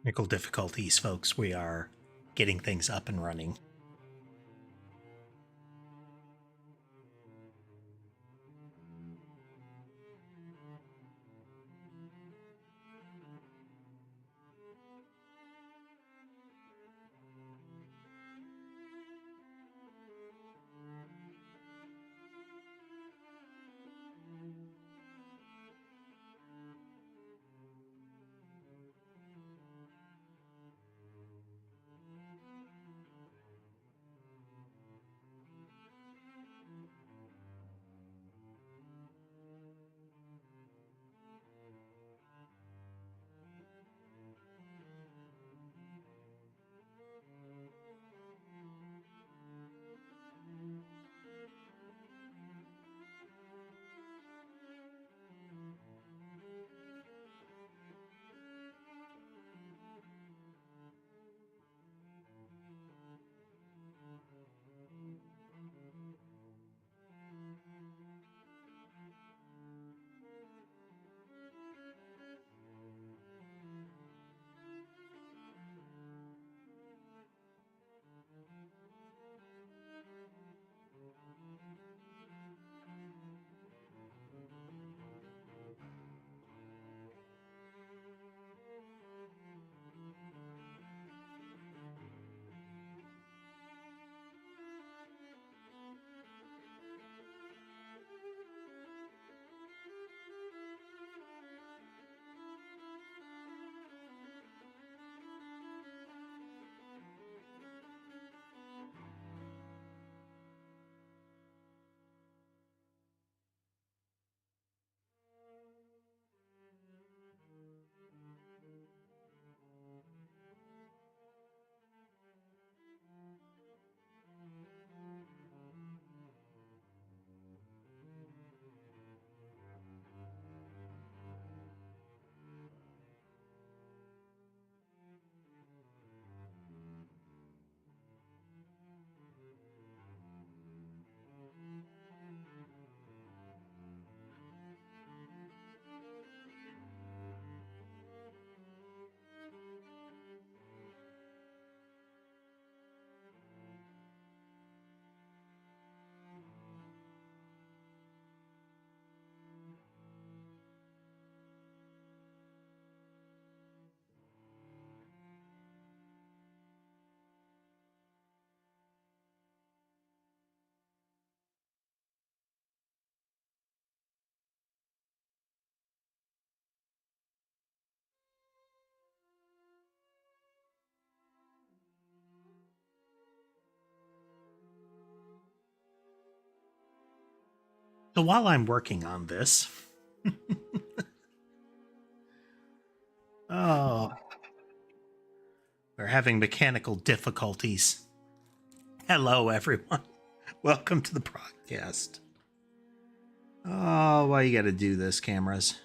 Technical difficulties, folks. We are getting things up and running. So while I'm working on this, oh, we're having mechanical difficulties. Hello, everyone. Welcome to the broadcast. Oh, why you gotta do this, cameras?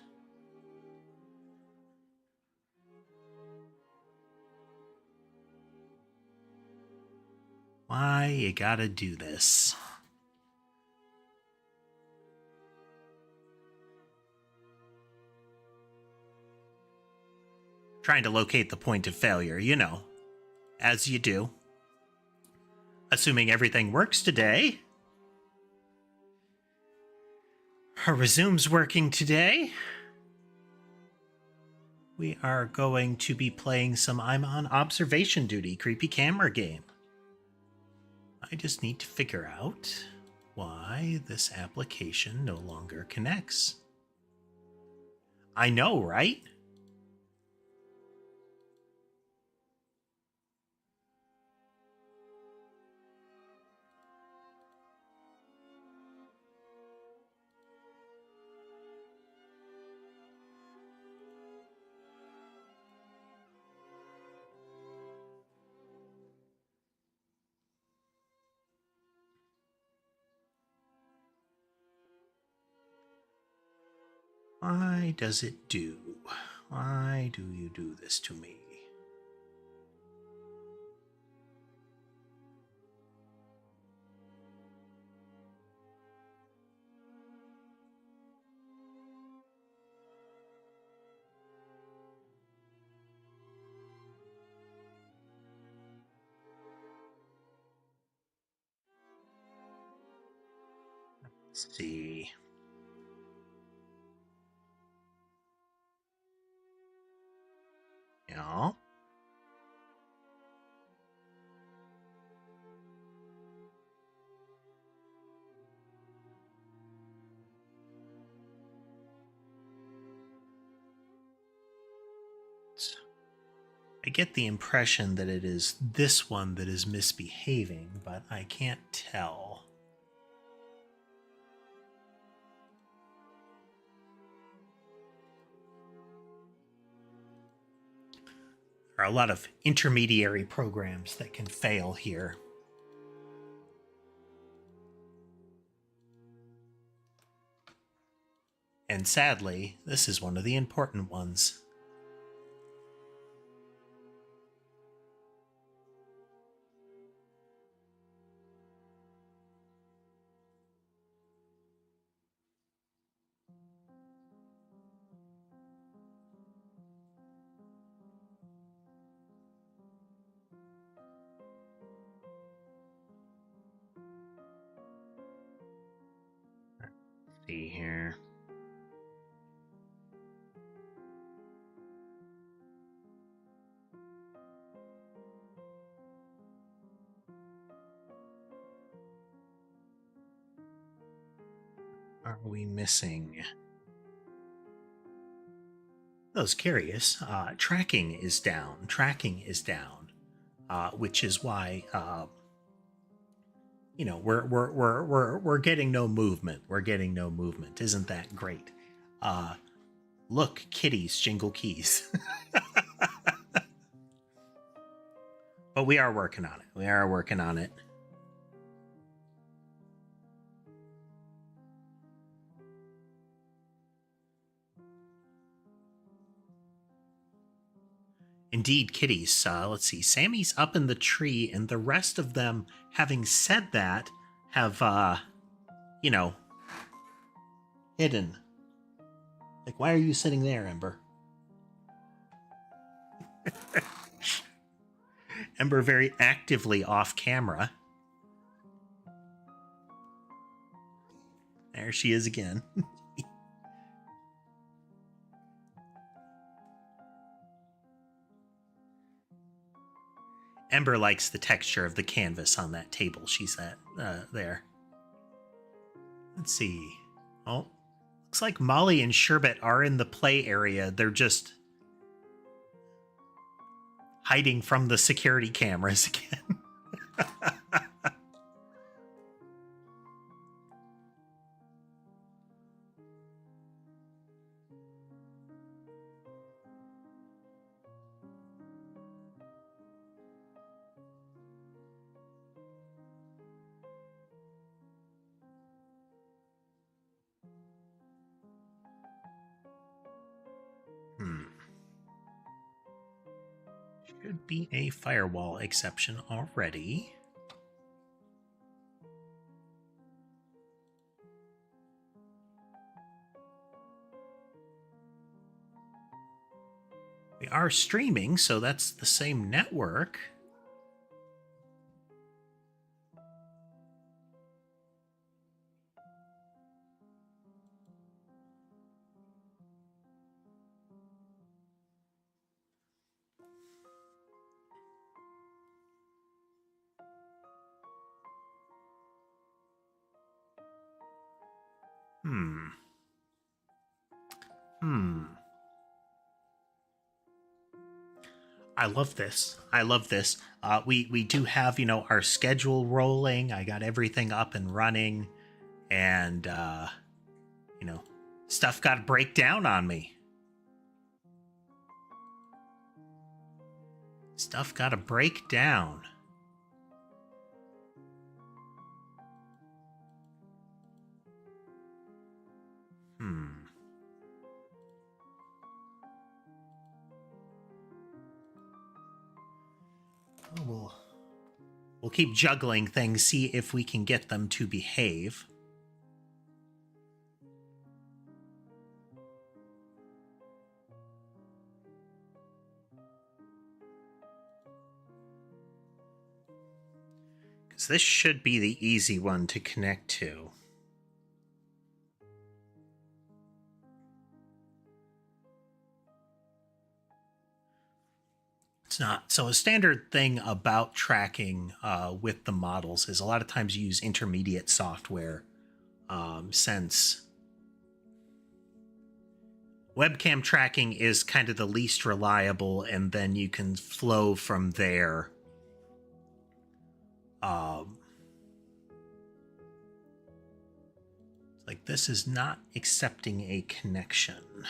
Why you gotta do this? Trying to locate the point of failure, you know, as you do. Assuming everything works today. Our resume's working today. We are going to be playing some I'm on observation duty creepy camera game. I just need to figure out why this application no longer connects. I know, right? Why does it do? Why do you do this to me? Let's see. Yeah. I get the impression that it is this one that is misbehaving, but I can't tell. There are a lot of intermediary programs that can fail here. And sadly, this is one of the important ones. Let's see here. Are we missing? I was curious. Tracking is down. Tracking is down, which is why we're getting no movement. We're getting no movement. Isn't that great? Look, kitties jingle keys. But we are working on it. We are working on it. Indeed, kitties. Let's see. Sammy's up in the tree, and the rest of them, having said that, have, hidden. Like, why are you sitting there, Ember? Ember very actively off camera. There she is again. Ember likes the texture of the canvas on that table she's at there. Let's see. Oh, looks like Molly and Sherbet are in the play area. They're just hiding from the security cameras again. Should be a firewall exception already. We are streaming, so that's the same network. I love this. I love this. We do have, our schedule rolling. I got everything up and running, and stuff got to break down on me. Stuff got to break down. We'll keep juggling things, see if we can get them to behave. Because this should be the easy one to connect to. It's not. So a standard thing about tracking with the models is a lot of times you use intermediate software, since webcam tracking is kind of the least reliable, and then you can flow from there. Like, this is not accepting a connection.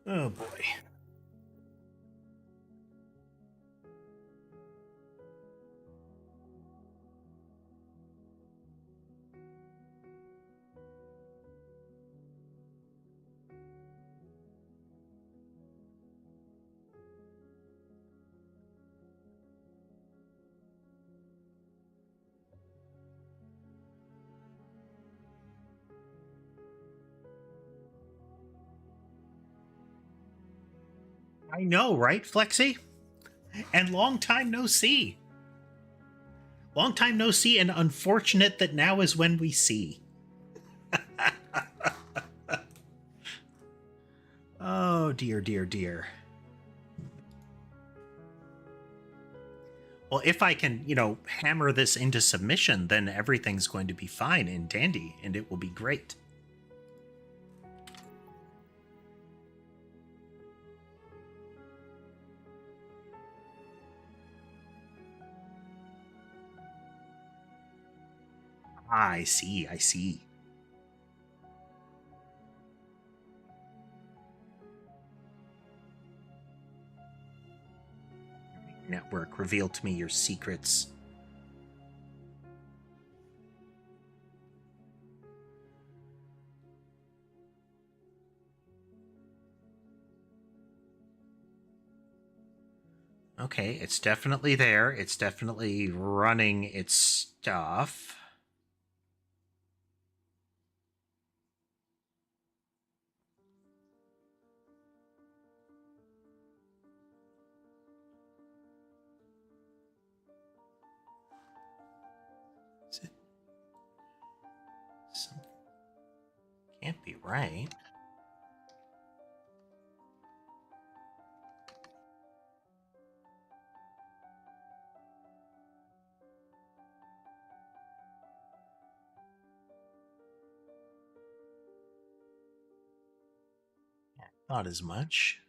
Oh boy. I know, right, Flexi? And long time no see. Long time no see, and unfortunate that now is when we see. Oh, dear, dear, dear. Well, if I can, hammer this into submission, then everything's going to be fine and dandy, and it will be great. I see, I see. Network, reveal to me your secrets. Okay, it's definitely there. It's definitely running its stuff. Is it? Something can't be right. Not as much.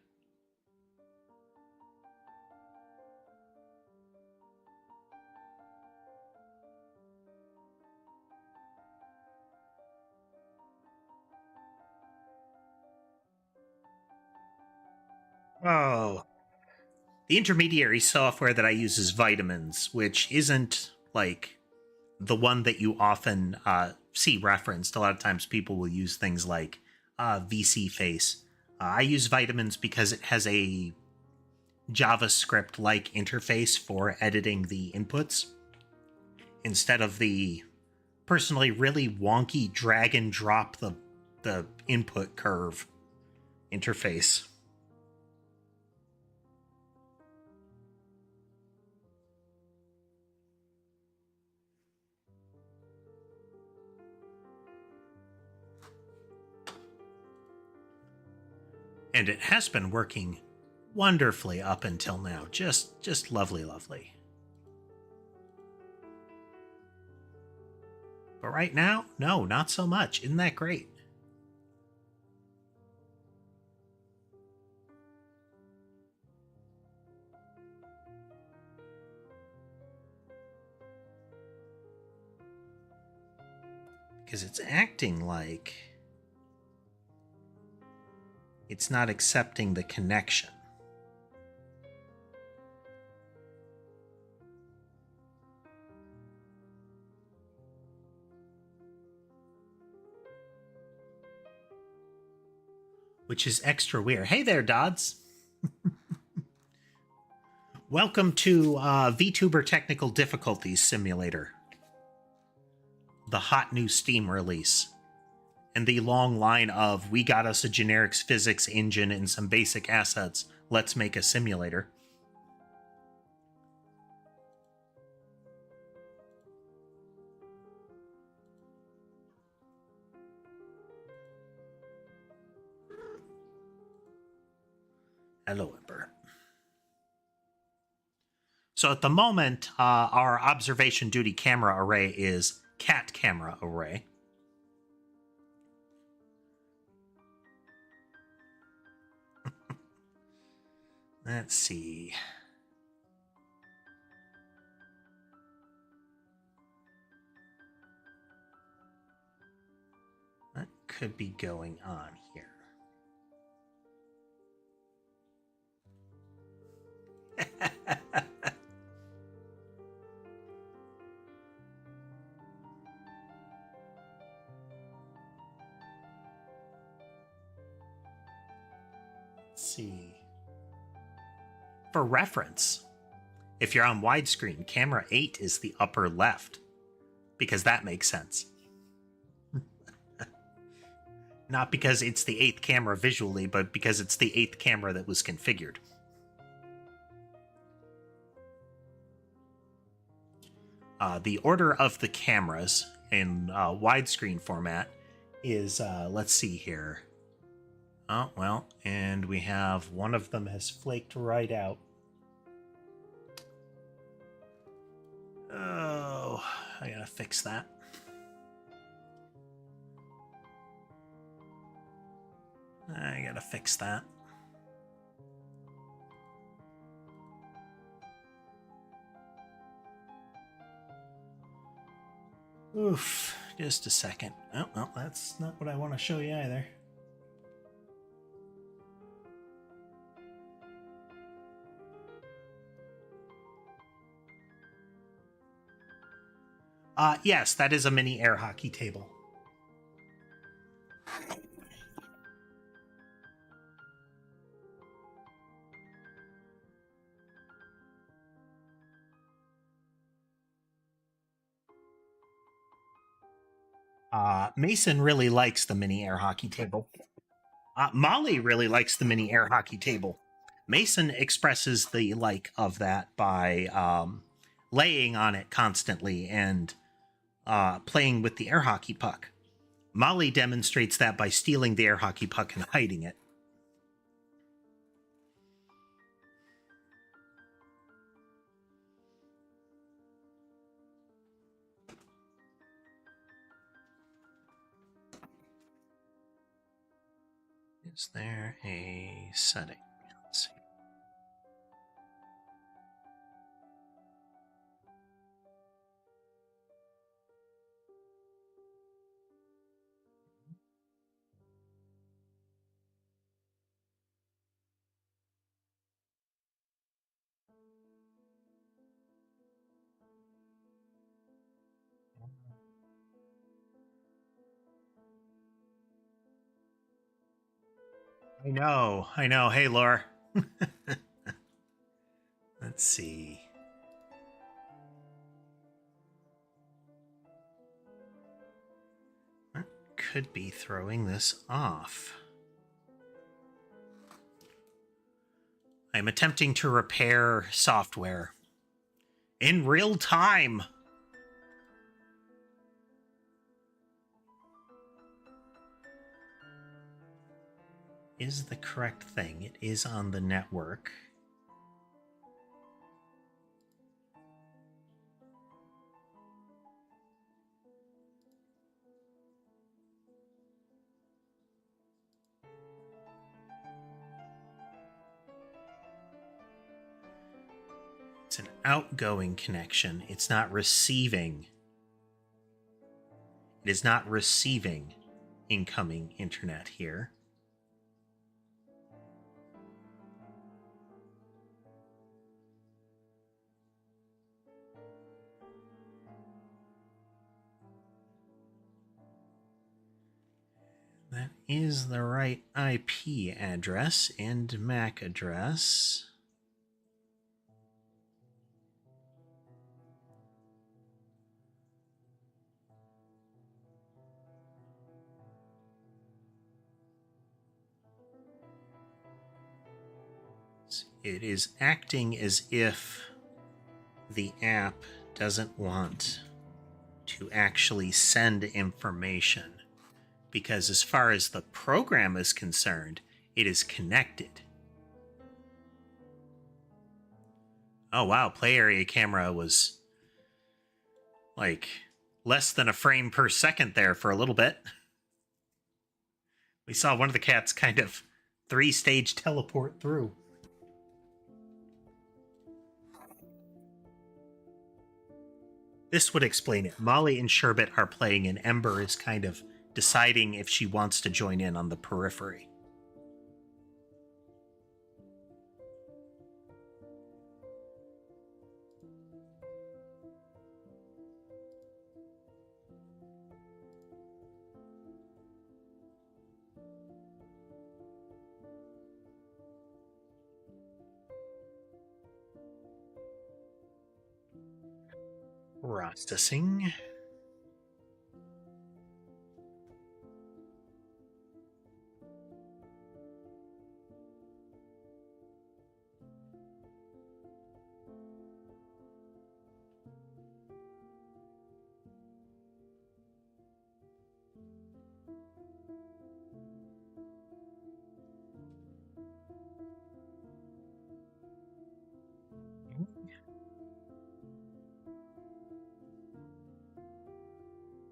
Oh. The intermediary software that I use is Vitamins, which isn't like the one that you often see referenced. A lot of times people will use things like VC Face. I use Vitamins because it has a JavaScript like interface for editing the inputs instead of the personally really wonky drag and drop the input curve interface. And it has been working wonderfully up until now. Just lovely, lovely. But right now, no, not so much. Isn't that great? Because it's acting like it's not accepting the connection. Which is extra weird. Hey there, Dodds. Welcome to VTuber Technical Difficulties Simulator, the hot new Steam release, and the long line of we got us a generics physics engine and some basic assets. Let's make a simulator. Hello, Ember. So at the moment, our observation duty camera array is cat camera array. Let's see. What could be going on here? Let's see. For reference, if you're on widescreen, camera 8 is the upper left, because that makes sense. Not because it's the 8th camera visually, but because it's the 8th camera that was configured. The order of the cameras in widescreen format is, let's see here. Oh, well, and we have one of them has flaked right out. Oh, I gotta fix that. I gotta fix that. Oof, just a second. Oh, well, that's not what I want to show you either. Yes, that is a mini air hockey table. Mason really likes the mini air hockey table. Molly really likes the mini air hockey table. Mason expresses the like of that by laying on it constantly and playing with the air hockey puck. Molly demonstrates that by stealing the air hockey puck and hiding it. Is there a setting? Let's see. I know. Hey, Laura. Let's see. What could be throwing this off? I'm attempting to repair software in real time. Is the correct thing. It is on the network. It's an outgoing connection. It's not receiving. It is not receiving incoming internet here. That is the right IP address and MAC address. It is acting as if the app doesn't want to actually send information, because as far as the program is concerned, it is connected. Oh, wow. Play area camera was like less than a frame per second there for a little bit. We saw one of the cats kind of 3-stage teleport through. This would explain it. Molly and Sherbet are playing, and Ember is kind of deciding if she wants to join in on the periphery. Processing.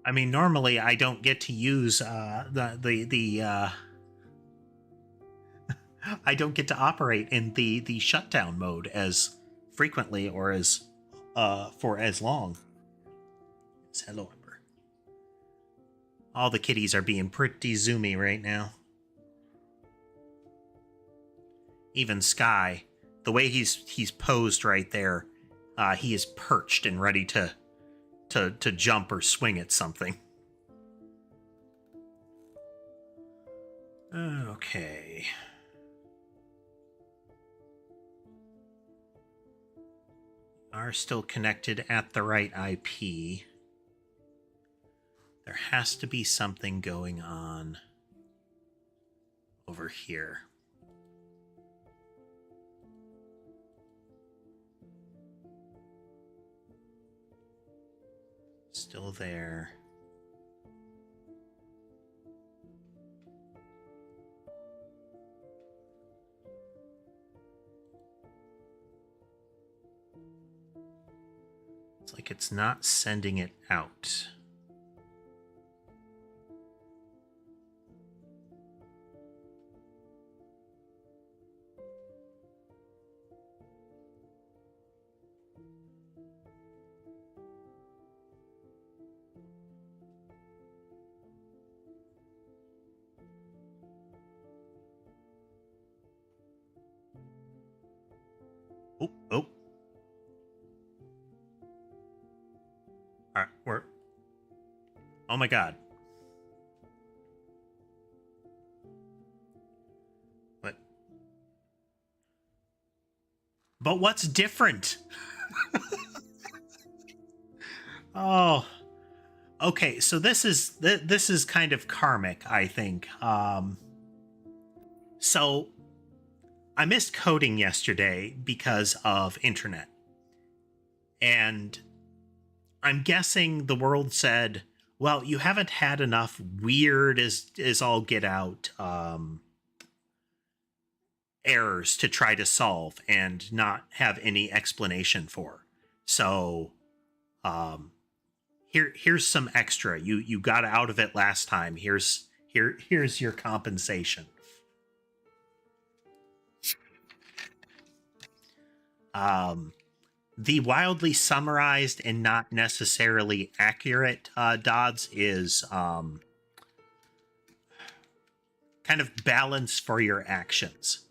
I mean, normally I don't get to use the I don't get to operate in the shutdown mode as frequently or as for as long. Hello, Ember. All the kitties are being pretty zoomy right now. Even Sky, the way he's posed right there, he is perched and ready to jump or swing at something. Okay. Are still connected at the right IP. There has to be something going on over here. Still there. It's like it's not sending it out. Oh. All right, we're... Oh my god. What? But what's different? Oh. Okay, so this is kind of karmic, I think. So I missed coding yesterday because of internet. And I'm guessing the world said, well, you haven't had enough weird as all get out errors to try to solve and not have any explanation for. So here's some extra. You got out of it last time. Here's your compensation. The wildly summarized and not necessarily accurate DODs is kind of balance for your actions.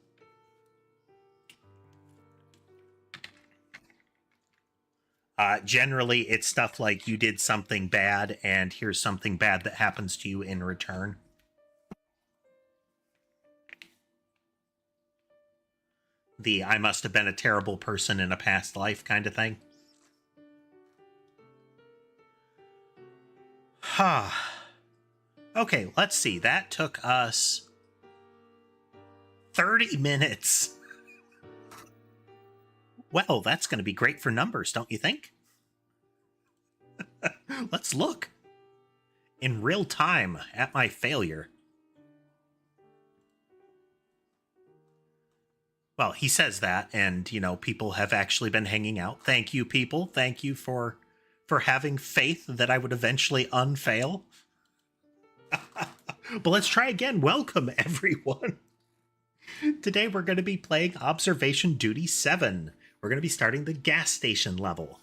Generally, it's stuff like you did something bad, and here's something bad that happens to you in return. The I must have been a terrible person in a past life kind of thing. Okay, let's see. That took us 30 minutes. Well, that's going to be great for numbers, don't you think? Let's look in real time at my failure. Well, he says that, and people have actually been hanging out. Thank you, people. Thank you for having faith that I would eventually unfail. But let's try again. Welcome, everyone. Today we're going to be playing Observation Duty 7. We're going to be starting the gas station level.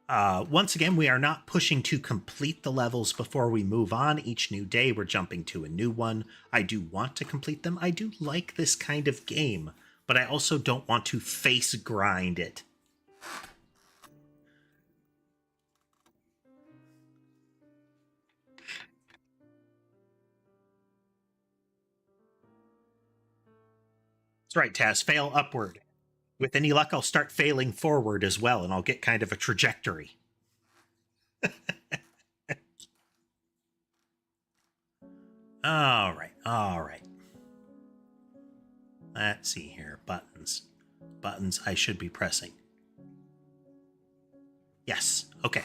Once again, we are not pushing to complete the levels before we move on. Each new day, we're jumping to a new one. I do want to complete them. I do like this kind of game, but I also don't want to face grind it. That's right, Taz. Fail upward. With any luck, I'll start failing forward as well, and I'll get kind of a trajectory. All right. Let's see here. Buttons. Buttons I should be pressing. Yes. Okay.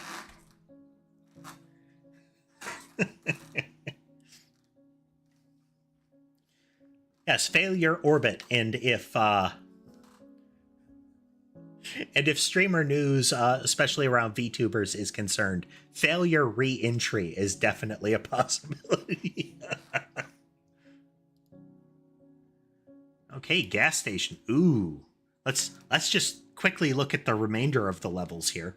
Yes, failure orbit, and if streamer news, especially around VTubers, is concerned, failure re-entry is definitely a possibility. Okay, gas station. Ooh, let's just quickly look at the remainder of the levels here.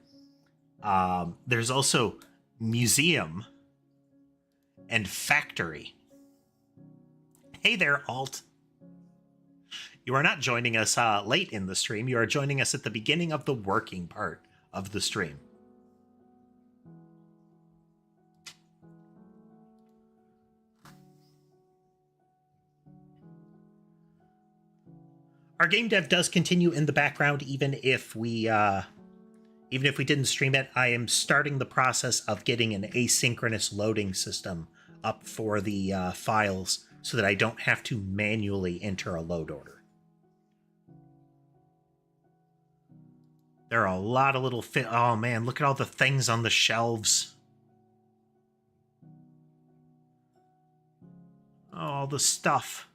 There's also museum and factory. Hey there, Alt. You are not joining us late in the stream. You are joining us at the beginning of the working part of the stream. Our game dev does continue in the background, even if we didn't stream it. I am starting the process of getting an asynchronous loading system up for the files so that I don't have to manually enter a load order. There are a lot of little oh man, look at all the things on the shelves. Oh, all the stuff.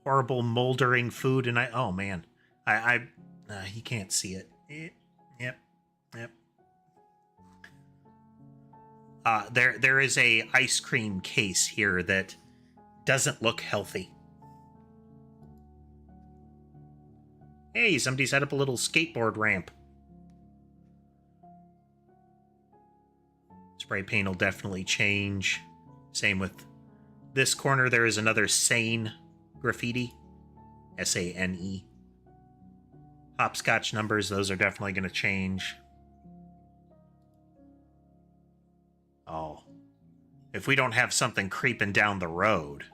Horrible moldering food, and oh man, he can't see it. Yep. There is a ice cream case here that doesn't look healthy. Hey, somebody set up a little skateboard ramp. Spray paint will definitely change. Same with this corner. There is another sane graffiti. S-A-N-E. Hopscotch numbers, those are definitely going to change. Oh. If we don't have something creeping down the road.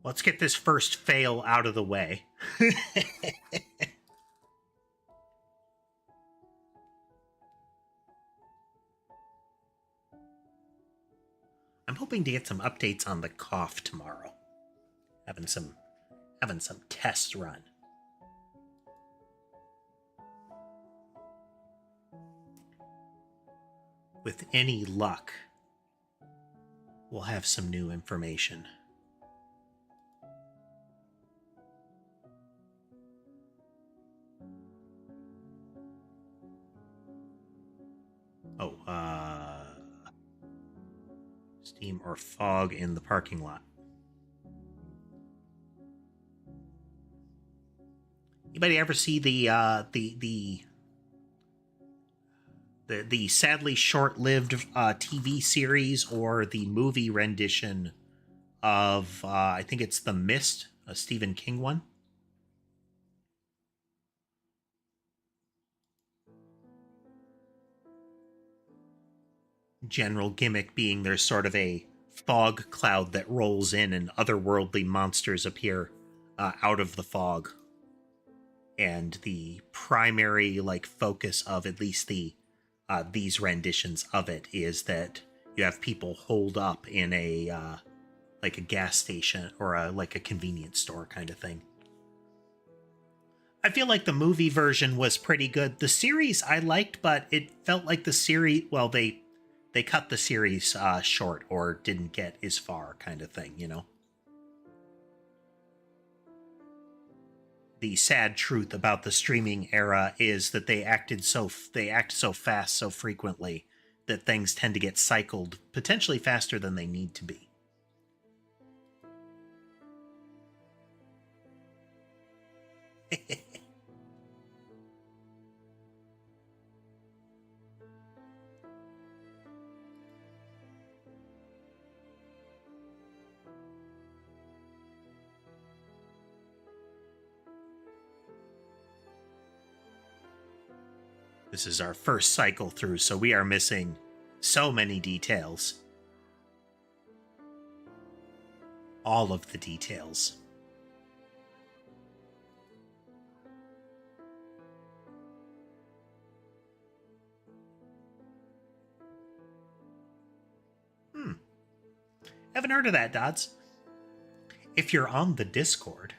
Let's get this first fail out of the way. I'm hoping to get some updates on the cough tomorrow. Having some tests run. With any luck, we'll have some new information. Oh, steam or fog in the parking lot. Anybody ever see the sadly short-lived TV series or the movie rendition of I think it's The Mist, a Stephen King one? General gimmick being there's sort of a fog cloud that rolls in and otherworldly monsters appear out of the fog. And the primary focus of at least these renditions of it is that you have people holed up in a gas station or a convenience store kind of thing. I feel like the movie version was pretty good. The series I liked, but it felt like the series, well, they cut the series short or didn't get as far, kind of thing, you know? The sad truth about the streaming era is that they act so fast so frequently that things tend to get cycled potentially faster than they need to be. This is our first cycle through, so we are missing so many details. All of the details. Haven't heard of that, Dodds. If you're on the Discord,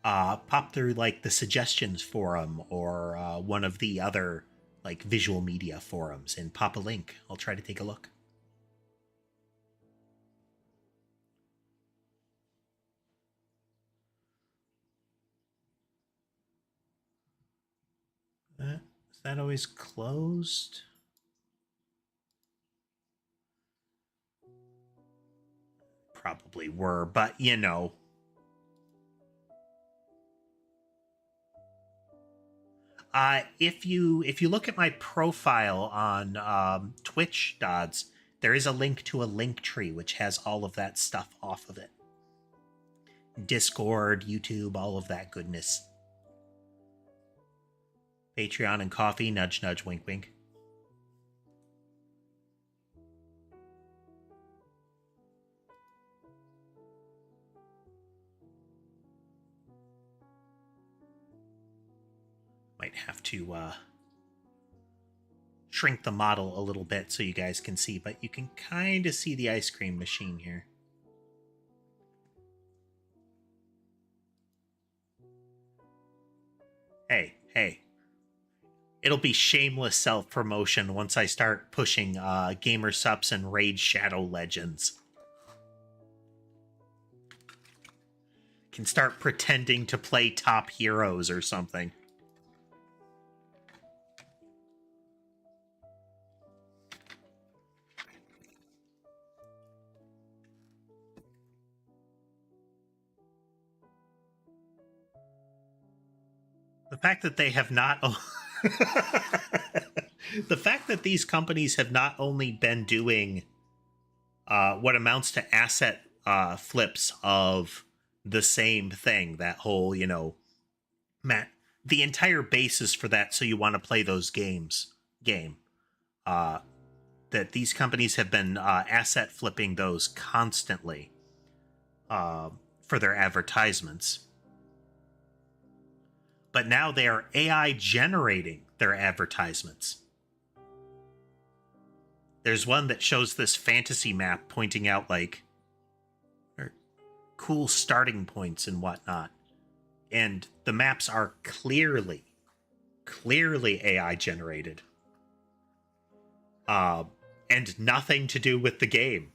pop through like the suggestions forum or one of the other like visual media forums and pop a link. I'll try to take a look. Is that always closed? Probably were, but you know. If you look at my profile on Twitch, Dodds, there is a link to a LinkTree which has all of that stuff off of it. Discord, YouTube, all of that goodness. Patreon and coffee, nudge, nudge, wink, wink. Might have to shrink the model a little bit so you guys can see, but you can kind of see the ice cream machine here. Hey. It'll be shameless self-promotion once I start pushing Gamer Sups and Raid Shadow Legends. Can start pretending to play Top Heroes or something. The fact that they have not... the fact that these companies have not only been doing what amounts to asset flips of the same thing, that whole, you know, the entire basis for that, so you want to play those games, that these companies have been asset flipping those constantly for their advertisements. But now they are AI generating their advertisements. There's one that shows this fantasy map pointing out like cool starting points and whatnot. And the maps are clearly AI generated. And nothing to do with the game.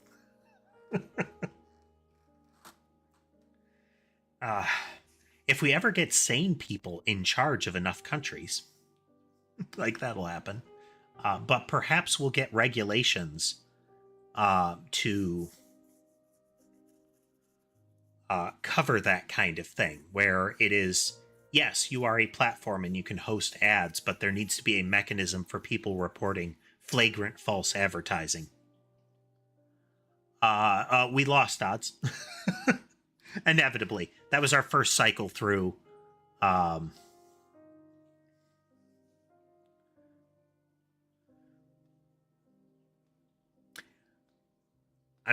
If we ever get sane people in charge of enough countries, like that'll happen. But perhaps we'll get regulations to cover that kind of thing, where it is, yes, you are a platform and you can host ads, but there needs to be a mechanism for people reporting flagrant false advertising. We lost, Odds. Inevitably. That was our first cycle through. I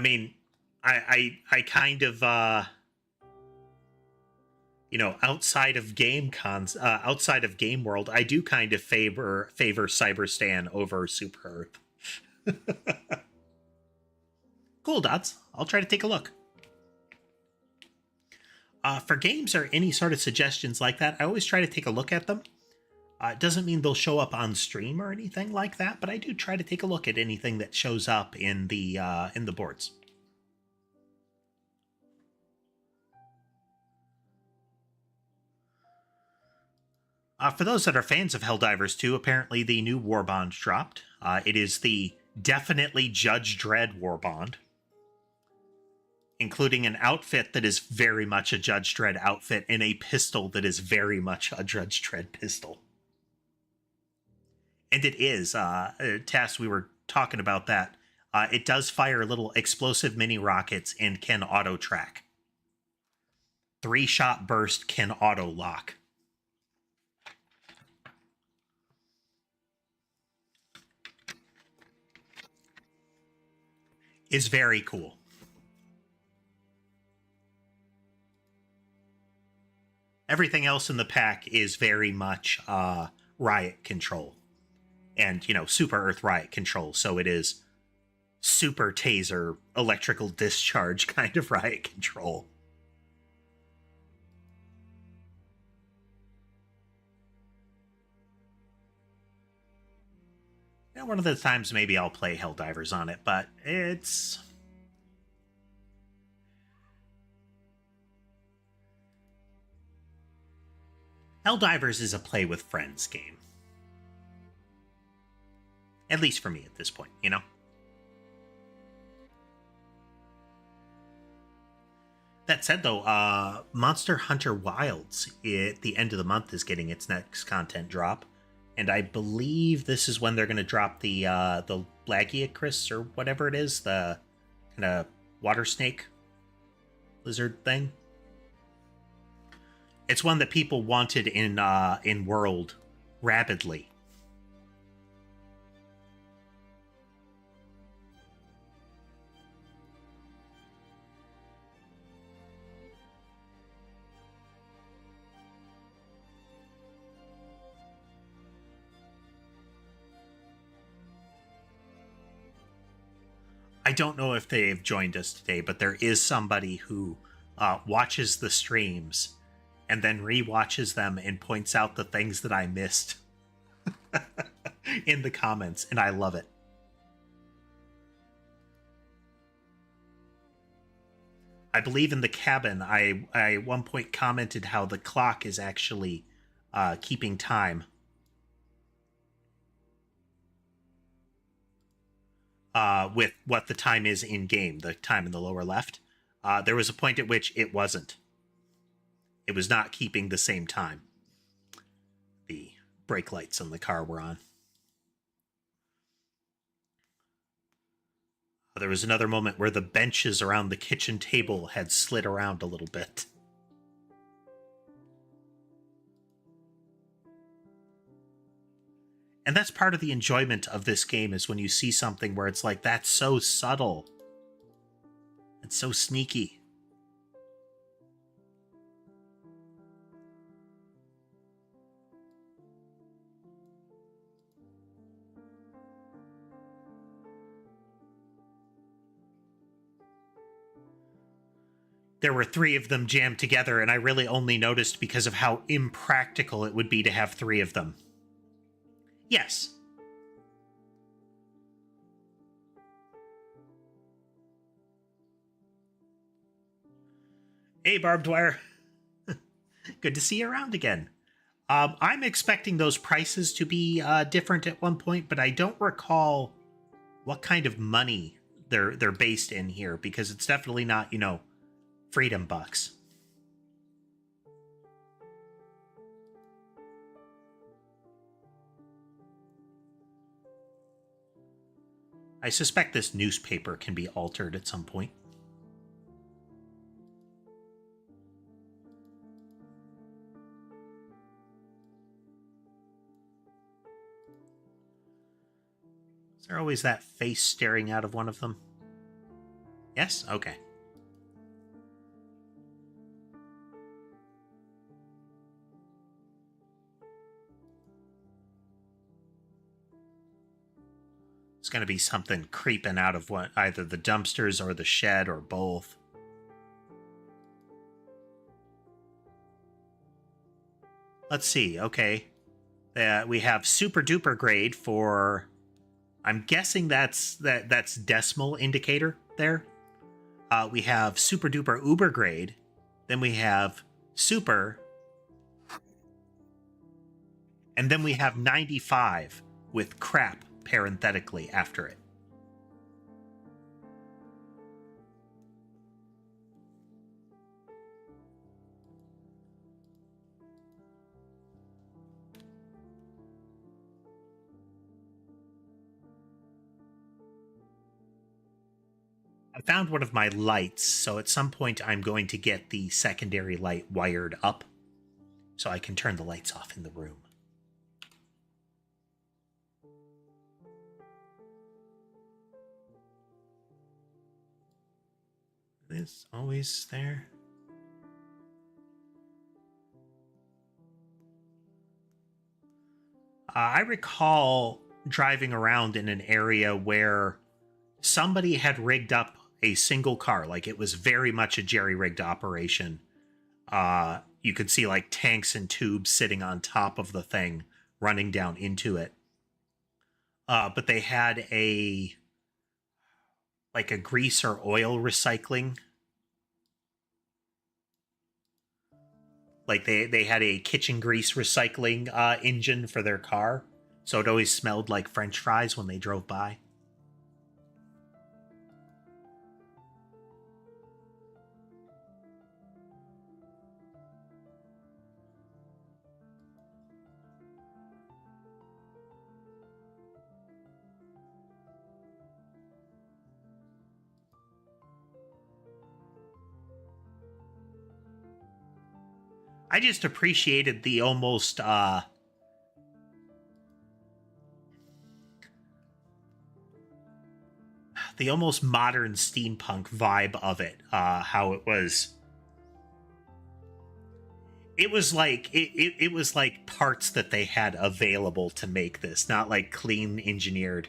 mean, I kind of, you know, outside of game world, I do kind of favor Cyberstan over Super Earth. Cool, Dots. I'll try to take a look. For games or any sort of suggestions like that, I always try to take a look at them. It doesn't mean they'll show up on stream or anything like that, but I do try to take a look at anything that shows up in the boards. For those that are fans of Helldivers 2, apparently the new Warbond dropped. It is the definitely Judge Dredd Warbond, including an outfit that is very much a Judge Dredd outfit and a pistol that is very much a Judge Dredd pistol. And it is, Tess, we were talking about that. It does fire little explosive mini rockets and can auto-track. 3-shot burst can auto-lock. Is very cool. Everything else in the pack is very much riot control. And, you know, Super Earth riot control. So it is super taser, electrical discharge kind of riot control. And one of the times maybe I'll play Helldivers on it, but it's... Helldivers is a play with friends game. At least for me at this point, you know? That said, though, Monster Hunter Wilds at the end of the month is getting its next content drop. And I believe this is when they're going to drop the Lagiacris or whatever it is, the kind of water snake lizard thing. It's one that people wanted in World rapidly. I don't know if they've joined us today, but there is somebody who watches the streams and then re-watches them and points out the things that I missed in the comments, and I love it. I believe in the cabin, I at one point commented how the clock is actually keeping time. With what the time is in game, the time in the lower left. There was a point at which it wasn't. It was not keeping the same time. The brake lights on the car were on. There was another moment where the benches around the kitchen table had slid around a little bit. And that's part of the enjoyment of this game, is when you see something where it's like, that's so subtle. It's so sneaky. There were 3 of them jammed together, and I really only noticed because of how impractical it would be to have 3 of them. Yes. Hey, Barbed Wire. Good to see you around again. I'm expecting those prices to be different at one point, but I don't recall what kind of money they're based in here, because it's definitely not, you know, freedom bucks. I suspect this newspaper can be altered at some point. Is there always that face staring out of one of them? Yes? Okay. It's going to be something creeping out of either the dumpsters or the shed or both. let's see. Okay. We have super duper grade for, I'm guessing that's decimal indicator there. We have super duper uber grade. Then we have super. And then we have 95 with crap parenthetically after it. I found one of my lights, so at some point I'm going to get the secondary light wired up so I can turn the lights off in the room. Is always there? I recall driving around in an area where somebody had rigged up a single car, like it was very much a jerry-rigged operation. You could see like tanks and tubes sitting on top of the thing, running down into it. But they had a grease or oil recycling. Like they had a kitchen grease recycling engine for their car, so it always smelled like French fries when they drove by. I just appreciated the almost modern steampunk vibe of it. How it was. It was like it was like parts that they had available to make this, not like clean engineered.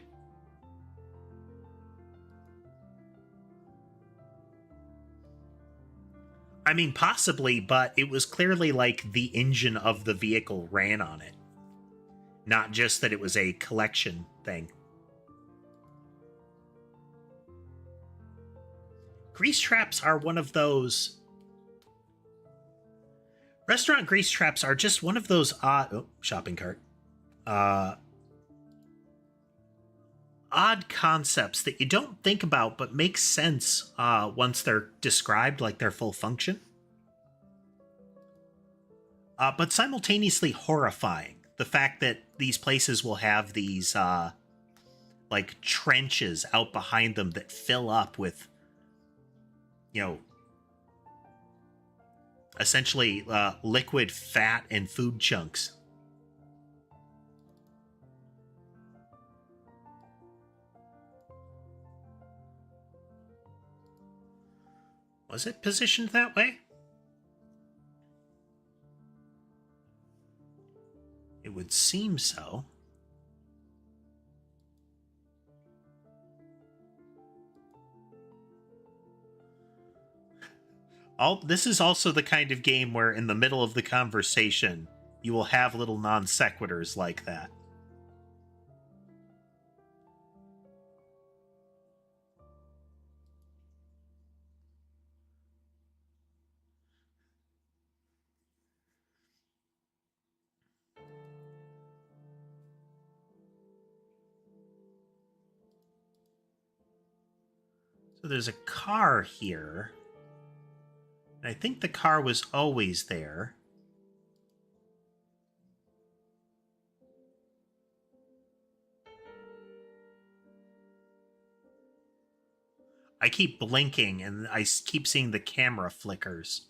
I mean, possibly, but it was clearly like the engine of the vehicle ran on it. Not just that it was a collection thing. Grease traps are one of those. Restaurant grease traps are just one of those odd. Oh, shopping cart. Odd concepts that you don't think about but make sense once they're described, like their full function. But simultaneously horrifying. The fact that these places will have these like trenches out behind them that fill up with, you know, essentially liquid fat and food chunks. Was it positioned that way? It would seem so. This is also the kind of game where in the middle of the conversation, you will have little non sequiturs like that. So there's a car here. And I think the car was always there. I keep blinking and I keep seeing the camera flickers.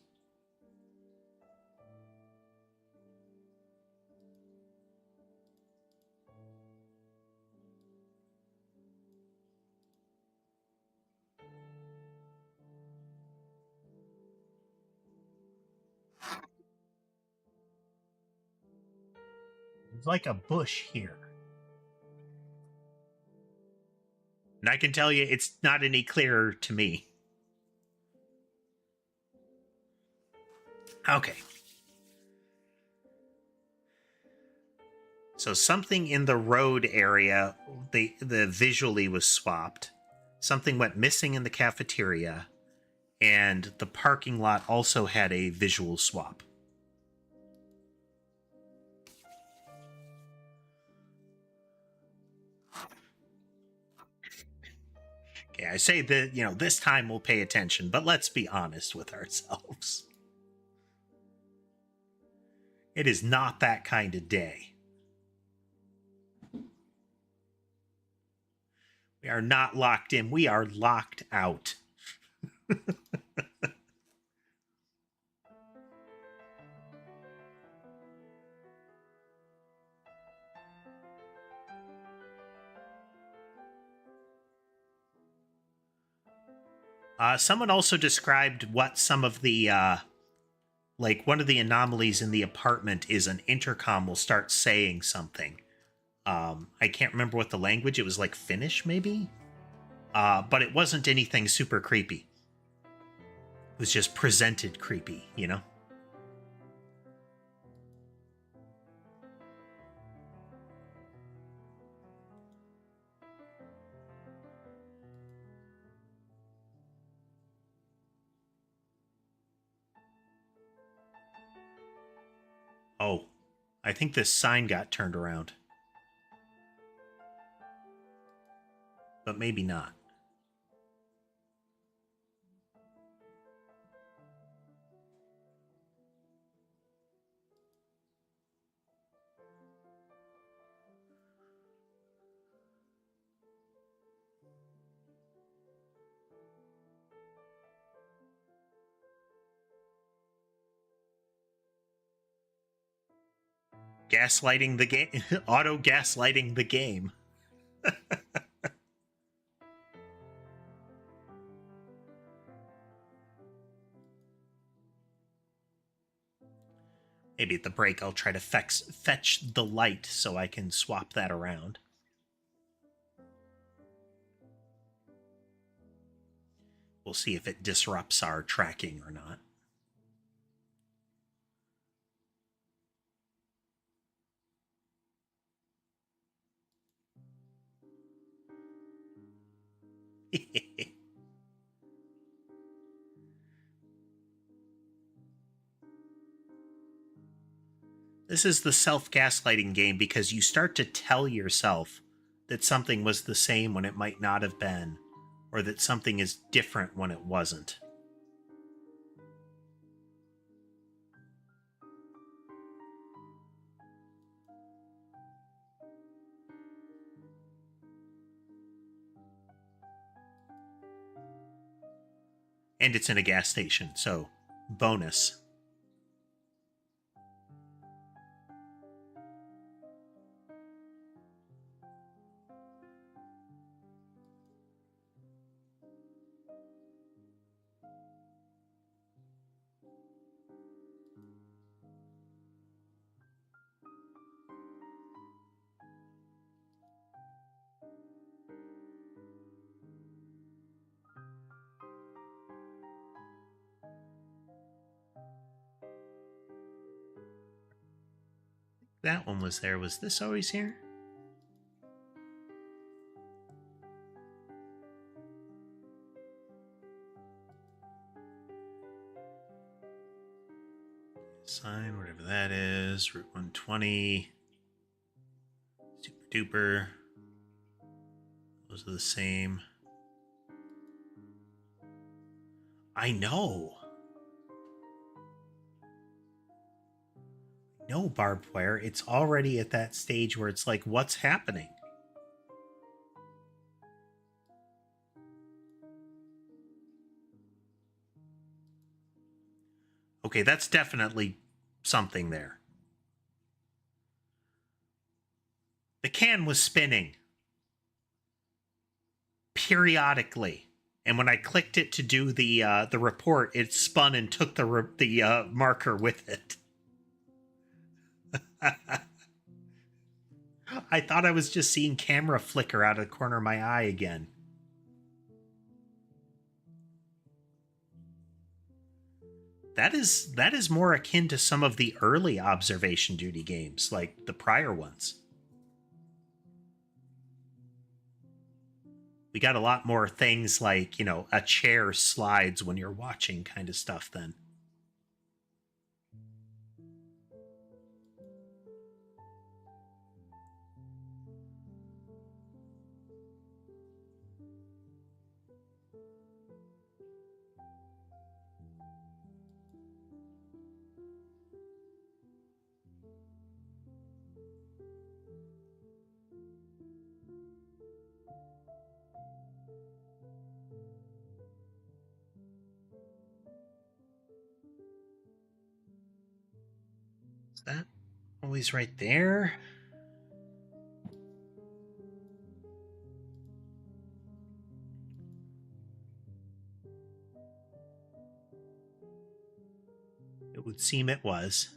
There's like a bush here. And I can tell you it's not any clearer to me. Okay. So something in the road area, the visually was swapped. Something went missing in the cafeteria, and the parking lot also had a visual swap. Okay, I say that, this time we'll pay attention, but let's be honest with ourselves. It is not that kind of day. We are not locked in. We are locked out. Someone also described what some of the, like one of the anomalies in the apartment is an intercom will start saying something. I can't remember what the language, it was like Finnish maybe? But it wasn't anything super creepy. It was just presented creepy, Oh, I think this sign got turned around. But maybe not. Gaslighting the game. Auto gaslighting the game. Maybe at the break I'll try to fetch the light so I can swap that around. We'll see if it disrupts our tracking or not. This is the self-gaslighting game because you start to tell yourself that something was the same when it might not have been, or that something is different when it wasn't. And it's in a gas station, so bonus. That one was there. Was this always here? Sign, whatever that is. Route 120. Super duper. Those are the same. I know. No barbed wire. It's already at that stage where it's like, what's happening? Okay, that's definitely something there. The can was spinning periodically, and when I clicked it to do the report, it spun and took the marker with it. I thought I was just seeing camera flicker out of the corner of my eye again. That is more akin to some of the early observation duty games, like the prior ones. We got a lot more things like, you know, a chair slides when you're watching kind of stuff then. Is that always right there? It would seem it was.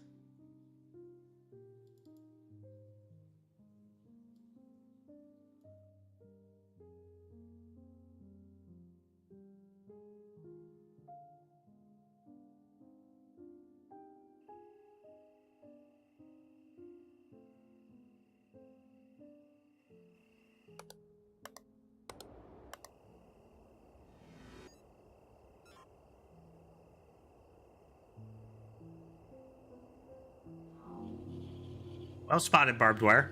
Well spotted, barbed wire.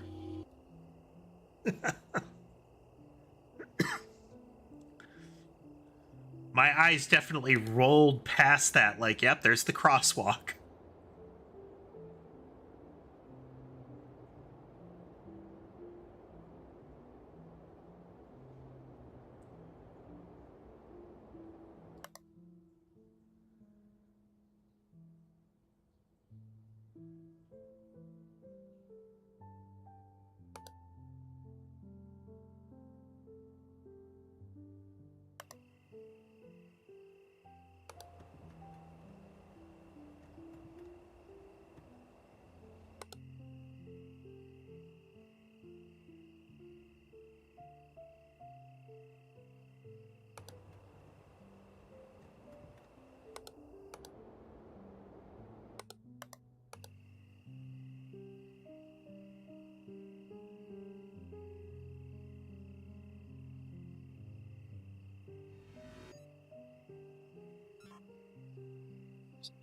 My eyes definitely rolled past that, like, yep, there's the crosswalk.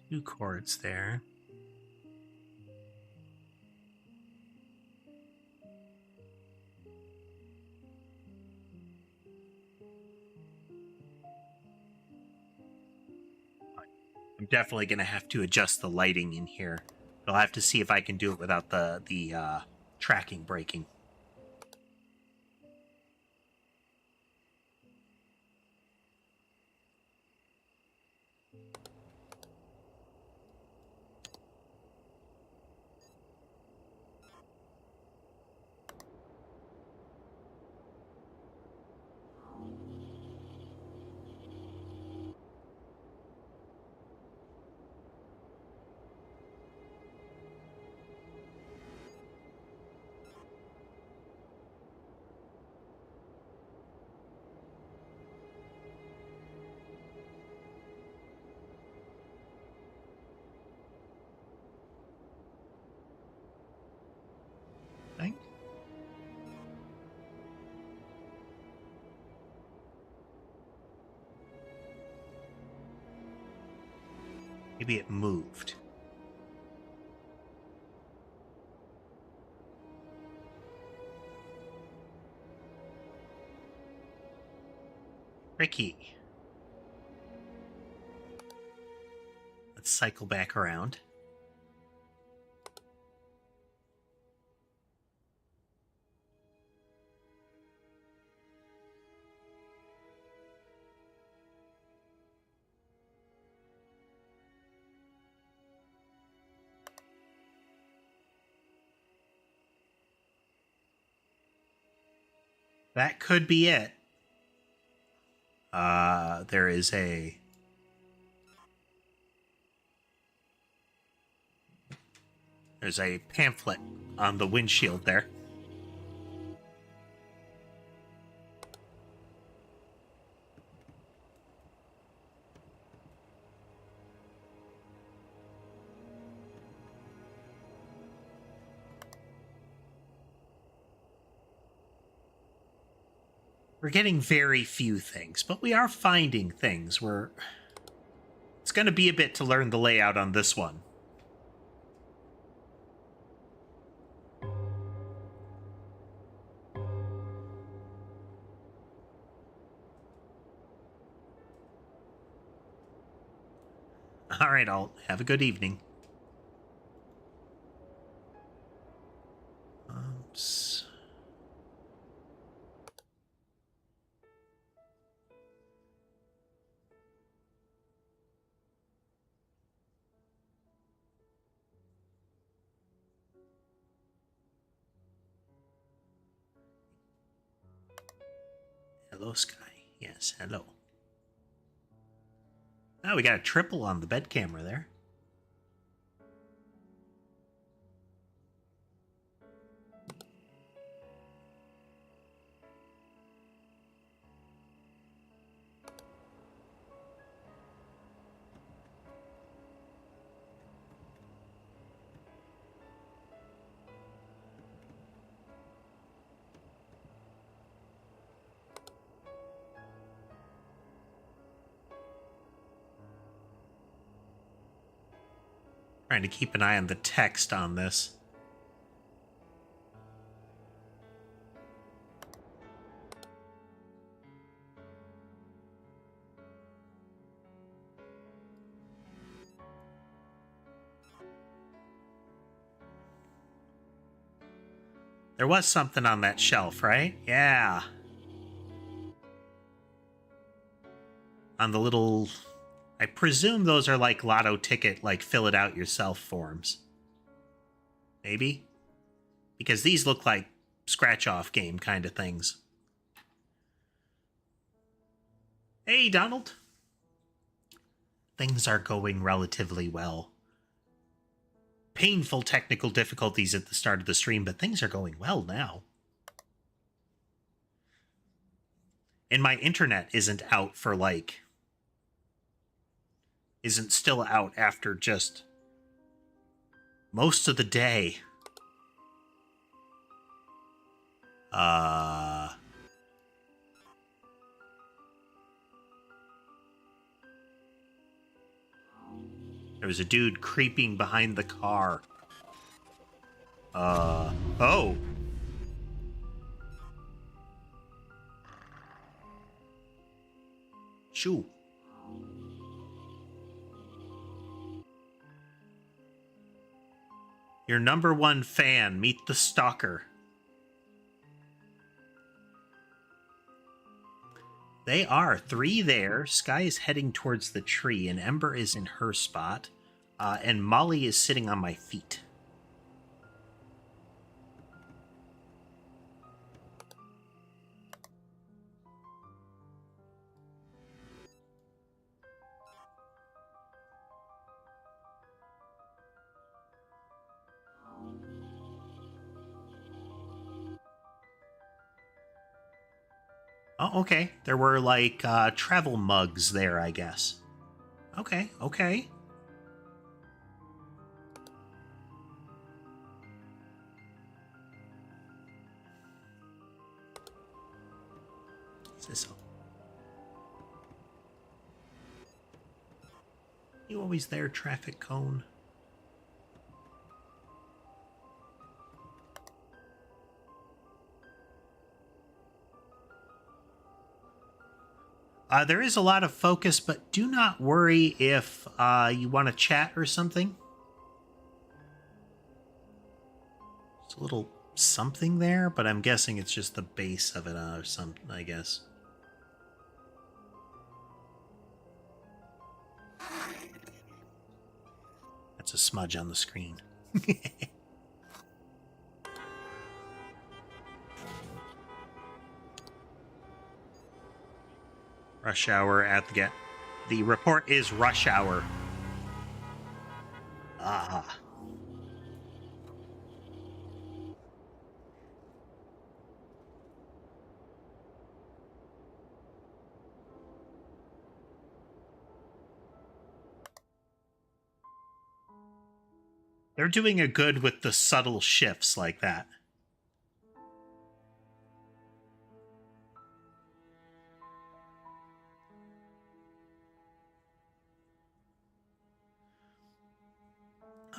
Two cords there. I'm definitely going to have to adjust the lighting in here. I'll have to see if I can do it without the tracking breaking. Think? Maybe it moved. Ricky. Let's cycle back around. That could be it. There's a pamphlet on the windshield there. We're getting very few things, but we are finding things. It's going to be a bit to learn the layout on this one. All right, I'll have a good evening. Oops. Hello, Sky. Yes, hello. Oh, we got a triple on the bed camera there. Trying to keep an eye on the text on this. There was something on that shelf, right? Yeah. On the little... I presume those are like lotto ticket, like fill it out yourself forms. Maybe? Because these look like scratch-off game kind of things. Hey, Donald. Things are going relatively well. Painful technical difficulties at the start of the stream, but things are going well now. And my internet isn't out for like... isn't still out after just most of the day. There was a dude creeping behind the car. Oh. Shoo. Your number one fan, meet the stalker. They are 3 there. Sky is heading towards the tree, and Ember is in her spot. And Molly is sitting on my feet. Oh, okay. There were, like, travel mugs there, I guess. Okay, okay. What's this? You always there, traffic cone? There is a lot of focus, but do not worry if you want to chat or something. There's a little something there, but I'm guessing it's just the base of it or something, I guess. That's a smudge on the screen. Rush hour at the get. The report is rush hour. Ah. They're doing a good with the subtle shifts like that.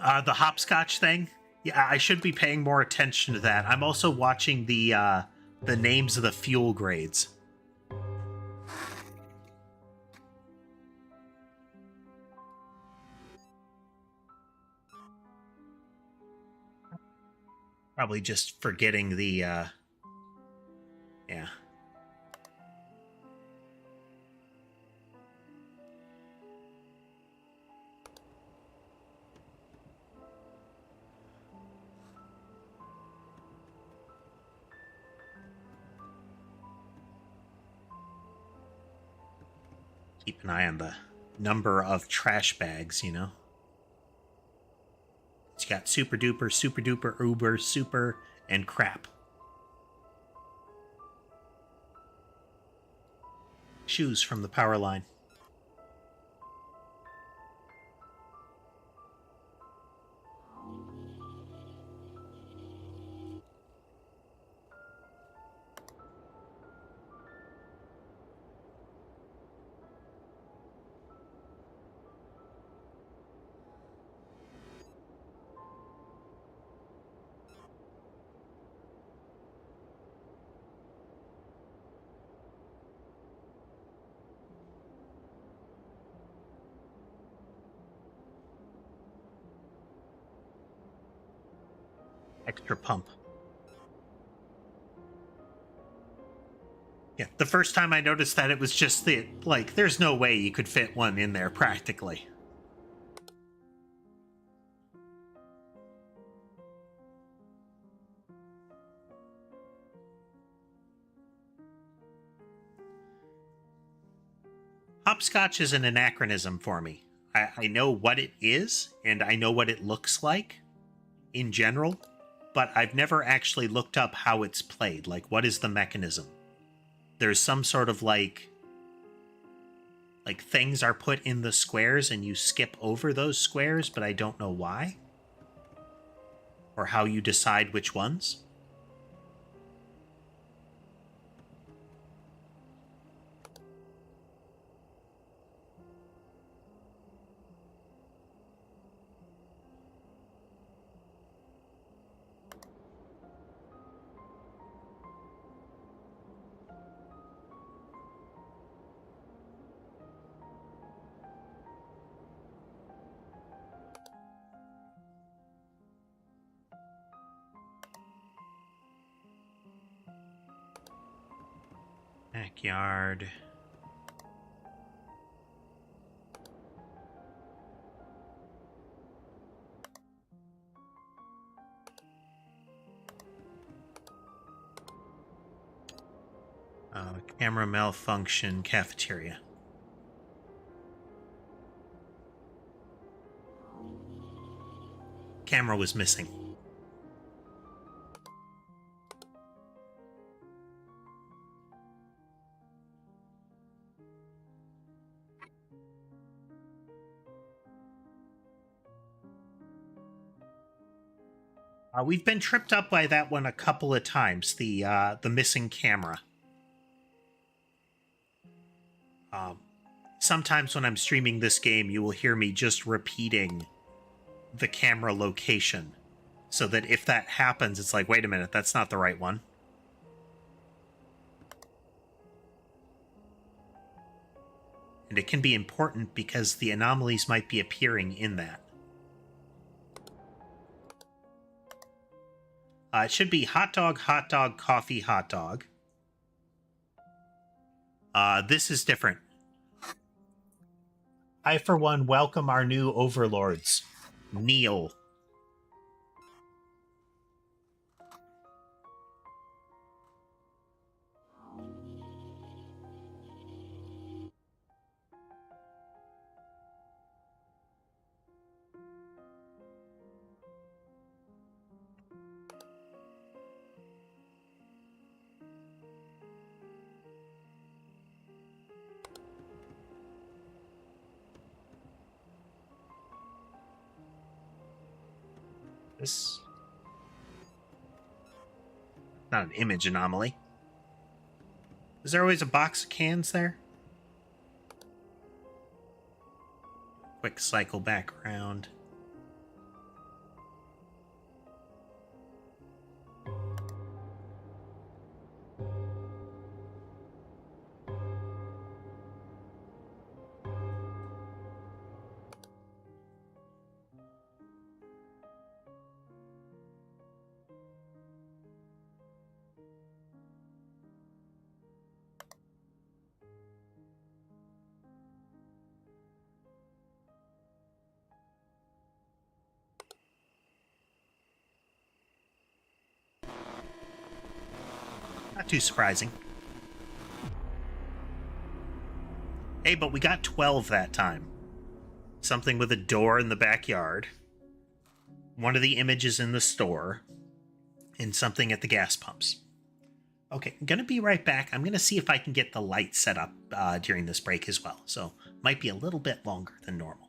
The hopscotch thing? Yeah, I should be paying more attention to that. I'm also watching the names of the fuel grades. Probably just forgetting the, yeah. Keep an eye on the number of trash bags, you know? It's got super duper, uber, super, and crap. Shoes from the power line. Extra pump. Yeah, the first time I noticed that, it was just like, there's no way you could fit one in there practically. Hopscotch is an anachronism for me. I know what it is, and I know what it looks like in general, but I've never actually looked up how it's played. Like, what is the mechanism? There's some sort of like things are put in the squares and you skip over those squares, but I don't know why. Or how you decide which ones. Backyard. Camera malfunction, cafeteria. Camera was missing. We've been tripped up by that one a couple of times, the missing camera. Sometimes when I'm streaming this game, you will hear me just repeating the camera location, so that if that happens, it's like, wait a minute, that's not the right one. And it can be important because the anomalies might be appearing in that. It should be hot dog, coffee, hot dog. This is different. I, for one, welcome our new overlords. Neil. This... not an image anomaly. Is there always a box of cans there? Quick cycle back around. Not too surprising. Hey, but we got 12 that time. Something with a door in the backyard, one of the images in the store, and something at the gas pumps. Okay, I'm going to be right back. I'm going to see if I can get the light set up during this break as well. So, might be a little bit longer than normal.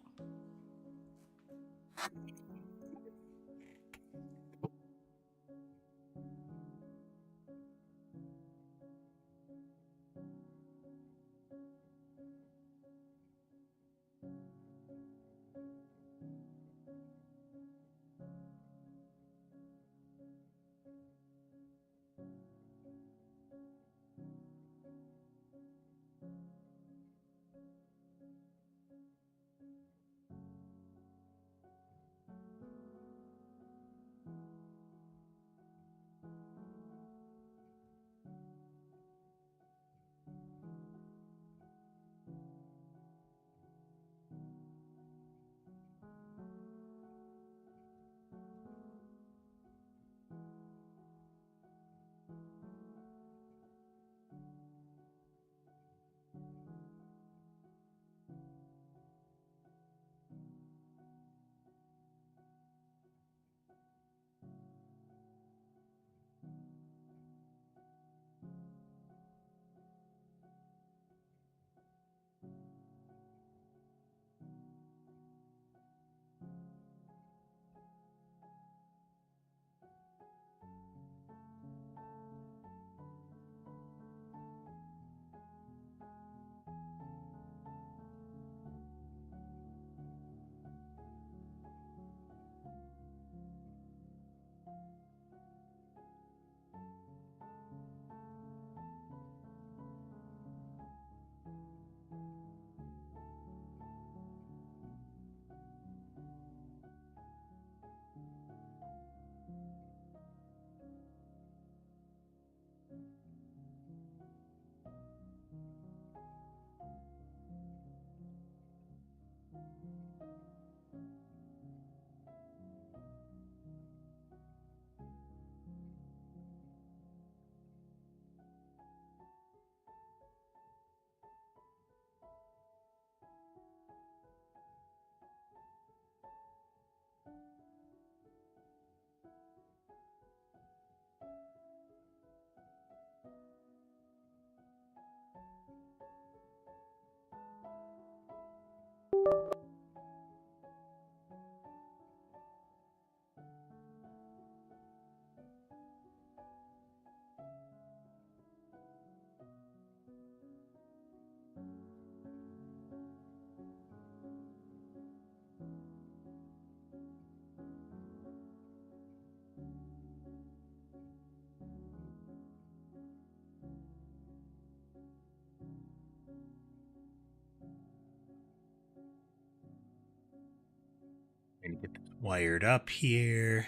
Going to get this wired up here.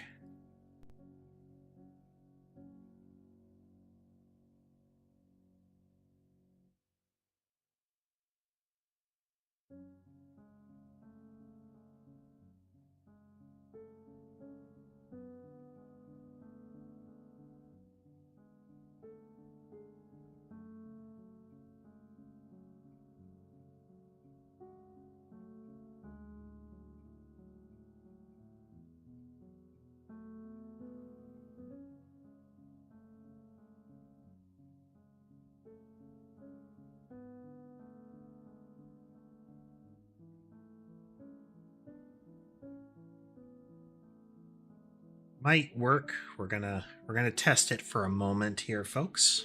Might work. We're gonna test it for a moment here, folks.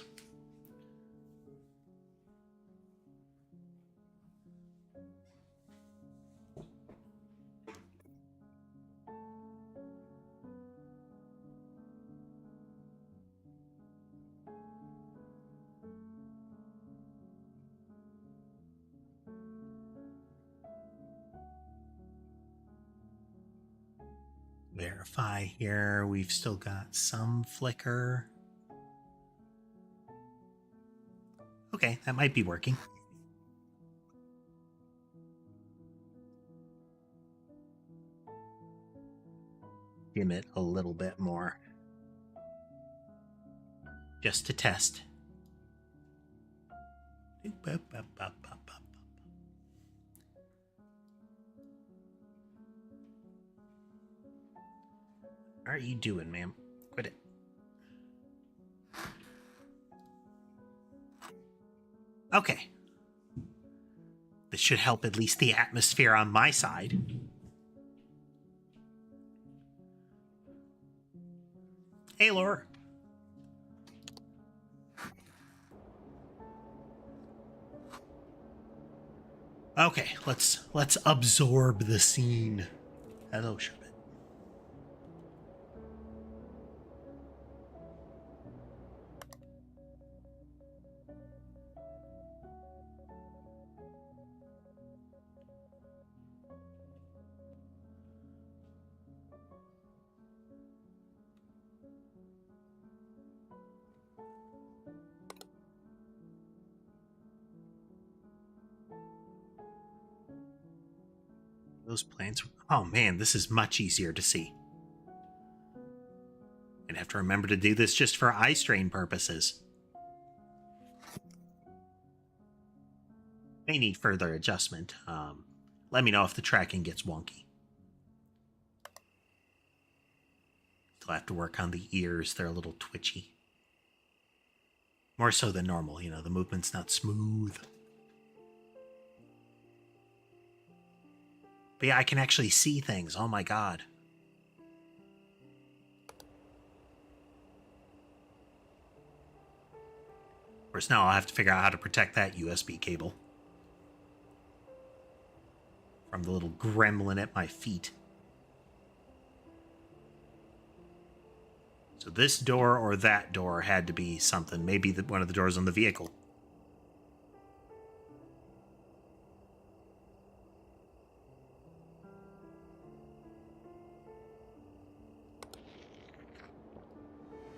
Verify here. We've still got some flicker. Okay, that might be working. Dim it a little bit more. Just to test. How are you doing, ma'am? Quit it. Okay. This should help at least the atmosphere on my side. Hey, Laura. Okay, let's absorb the scene. Hello, Sherbet. Those plants. Oh man, this is much easier to see. I'd have to remember to do this just for eye strain purposes. May need further adjustment. Let me know if the tracking gets wonky. Still have to work on the ears. They're a little twitchy. More so than normal, you know, the movement's not smooth. But yeah, I can actually see things. Oh my god. Of course, now I'll have to figure out how to protect that USB cable from the little gremlin at my feet. So this door or that door had to be something. Maybe one of the doors on the vehicle.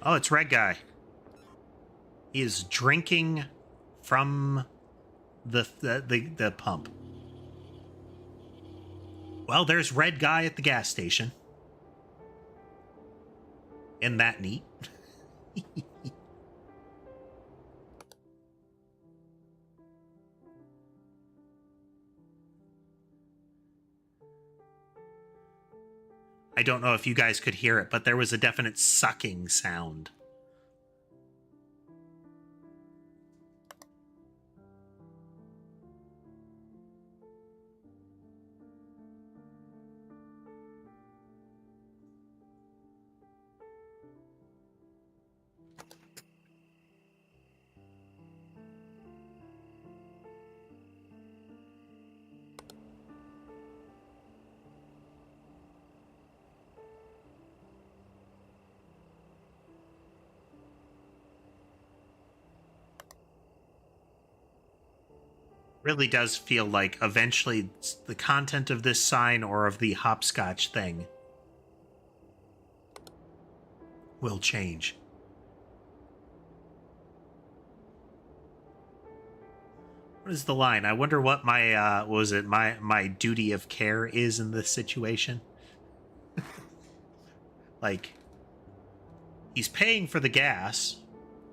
Oh, it's Red Guy. He is drinking from the pump. Well, there's Red Guy at the gas station. Isn't that neat? I don't know if you guys could hear it, but there was a definite sucking sound. Really does feel like eventually the content of this sign or of the hopscotch thing will change. What is the line? I wonder what my my duty of care is in this situation. Like, he's paying for the gas,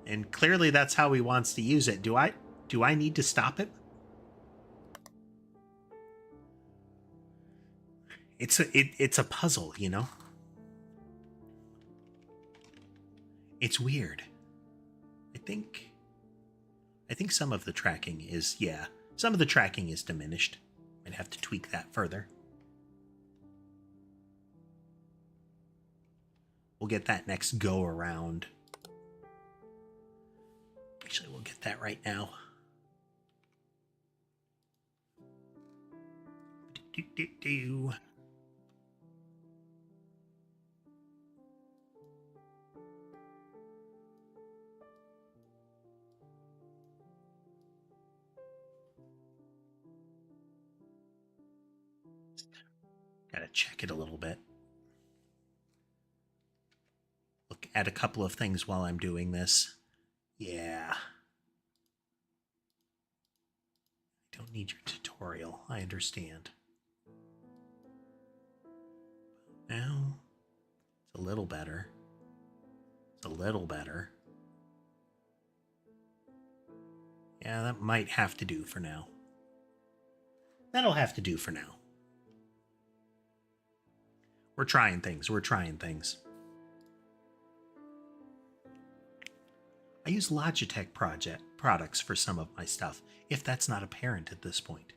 and clearly that's how he wants to use it. Do I need to stop him? It's a puzzle, you know? It's weird. I think some of the tracking is, yeah, some of the tracking is diminished. I'd have to tweak that further. We'll get that next go around. Actually, we'll get that right now. Do. Gotta check it a little bit. Look at a couple of things while I'm doing this. Yeah. I don't need your tutorial. I understand. Now, it's a little better. It's a little better. Yeah, that might have to do for now. That'll have to do for now. We're trying things. We're trying things. I use Logitech products for some of my stuff, if that's not apparent at this point.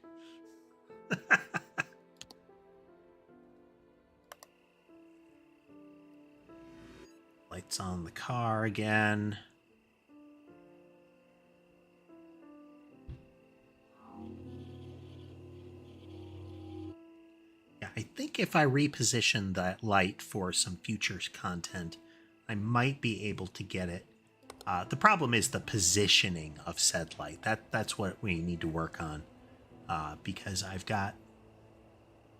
Lights on the car again. Yeah, I think if I reposition that light for some future content, I might be able to get it. The problem is the positioning of said light. That's what we need to work on, because I've got...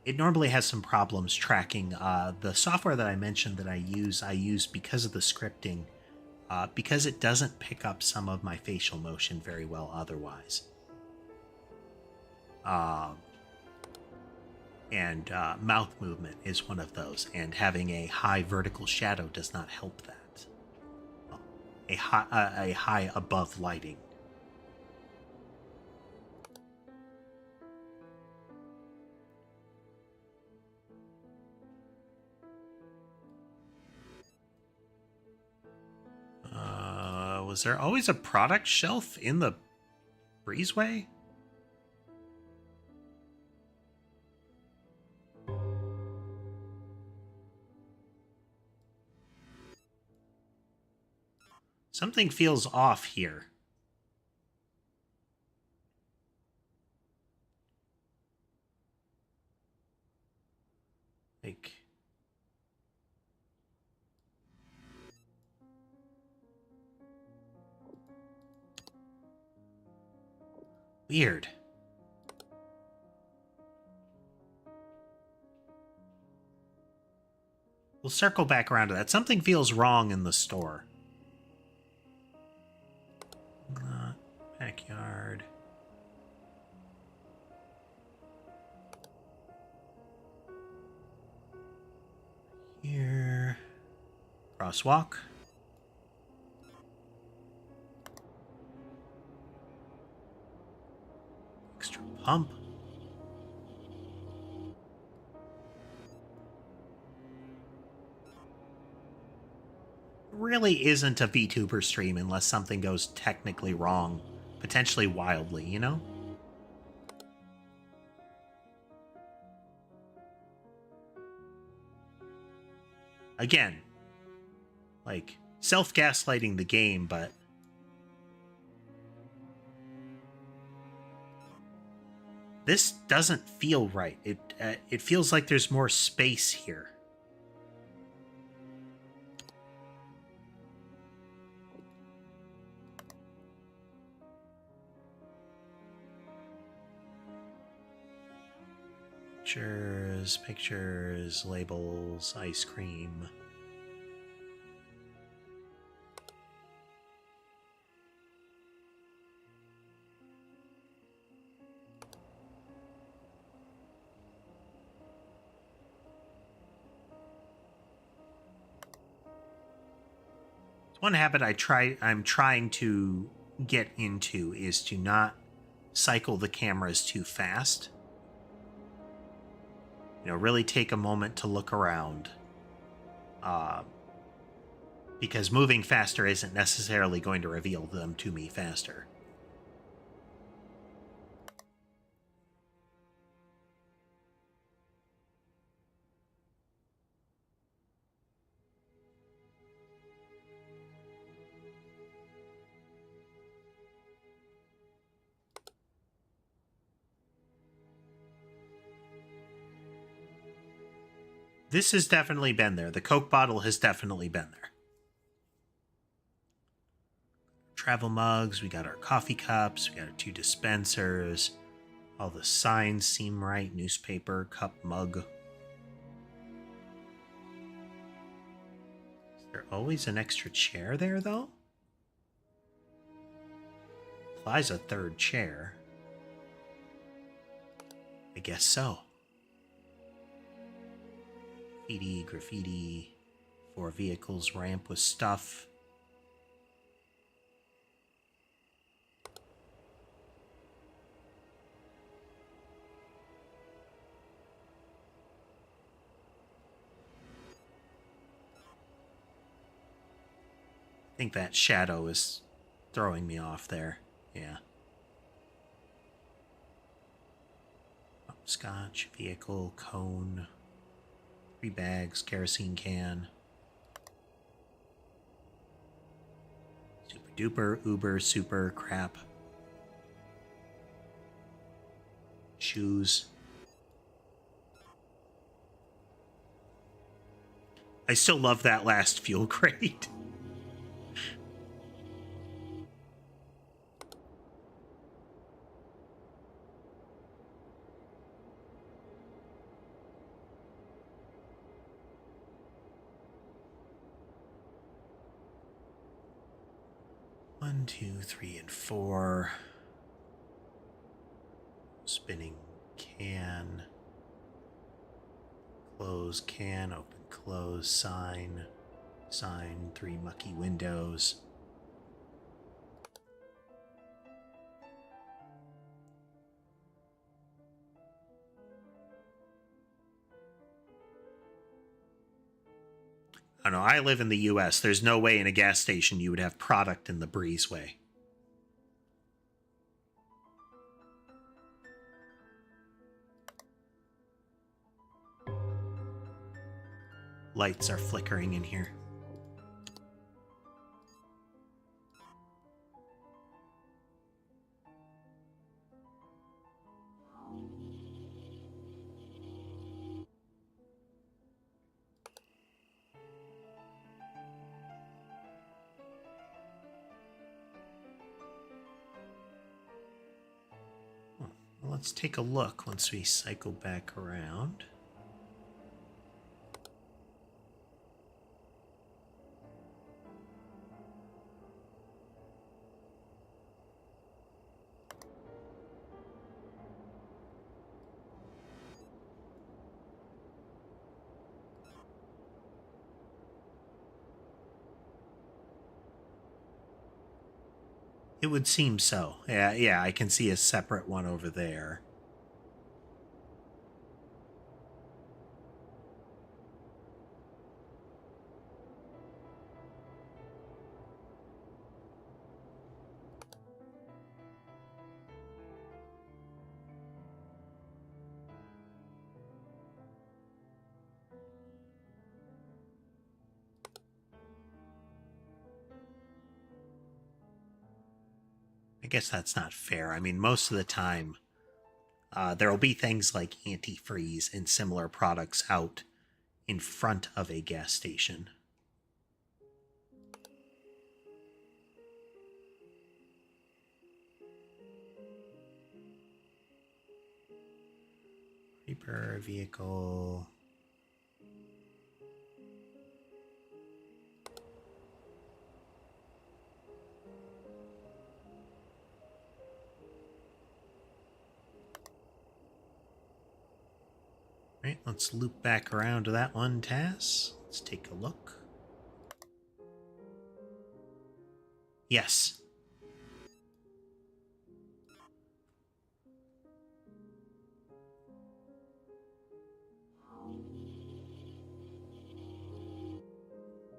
It normally has some problems tracking. The software that I mentioned that I use because of the scripting, because it doesn't pick up some of my facial motion very well otherwise. And mouth movement is one of those, and having a high vertical shadow does not help that. A high above lighting. Was there always a product shelf in the breezeway? Something feels off here. Like... Weird. We'll circle back around to that. Something feels wrong in the store. Backyard. Here. Crosswalk. Extra pump. Really isn't a VTuber stream unless something goes technically wrong. Potentially wildly, you know? Again, like, self-gaslighting the game, but... This doesn't feel right. It feels like there's more space here. Pictures, labels, ice cream. One habit I'm trying to get into is to not cycle the cameras too fast. You know, really take a moment to look around. Because moving faster isn't necessarily going to reveal them to me faster. This has definitely been there. The Coke bottle has definitely been there. Travel mugs, we got our coffee cups, we got our 2 dispensers. All the signs seem right. Newspaper, cup, mug. Is there always an extra chair there, though? Implies a 3rd chair. I guess so. Graffiti, 4 vehicles, ramp with stuff. think that shadow is throwing me off there. Yeah. Scotch, vehicle, cone, 3 bags, kerosene can. Super duper, uber, super, crap. Shoes. I still love that last fuel crate. One, two, three, and 4. Spinning can. Close can, open, close, sign. Sign, 3 mucky windows. I don't know, I live in the US. There's no way in a gas station you would have product in the breezeway. Lights are flickering in here. Let's take a look once we cycle back around. It would seem so. Yeah, I can see a separate one over there. I guess that's not fair. I mean, most of the time, there will be things like antifreeze and similar products out in front of a gas station. Reaper vehicle. Right, let's loop back around to that one, Taz. Let's take a look. Yes.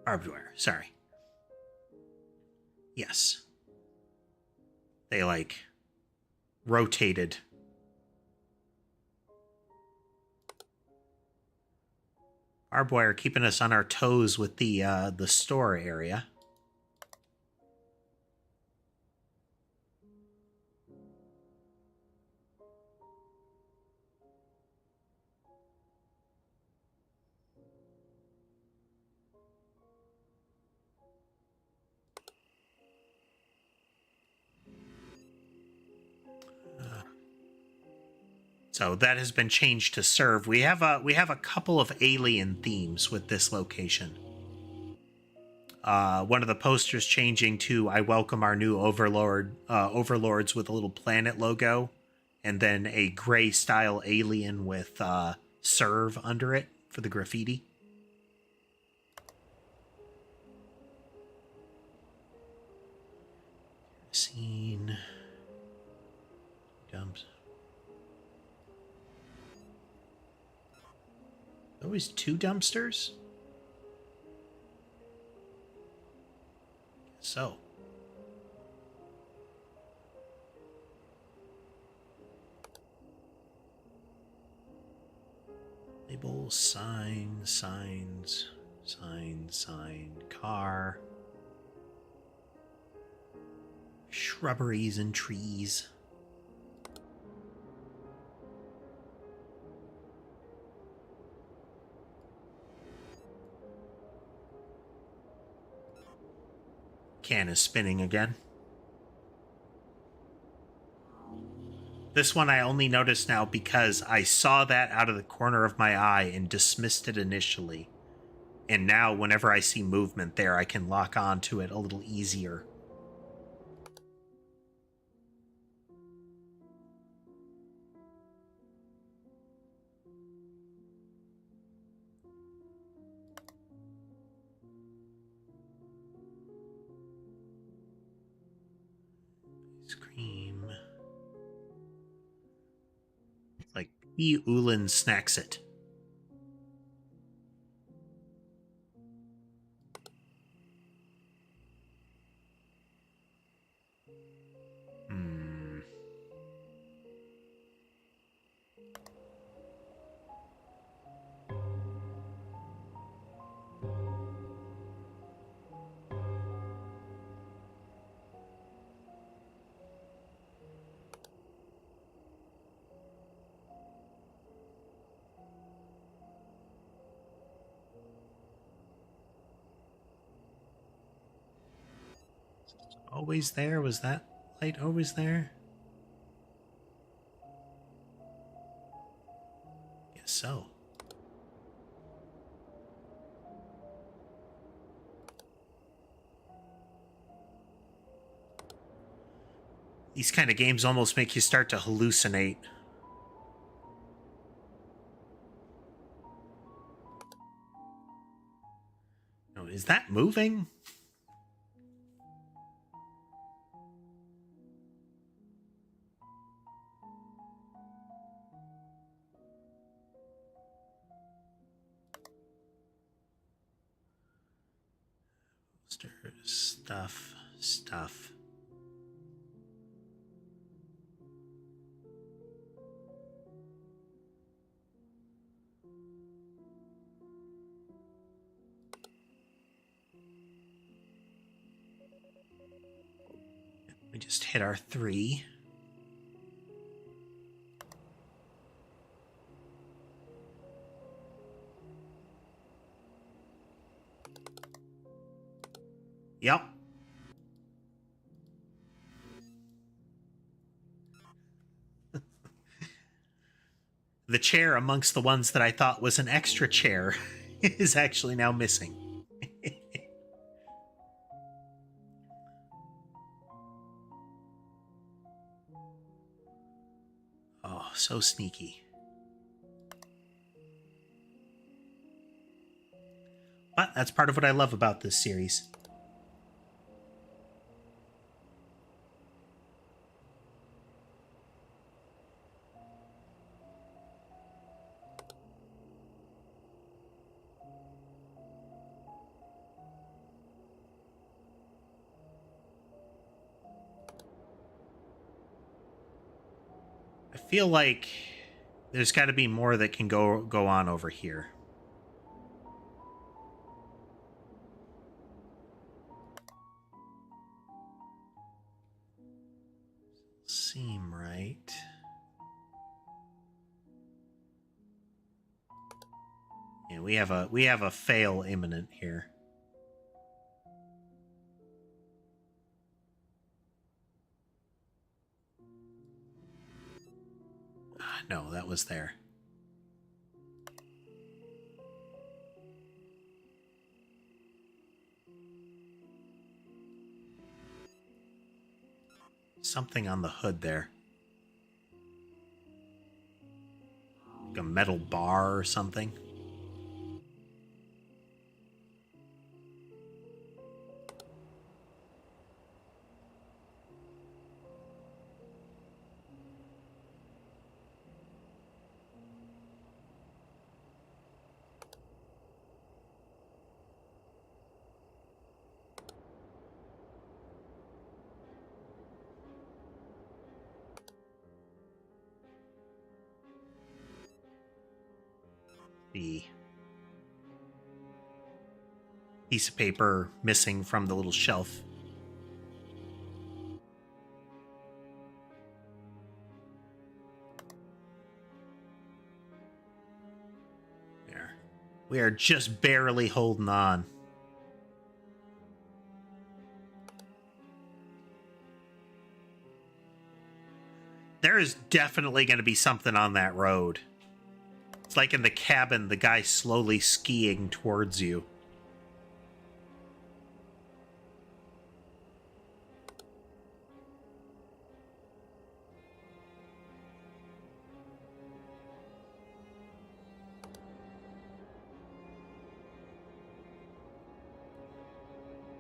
Barbed wire, sorry. Yes. They, like, rotated. Barbed wire keeping us on our toes with the store area. So that has been changed to serve. We have a couple of alien themes with this location. One of the posters changing to "I welcome our new overlords" with a little planet logo, and then a gray style alien with "serve" under it for the graffiti. Scene dumps. Always 2 dumpsters? so. Label, sign, signs, sign, car. Shrubberies and trees. Can is spinning again. This one I only noticed now because I saw that out of the corner of my eye and dismissed it initially. And now whenever I see movement there, I can lock on to it a little easier. Ice cream. Like P. Ulan snacks it. Always there? Was that light always there? Guess so. These kind of games almost make you start to hallucinate. Oh, is that moving? Stuff. We just hit our 3. Yep. The chair amongst the ones that I thought was an extra chair is actually now missing. Oh, so sneaky. But that's part of what I love about this series. I feel like there's got to be more that can go on over here. Seem right. Yeah, we have a fail imminent here. No, that was there. Something on the hood there. Like a metal bar or something. The piece of paper missing from the little shelf. There. We are just barely holding on. There is definitely going to be something on that road. It's like in the cabin, the guy slowly skiing towards you.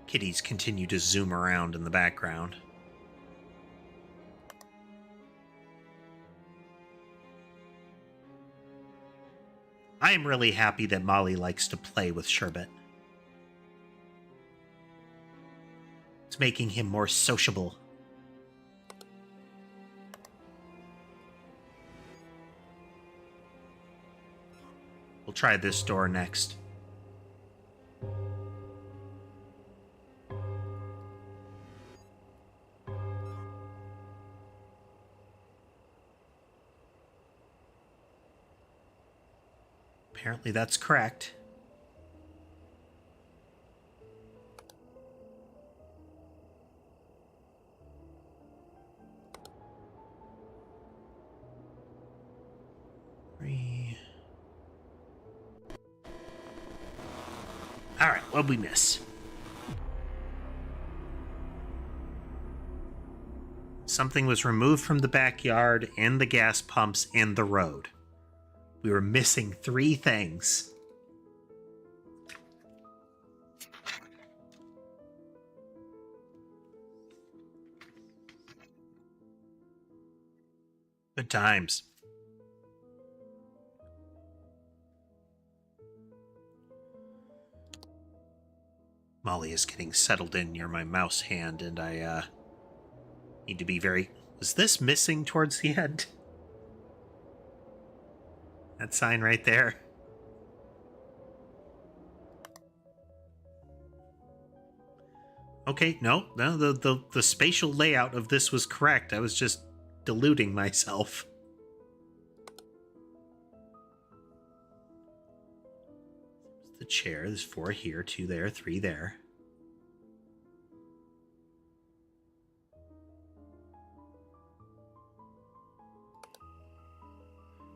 Kitties continue to zoom around in the background. I am really happy that Molly likes to play with Sherbet. It's making him more sociable. We'll try this door next. Apparently that's correct. Alright, what'd we miss? Something was removed from the backyard and the gas pumps and the road. We were missing 3 things. Good times. Molly is getting settled in near my mouse hand, and I need to be very... Was this missing towards the end? That sign right there. Okay, no, the spatial layout of this was correct. I was just deluding myself. The chair, there's 4 here, 2 there, 3 there.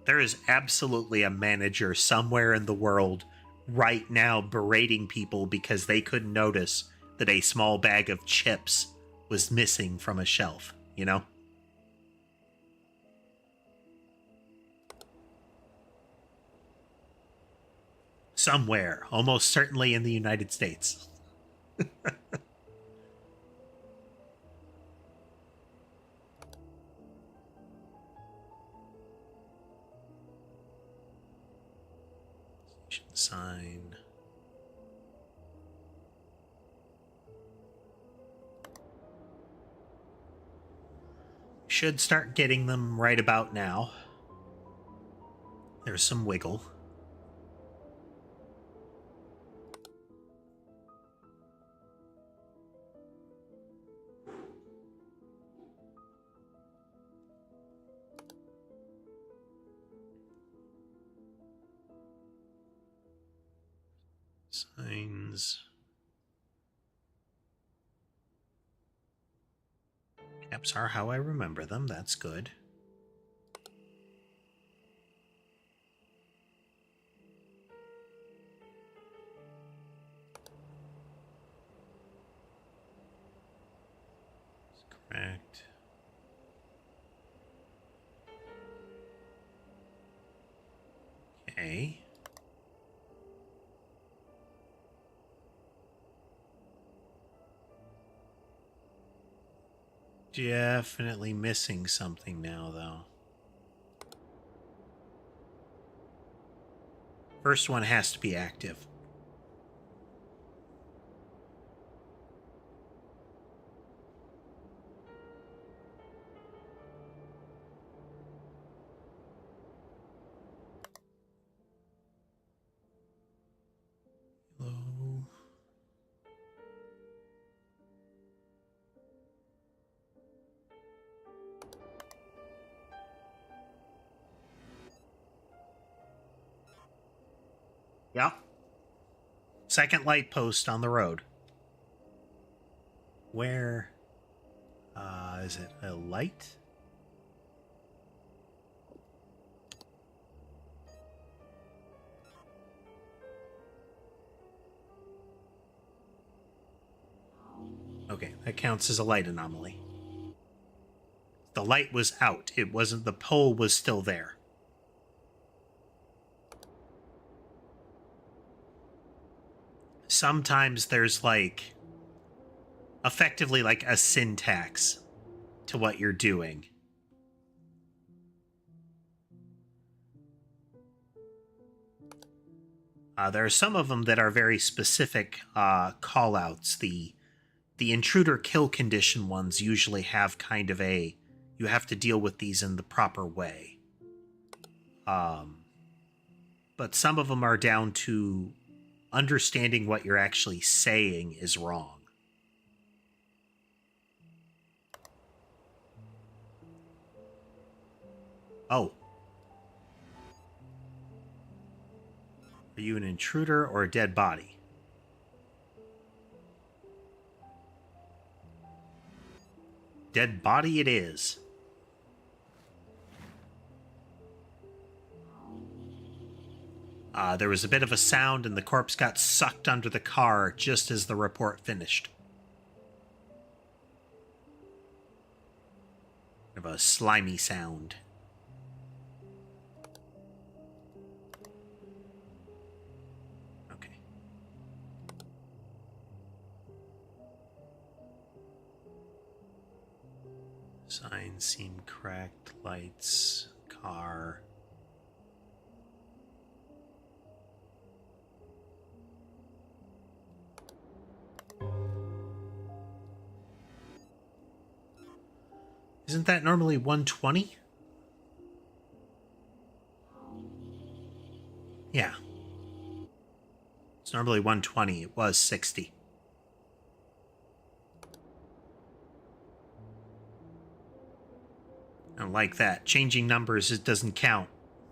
There is absolutely a manager somewhere in the world right now berating people because they couldn't notice that a small bag of chips was missing from a shelf, you know? Somewhere, almost certainly in the United States. Sign. Should start getting them right about now. There's some wiggle. Signs. Caps are how I remember them. That's good. That's correct. Okay. Definitely missing something now, though. First one has to be active. Yep. Second light post on the road. Where is it? A light? Okay, that counts as a light anomaly. The light was out. It wasn't, the pole was still there. Sometimes there's like effectively like a syntax to what you're doing. There are some of them that are very specific call-outs. The intruder kill condition ones usually have kind of a, you have to deal with these in the proper way. But some of them are down to understanding what you're actually saying is wrong. Oh. Are you an intruder or a dead body? Dead body it is. There was a bit of a sound and the corpse got sucked under the car just as the report finished. Kind of a slimy sound. Okay. Signs seem cracked. Lights. Car. Isn't that normally 120? Yeah. It's normally 120. It was 60. I don't like that. Changing numbers, it doesn't count.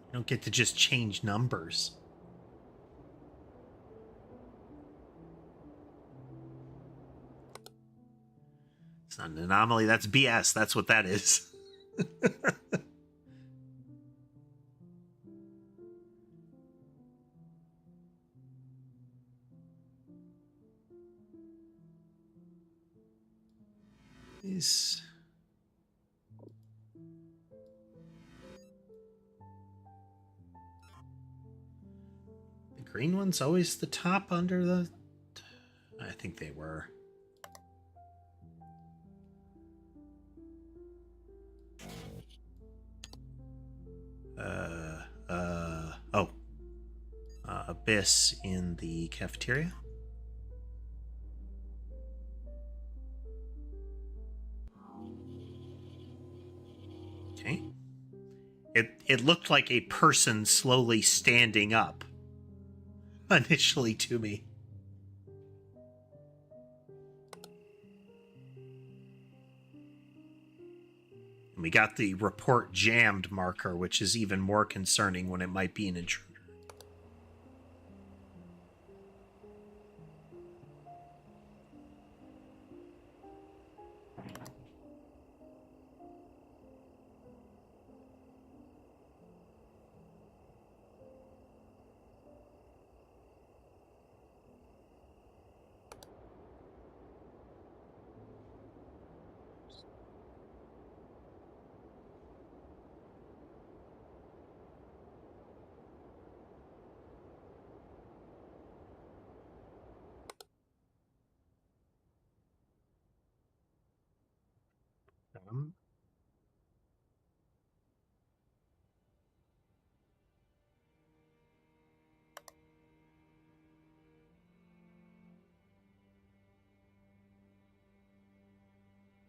You don't get to just change numbers. It's not an anomaly. That's BS. That's what that is. Is the green one's always the top under the... I think they were. Oh. Abyss in the cafeteria. Okay. It looked like a person slowly standing up initially to me. And we got the report jammed marker, which is even more concerning when it might be an intruder.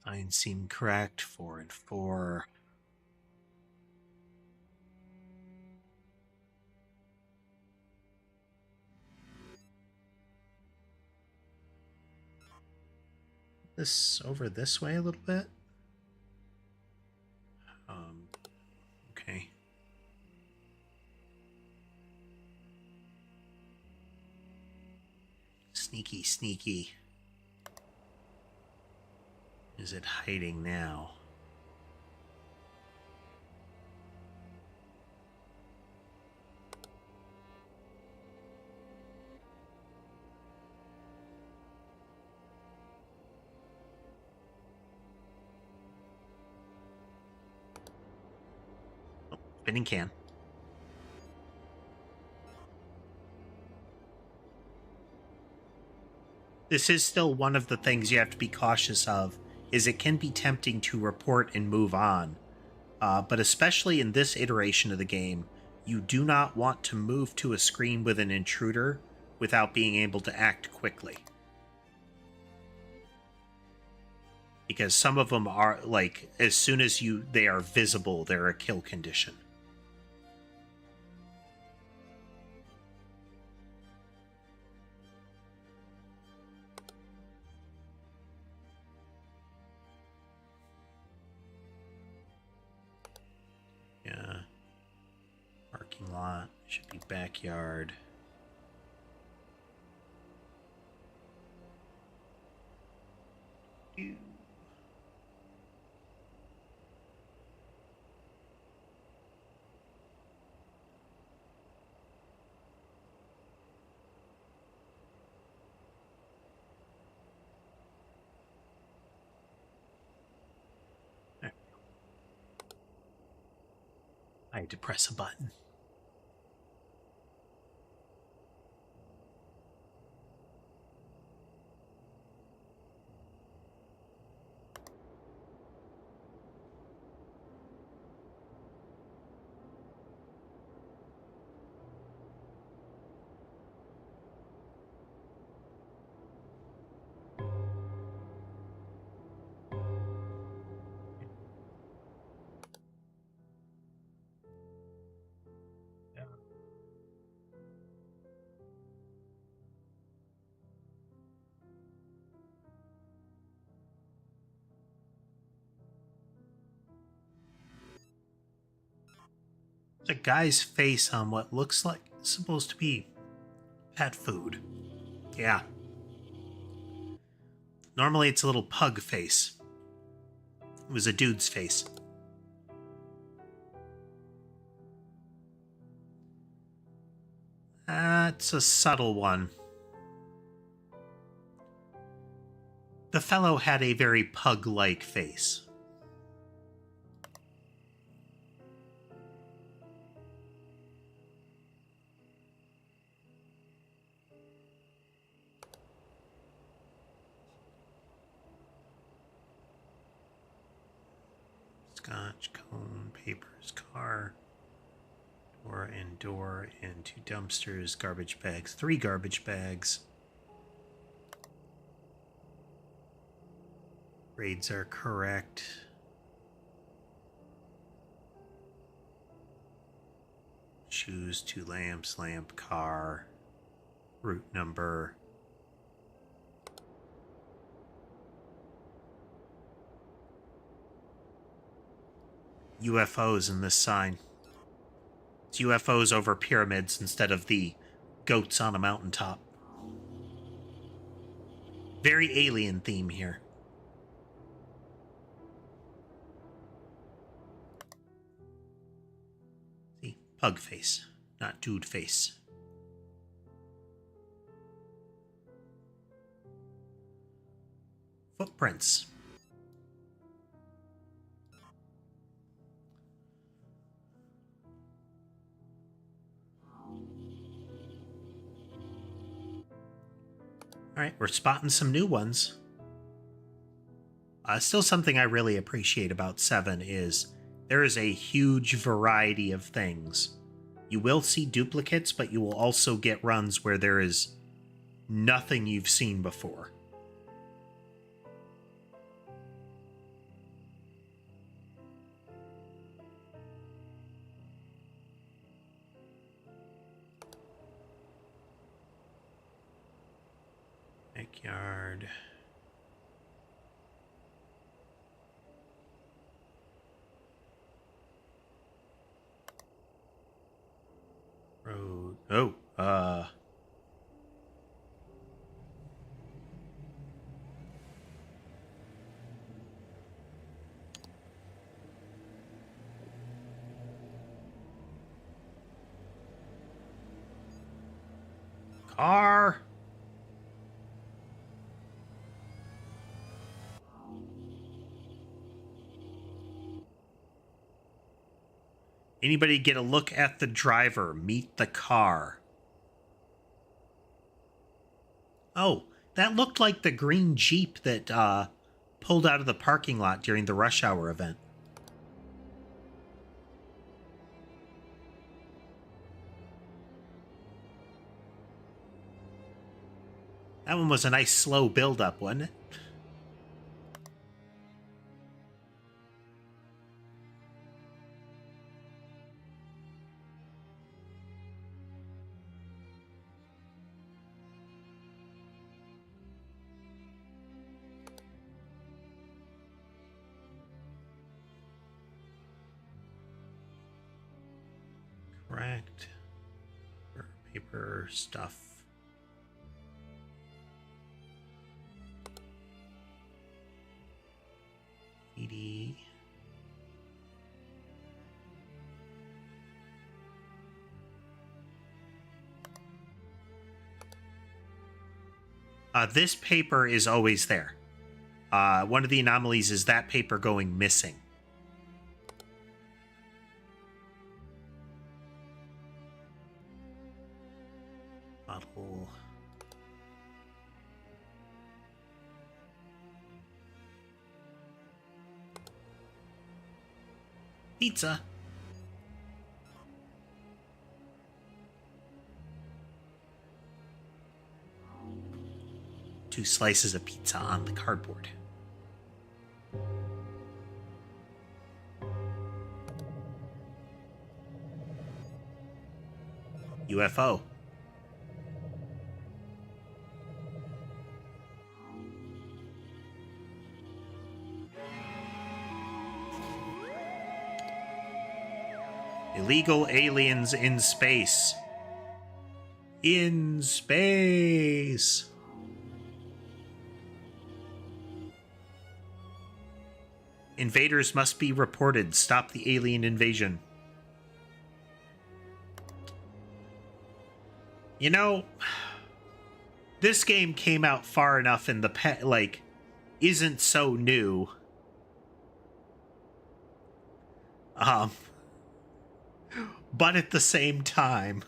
Signs seem correct. 4 and 4. This over this way a little bit. Okay. Sneaky, sneaky. Is it hiding now? Oh, spinning can. This is still one of the things you have to be cautious of, is it can be tempting to report and move on. But especially in this iteration of the game, you do not want to move to a screen with an intruder without being able to act quickly. Because some of them are, like, as soon as they are visible, they're a kill condition. Yeah. Parking lot. Should be backyard. I had to press a button. A guy's face on what looks like it's supposed to be pet food. Yeah. Normally it's a little pug face. It was a dude's face. That's a subtle one. The fellow had a very pug-like face. Scotch, cone, papers, car, door, and 2 dumpsters, garbage bags, 3 garbage bags. Grades are correct. Shoes, 2 lamps, lamp, car, route number. UFOs in this sign. It's UFOs over pyramids instead of the goats on a mountaintop. Very alien theme here. See, pug face, not dude face. Footprints. All right, we're spotting some new ones. Still something I really appreciate about 7 is there is a huge variety of things. You will see duplicates, but you will also get runs where there is nothing you've seen before. Backyard. Road. Oh, car. Anybody get a look at the driver? Meet the car. Oh, that looked like the green Jeep that pulled out of the parking lot during the rush hour event. That one was a nice slow build-up, wasn't it? Correct. Paper stuff. ED. This paper is always there. One of the anomalies is that paper going missing. Model. Pizza. 2 slices of pizza on the cardboard. UFO. Illegal aliens in space. In space. Invaders must be reported. Stop the alien invasion. You know, this game came out far enough in the isn't so new. But at the same time,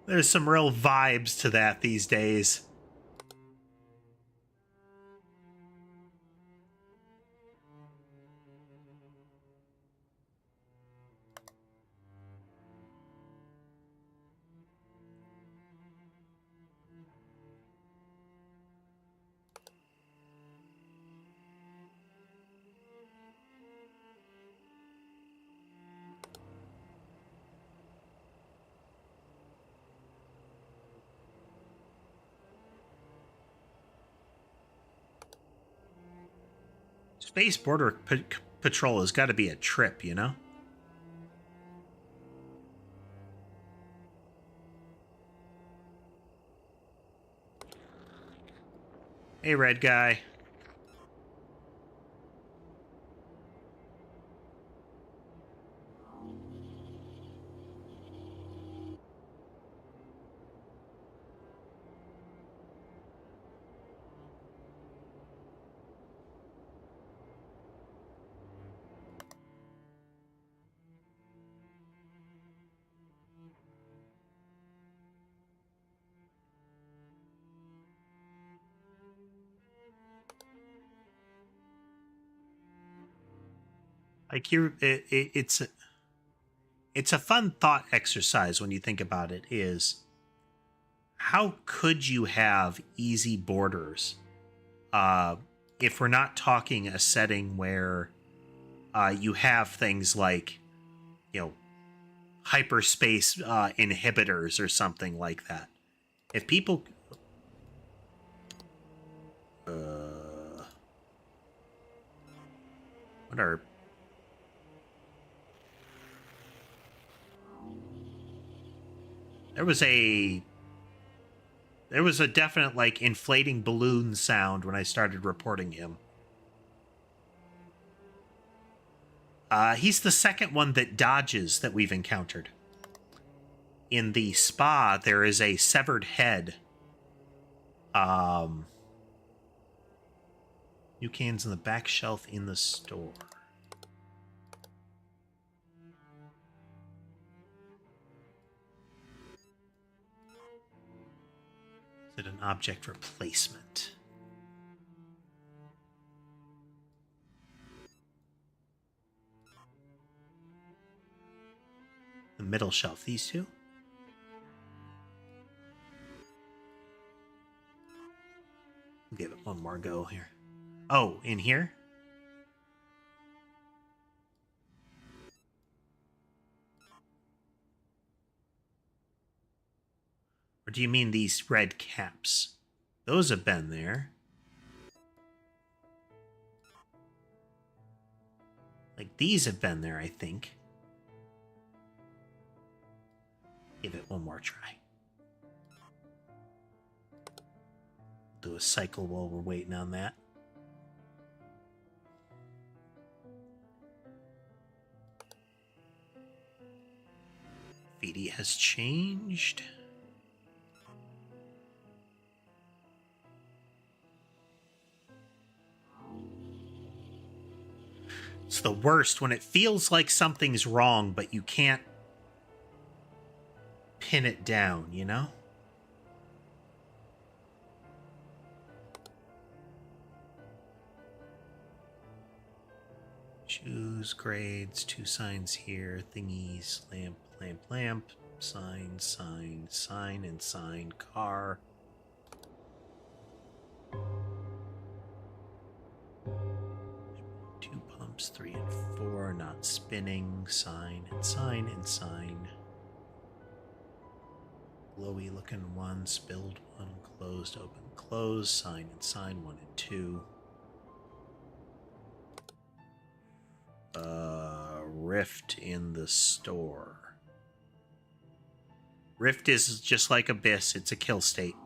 there's some real vibes to that these days. Space Border Patrol has got to be a trip, you know? Hey, red guy. Like it's a fun thought exercise when you think about it. Is how could you have easy borders if we're not talking a setting where you have things like, you know, hyperspace inhibitors or something like that. If people what are there was a definite like inflating balloon sound when I started reporting him. He's the second one that dodges that we've encountered. in the spa, there is a severed head. New cans in the back shelf in the store. Is it an object replacement? The middle shelf, these two? I'll give it one more go here. Oh, in here? Or do you mean these red caps? Those have been there. Like, these have been there, I think. Give it one more try. Do a cycle while we're waiting on that. Graffiti has changed. It's the worst when it feels like something's wrong, but you can't pin it down, you know? Shoes, grades, 2 signs here, thingies, lamp, lamp, lamp, sign, sign, sign, and sign, car. Two pumps, 3 and 4, not spinning, sign, and sign, and sign. Glowy looking 1, spilled 1, closed, open, closed, sign, and sign, 1 and 2. Rift in the store. Rift is just like Abyss. It's a kill state.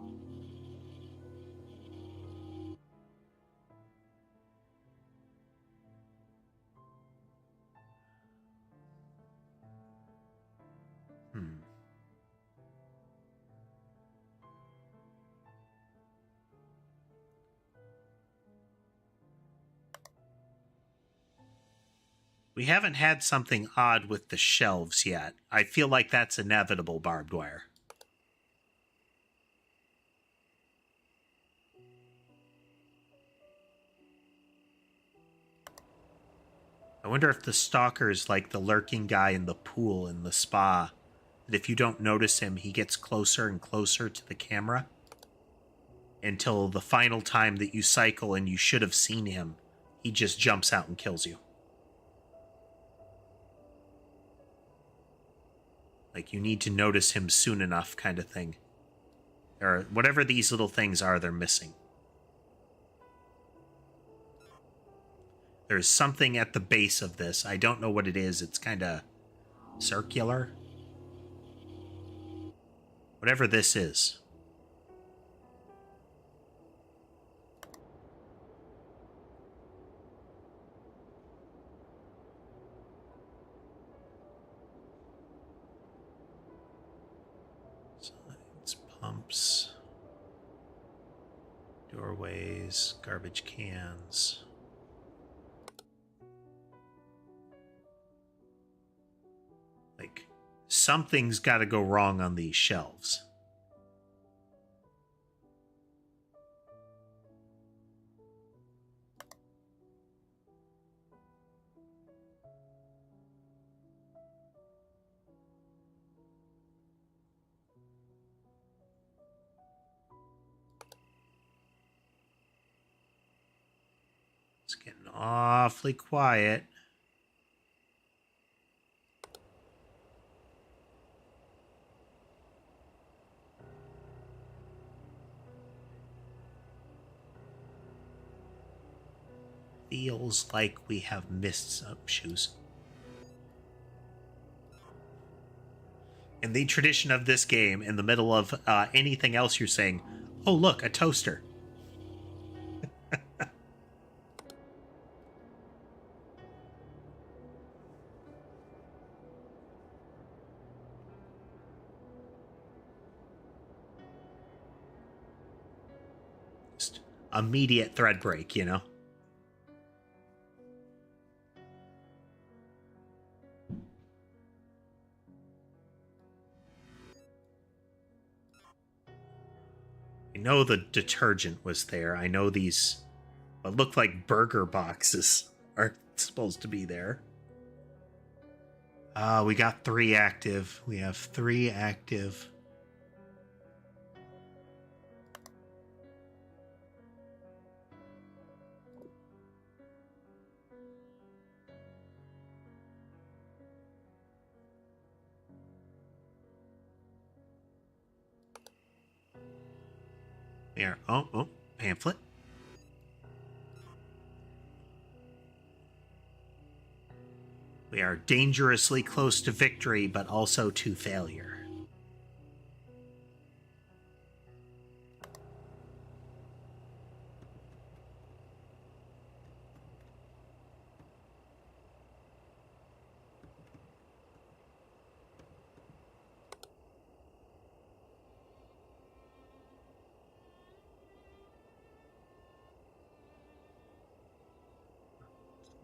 We haven't had something odd with the shelves yet. I feel like that's inevitable, barbed wire. I wonder if the stalker is like the lurking guy in the pool in the spa. That if you don't notice him, he gets closer and closer to the camera until the final time that you cycle and you should have seen him, he just jumps out and kills you. Like, you need to notice him soon enough kind of thing. Or whatever these little things are, they're missing. There's something at the base of this. I don't know what it is. It's kind of circular. Whatever this is. Signs, pumps, doorways, garbage cans. Like, something's got to go wrong on these shelves. It's getting awfully quiet. Feels like we have missed some shoes. In the tradition of this game, in the middle of anything else you're saying, oh, look, a toaster. immediate thread break, you know? I know the detergent was there. I know these what look like burger boxes are supposed to be there. We got 3 active. We have 3 active. There. Oh, pamphlet. We are dangerously close to victory, but also to failure.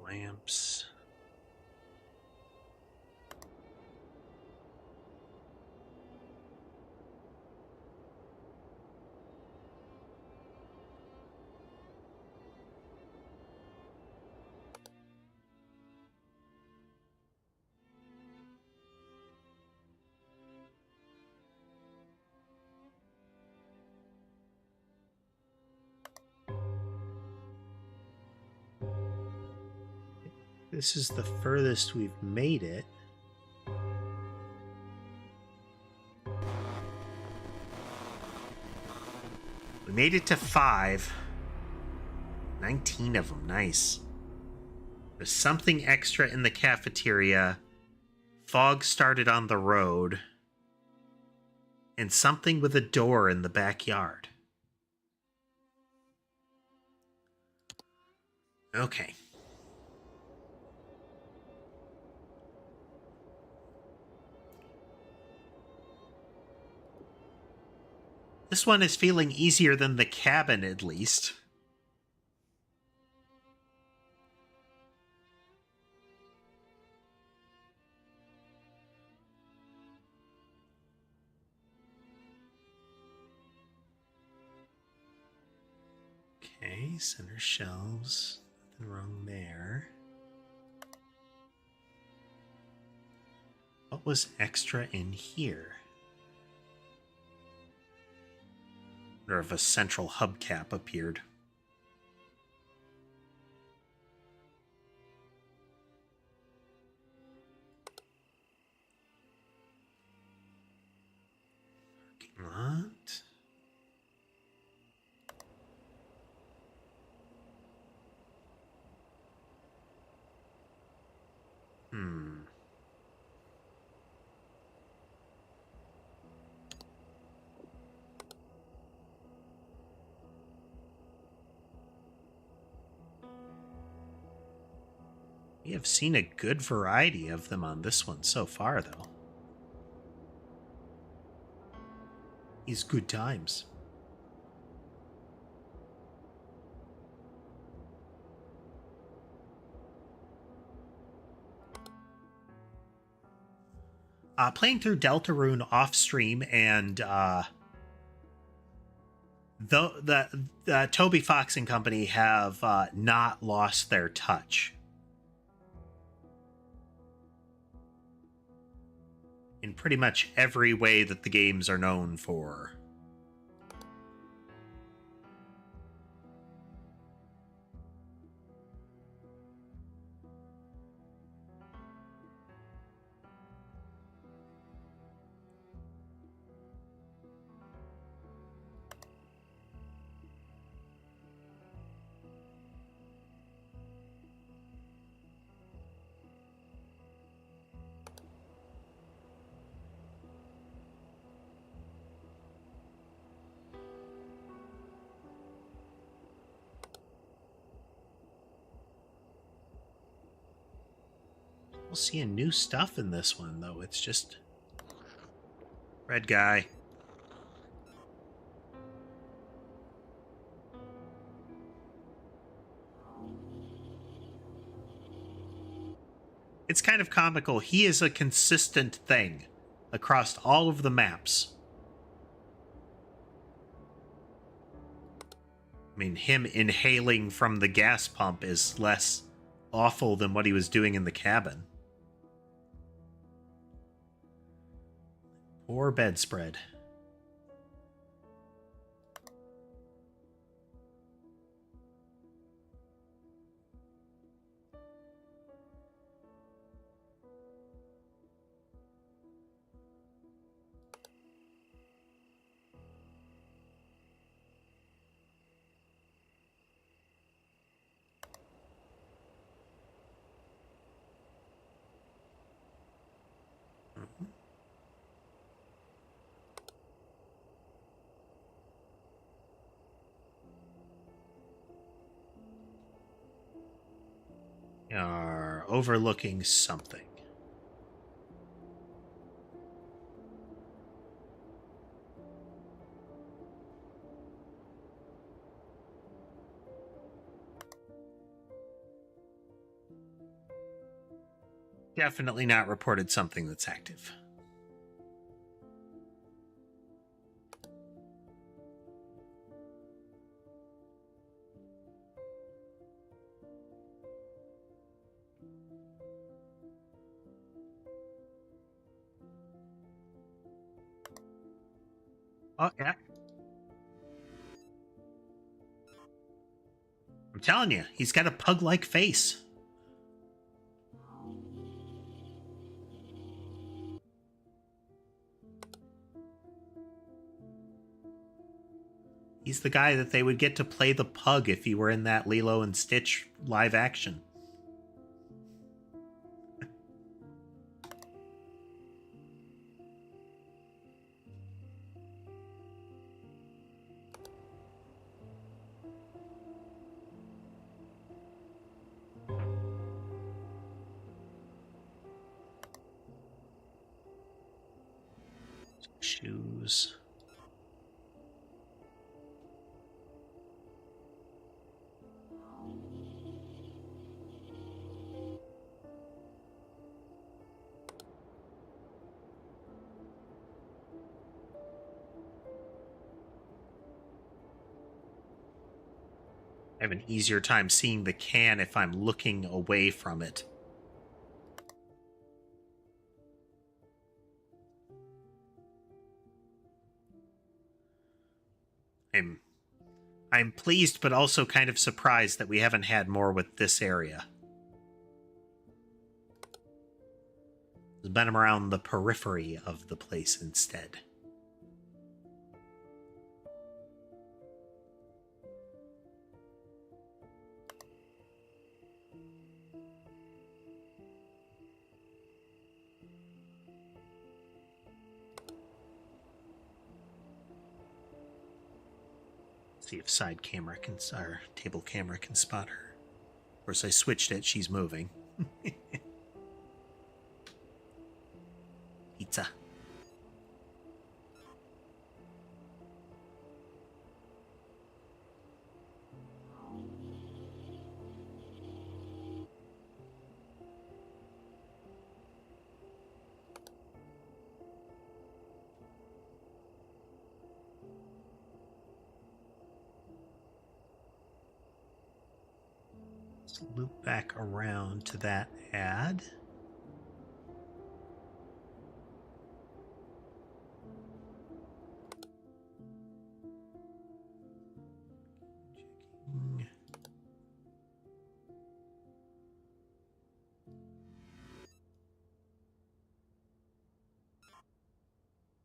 Lamps. This is the furthest we've made it. We made it to 5. 19 of them. Nice. There's something extra in the cafeteria. Fog started on the road. And something with a door in the backyard. Okay. This one is feeling easier than the cabin, at least. Okay, center shelves. Nothing wrong there. What was extra in here? Or if a central hubcap appeared. Parking lot. We have seen a good variety of them on this one so far, though. These good times. Playing through Deltarune off stream, and the Toby Fox and company have not lost their touch. In pretty much every way that the games are known for. We'll see new stuff in this one, though. It's just... Red guy. kind of comical. He is a consistent thing across all of the maps. I mean, him inhaling from the gas pump is less awful than what he was doing in the cabin. Poor bedspread. Are overlooking something. Definitely not reported something that's active. Oh, yeah. I'm telling you, he's got a pug-like face. He's the guy that they would get to play the pug if he were in that Lilo and Stitch live action. Shoes. I have an easier time seeing the can if I'm looking away from it. I'm pleased, but also kind of surprised that we haven't had more with this area. There's been around the periphery of the place instead. See if side camera can, or table camera can spot her. Of course, I switched it. She's moving. Pizza. Let's loop back around to that ad.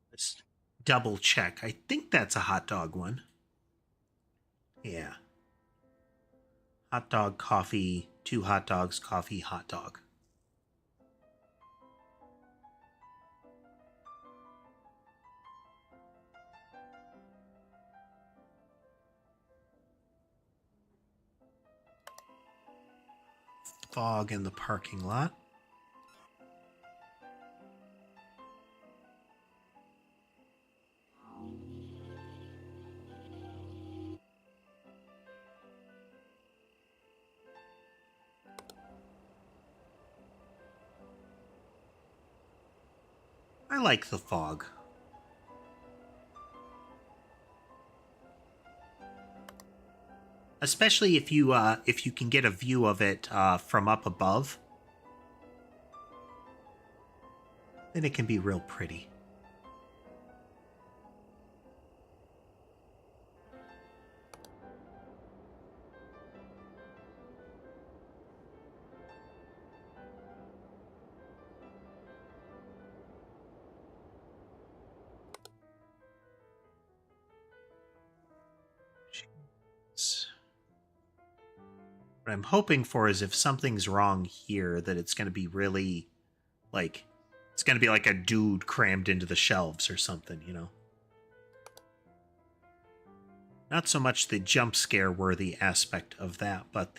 Let's double check. I think that's a hot dog one. Yeah. Hot dog, coffee, 2 hot dogs, coffee, hot dog. Fog in the parking lot. I like the fog. Especially if you can get a view of it from up above, then it can be real pretty. What I'm hoping for is if something's wrong here, that it's going to be really, like, it's going to be like a dude crammed into the shelves or something, you know? Not so much the jump scare worthy aspect of that, but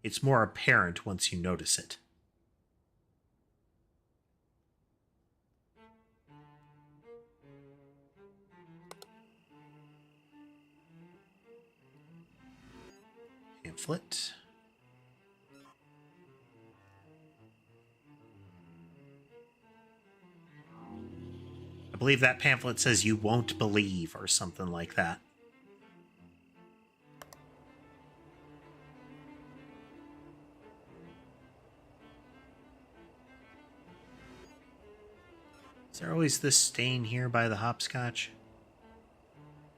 it's more apparent once you notice it. Pamphlet. I believe that pamphlet says you won't believe or something like that. Is there always this stain here by the hopscotch?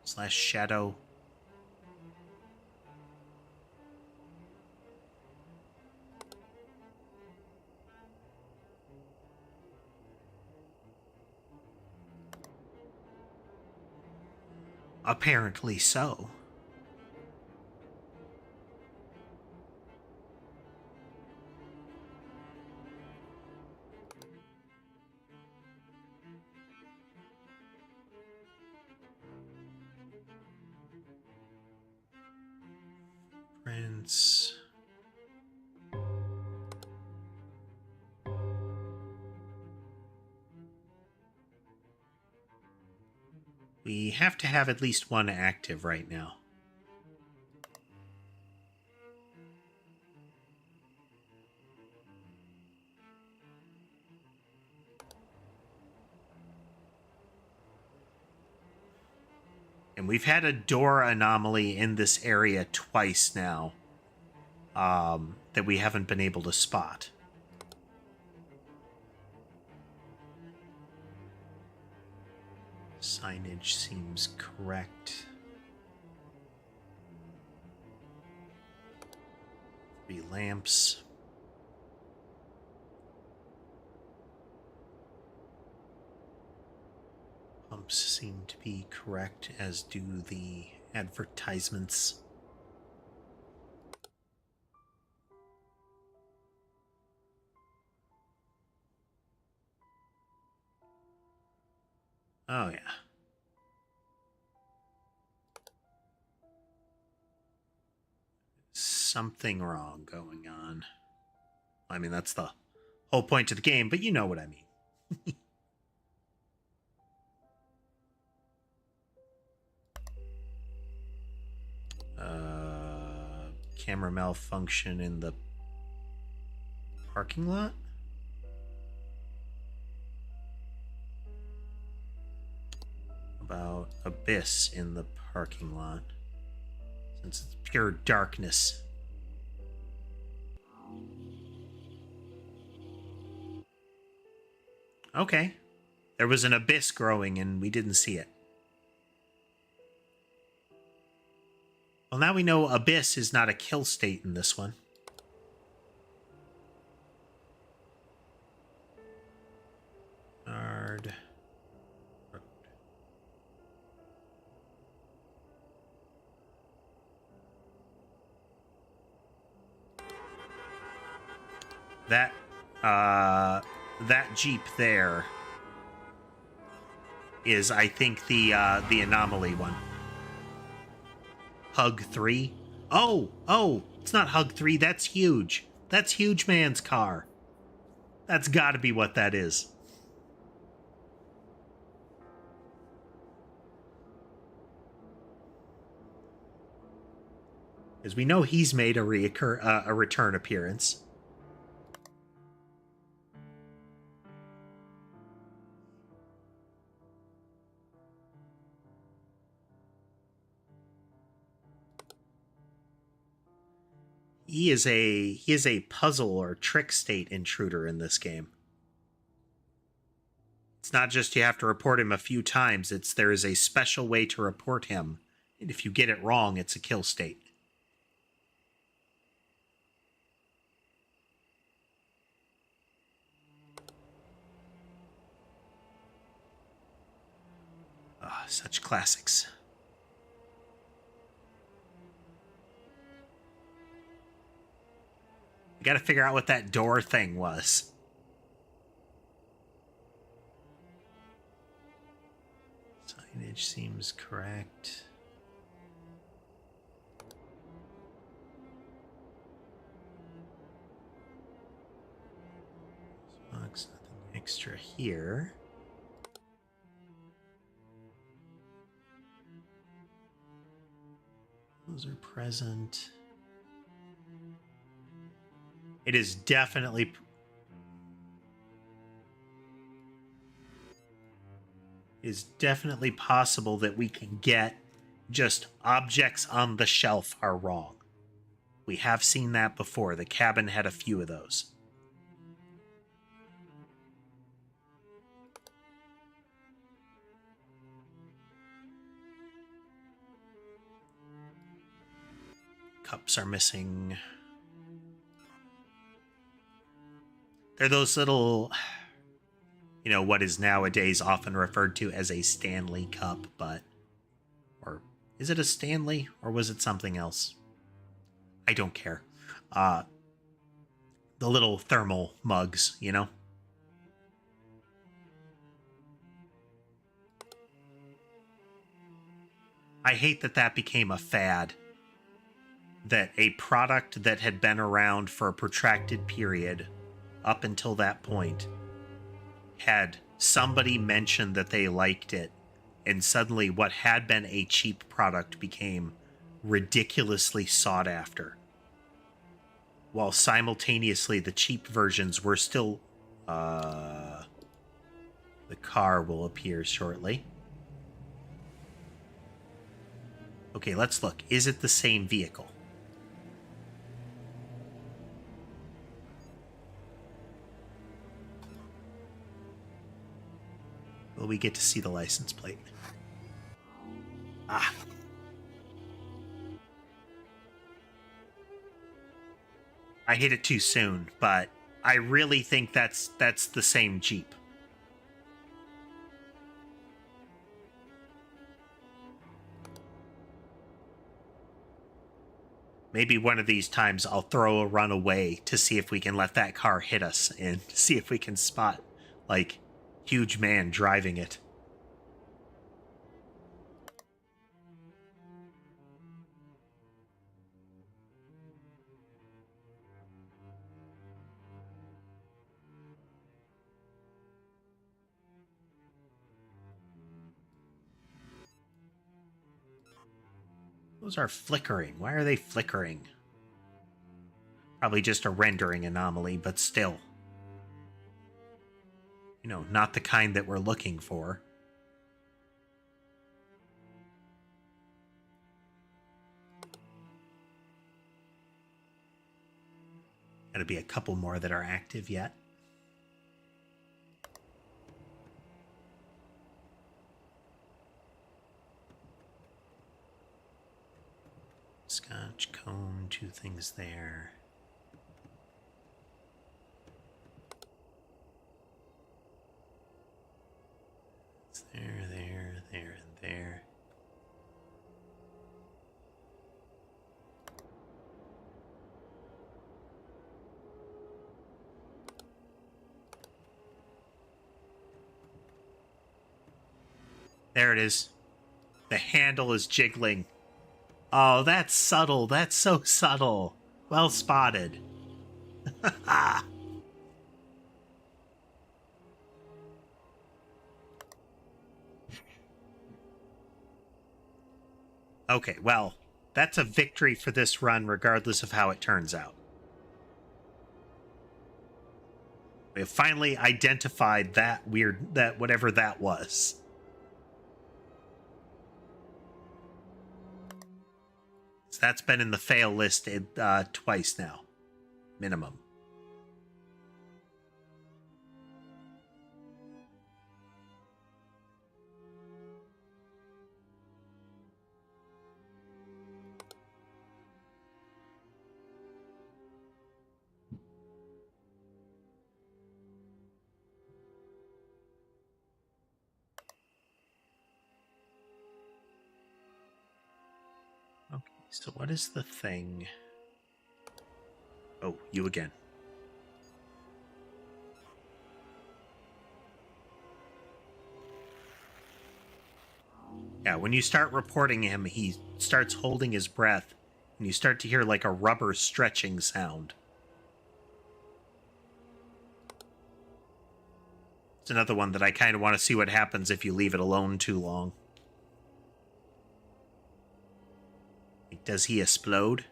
/ shadow? Apparently so. Prince. We have to have at least one active right now. And we've had a door anomaly in this area twice now that we haven't been able to spot. Signage seems correct. 3 lamps. Pumps seem to be correct, as do the advertisements. Oh, yeah. Something wrong going on. I mean, that's the whole point of the game, but you know what I mean. Camera malfunction in the parking lot? About abyss in the parking lot, since it's pure darkness. Okay. There was an abyss growing and we didn't see it. Well, now we know abyss is not a kill state in this one. Road. That Jeep there is, I think, the anomaly one. Hug 3. Oh, it's not Hug 3, that's Huge. That's Huge Man's car. That's gotta be what that is. As we know, he's made a return appearance. he is a puzzle or trick state intruder in this game. It's not just you have to report him a few times, there is a special way to report him. And if you get it wrong, it's a kill state. Ah, such classics. I gotta figure out what that door thing was. Signage seems correct. Box, nothing extra here. Those are present. It is definitely possible that we can get just objects on the shelf are wrong. We have seen that before. The cabin had a few of those. Cups are missing. They're those little, what is nowadays often referred to as a Stanley cup, or is it a Stanley or was it something else? I don't care. The little thermal mugs, I hate that became a fad. That a product that had been around for a protracted period up until that point had somebody mention that they liked it, and suddenly what had been a cheap product became ridiculously sought after, while simultaneously the cheap versions were still the car will appear shortly. Okay, let's look. Is it the same vehicle? Will we get to see the license plate? Ah. I hit it too soon, but I really think that's the same Jeep. Maybe one of these times I'll throw a run away to see if we can let that car hit us and see if we can spot, huge man driving it. Those are flickering. Why are they flickering? Probably just a rendering anomaly, but still. Not the kind that we're looking for. Gotta be a couple more that are active yet. Scotch cone, 2 things there. It's there, and there. There it is. The handle is jiggling. Oh, that's subtle. That's so subtle. Well spotted. Okay, well, that's a victory for this run regardless of how it turns out. We have finally identified that whatever that was. Is That's been in the fail list twice now, minimum. Okay, so what is the thing? Oh, you again. Yeah, when you start reporting him, he starts holding his breath, and you start to hear like a rubber stretching sound. It's another one that I kind of want to see what happens if you leave it alone too long. Like, does he explode?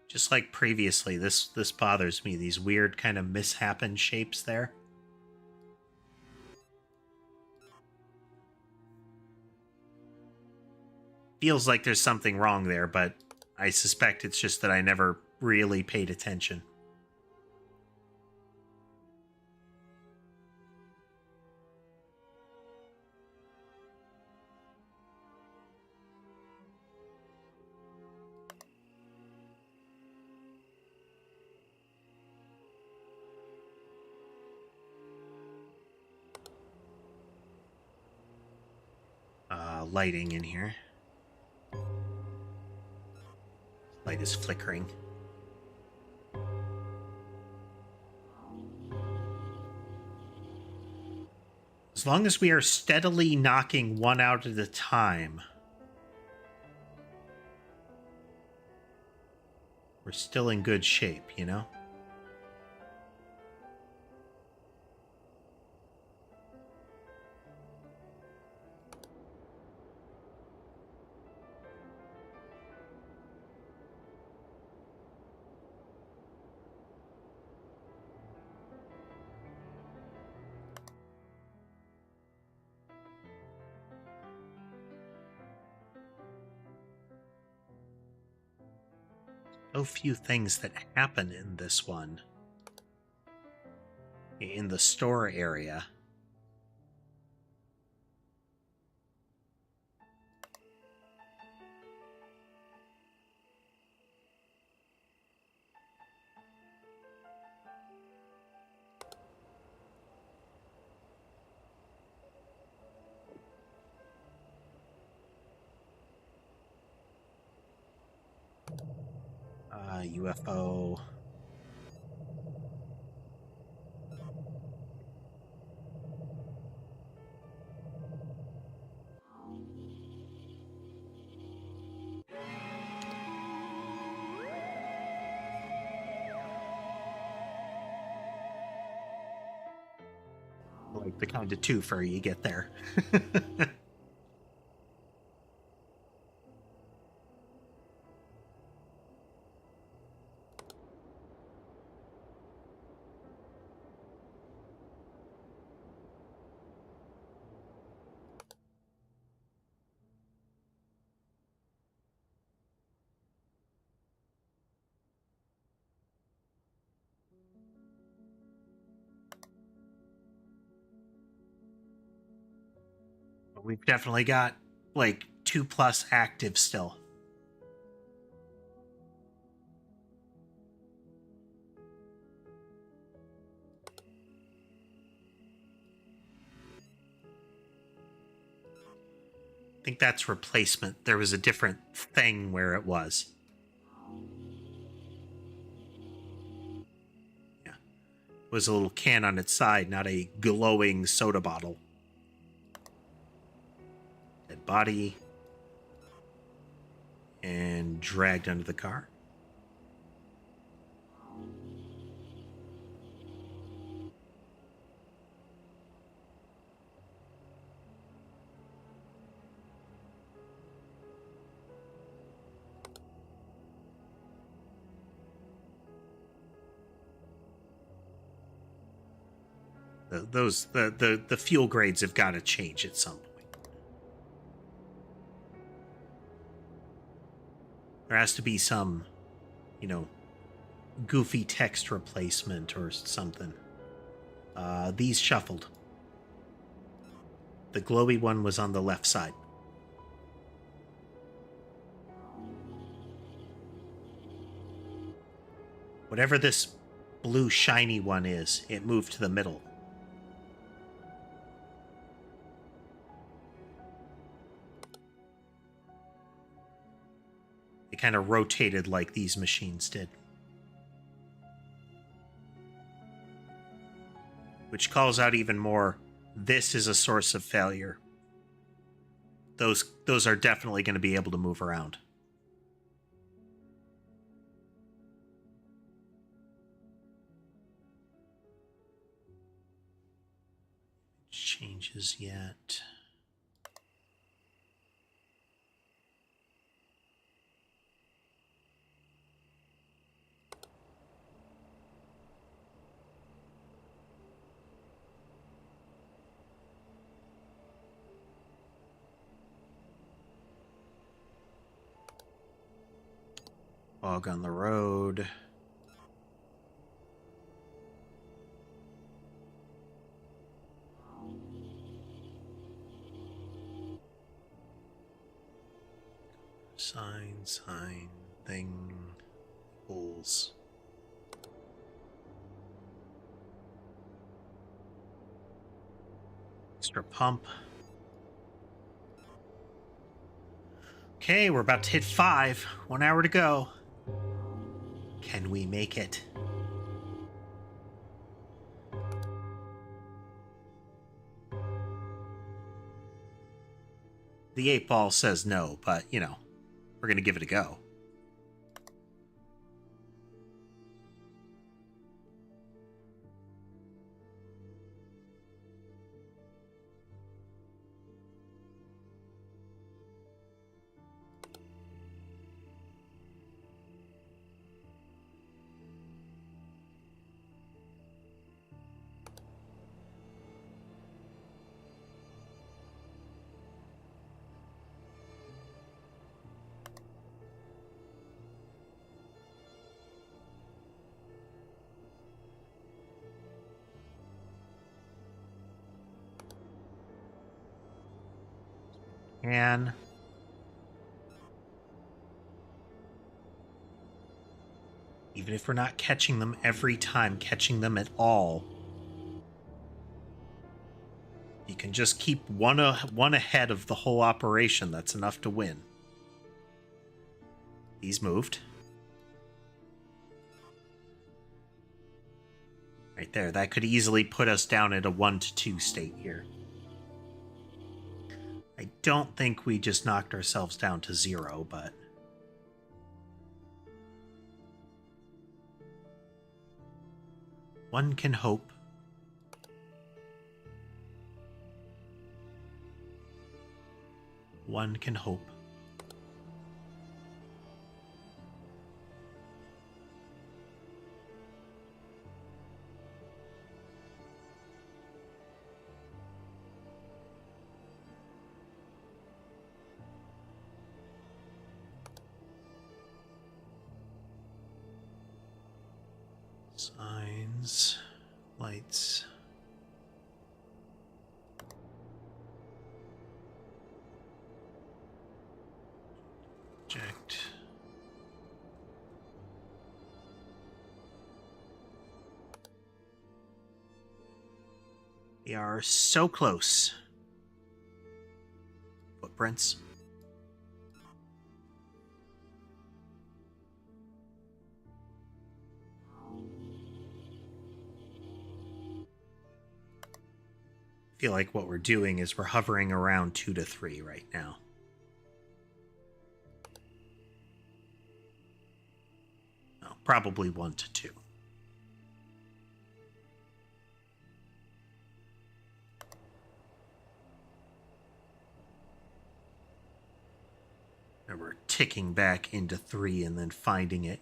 Just like previously, this bothers me. These weird kind of mishappen shapes there. Feels like there's something wrong there, but I suspect it's just that I never really paid attention. Lighting in here. Light is flickering. As long as we are steadily knocking one out at a time, we're still in good shape, you know? So few things that happen in this one. In the store area. UFO. Like the kind of twofer you get there. We've definitely got like 2+ active still. I think that's replacement. There was a different thing where it was. Yeah. It was a little can on its side, not a glowing soda bottle. Dead body. And dragged under the car. The fuel grades have got to change at some point. There has to be some, goofy text replacement or something. These shuffled. The glowy one was on the left side. Whatever this blue shiny one is, it moved to the middle. It kind of rotated like these machines did. Which calls out even more, this is a source of failure. Those are definitely going to be able to move around. Changes yet. Fog on the road. Sign, thing, equals. Extra pump. Okay, we're about to hit 5. 1 hour to go. Can we make it? The 8 ball says no, but, we're going to give it a go. And even if we're not catching them every time, catching them at all, you can just keep one ahead of the whole operation. That's enough to win. He's moved. Right there. That could easily put us down at a 1-2 state here. I don't think we just knocked ourselves down to 0, but... one can hope. One can hope. Signs, lights. Object. We are so close. Footprints. I feel like what we're doing is we're hovering around 2 to 3 right now. No, probably 1 to 2. And we're ticking back into 3 and then finding it,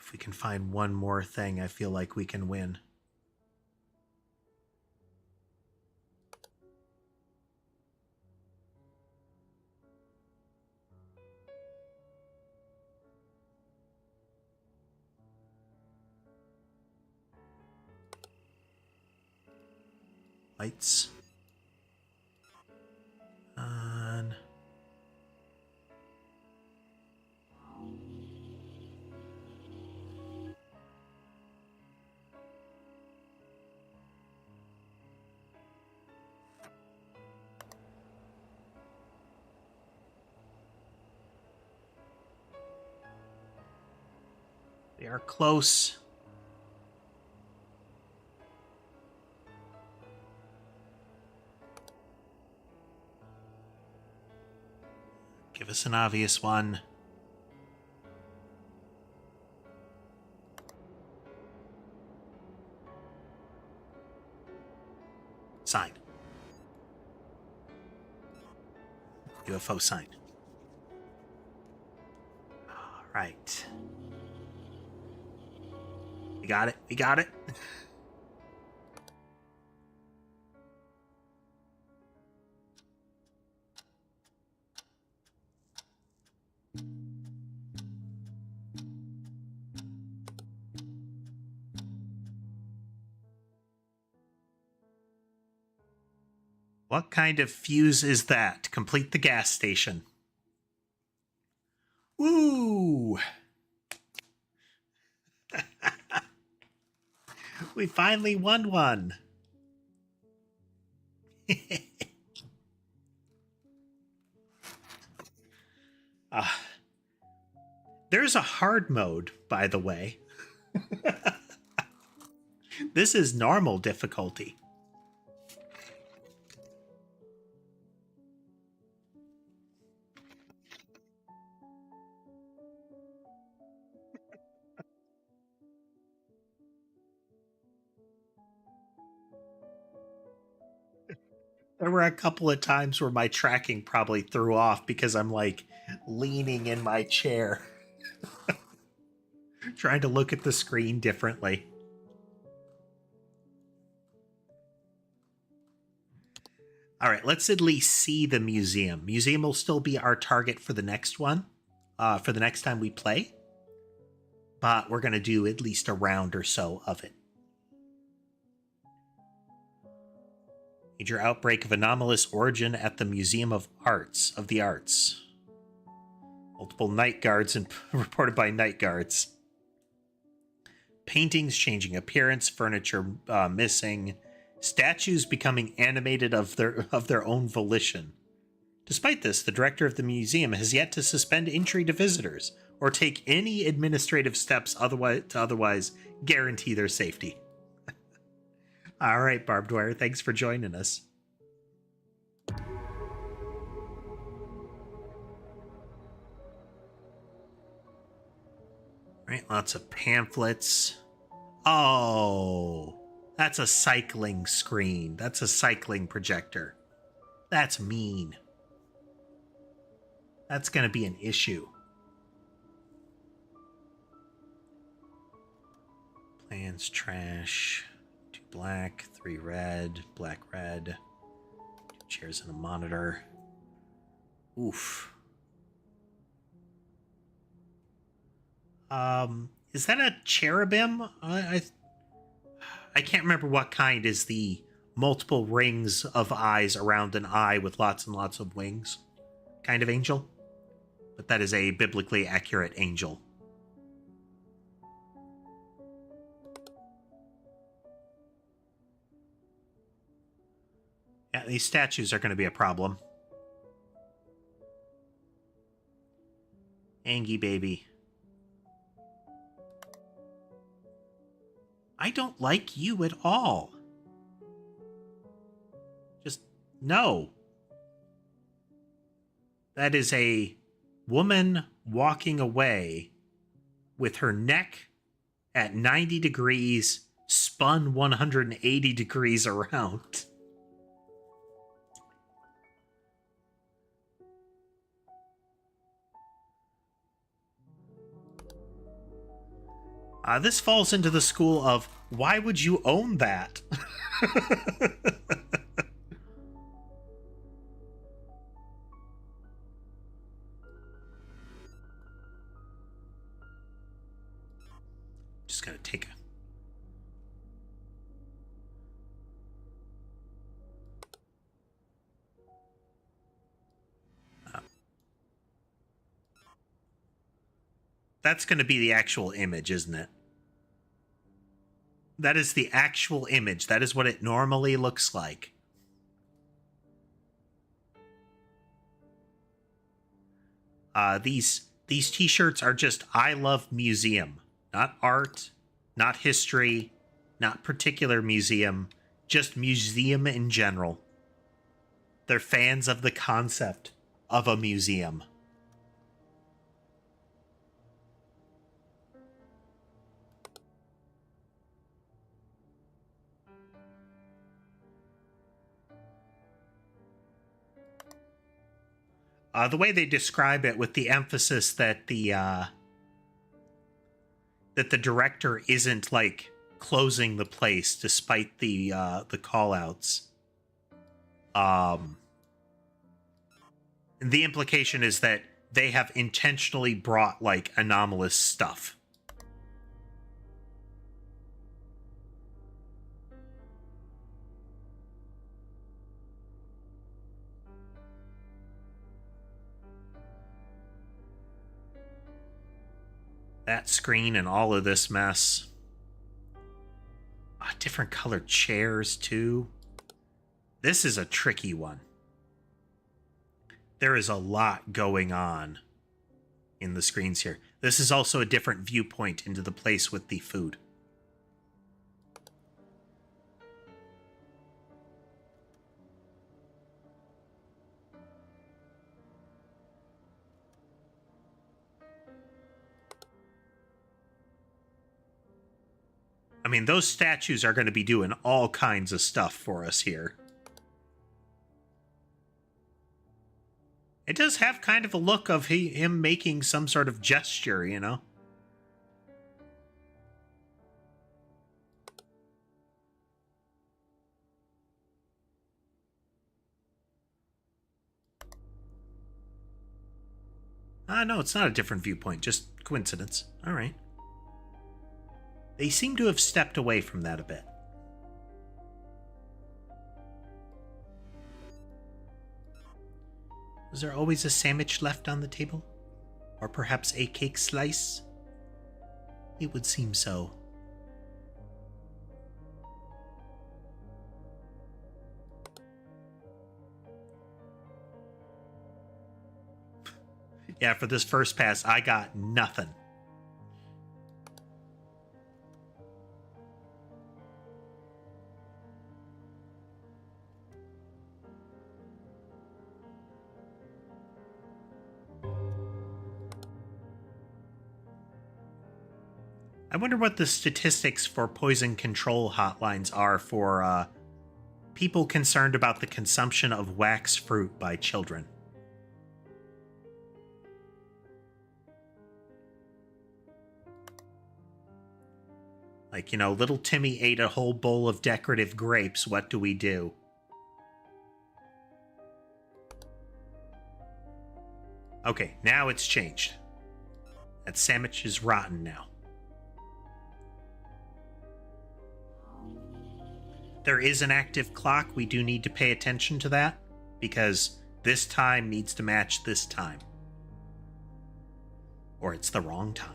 If we can find one more thing, I feel like we can win. Lights on. We are close. Give us an obvious one. Sign. UFO sign. All right. We got it. We got it. What kind of fuse is that? Complete the gas station. Woo! We finally won one. There's a hard mode, by the way. This is normal difficulty. There were a couple of times where my tracking probably threw off because I'm like leaning in my chair, trying to look at the screen differently. All right, let's at least see the museum. Museum will still be our target for the next one, for the next time we play. But we're going to do at least a round or so of it. Major outbreak of anomalous origin at the Museum of the Arts. Multiple night guards and reported by night guards. Paintings changing appearance, furniture missing, statues becoming animated of their own volition. Despite this, the director of the museum has yet to suspend entry to visitors or take any administrative steps otherwise guarantee their safety. All right, Barbed Wire, thanks for joining us. All right, lots of pamphlets. Oh, that's a cycling screen. That's a cycling projector. That's mean. That's going to be an issue. Plans, trash. 2 black, 3 red, black, red. 2 chairs and a monitor. Oof. Is that a cherubim? I can't remember what kind is the multiple rings of eyes around an eye with lots and lots of wings kind of angel. But that is a biblically accurate angel. Yeah, these statues are going to be a problem. Angie baby. I don't like you at all. Just no. That is a woman walking away with her neck at 90 degrees, spun 180 degrees around. This falls into the school of, why would you own that? Just gonna take a... That's going to be the actual image, isn't it? That is the actual image. That is what it normally looks like. These t-shirts are just I love museum. Not art, not history, not particular museum, just museum in general. They're fans of the concept of a museum. The way they describe it, with the emphasis that the director isn't like closing the place despite the call-outs. The implication is that they have intentionally brought like anomalous stuff. That screen and all of this mess. Different colored chairs, too. This is a tricky one. There is a lot going on in the screens here. This is also a different viewpoint into the place with the food. I mean, those statues are going to be doing all kinds of stuff for us here. It does have kind of a look of him making some sort of gesture, you know? No, it's not a different viewpoint, just coincidence. All right. They seem to have stepped away from that a bit. Was there always a sandwich left on the table? Or perhaps a cake slice? It would seem so. Yeah, for this first pass, I got nothing. I wonder what the statistics for poison control hotlines are for people concerned about the consumption of wax fruit by children. Like, you know, little Timmy ate a whole bowl of decorative grapes. What do we do? Okay, now it's changed. That sandwich is rotten now. There is an active clock. We do need to pay attention to that because this time needs to match this time. Or it's the wrong time.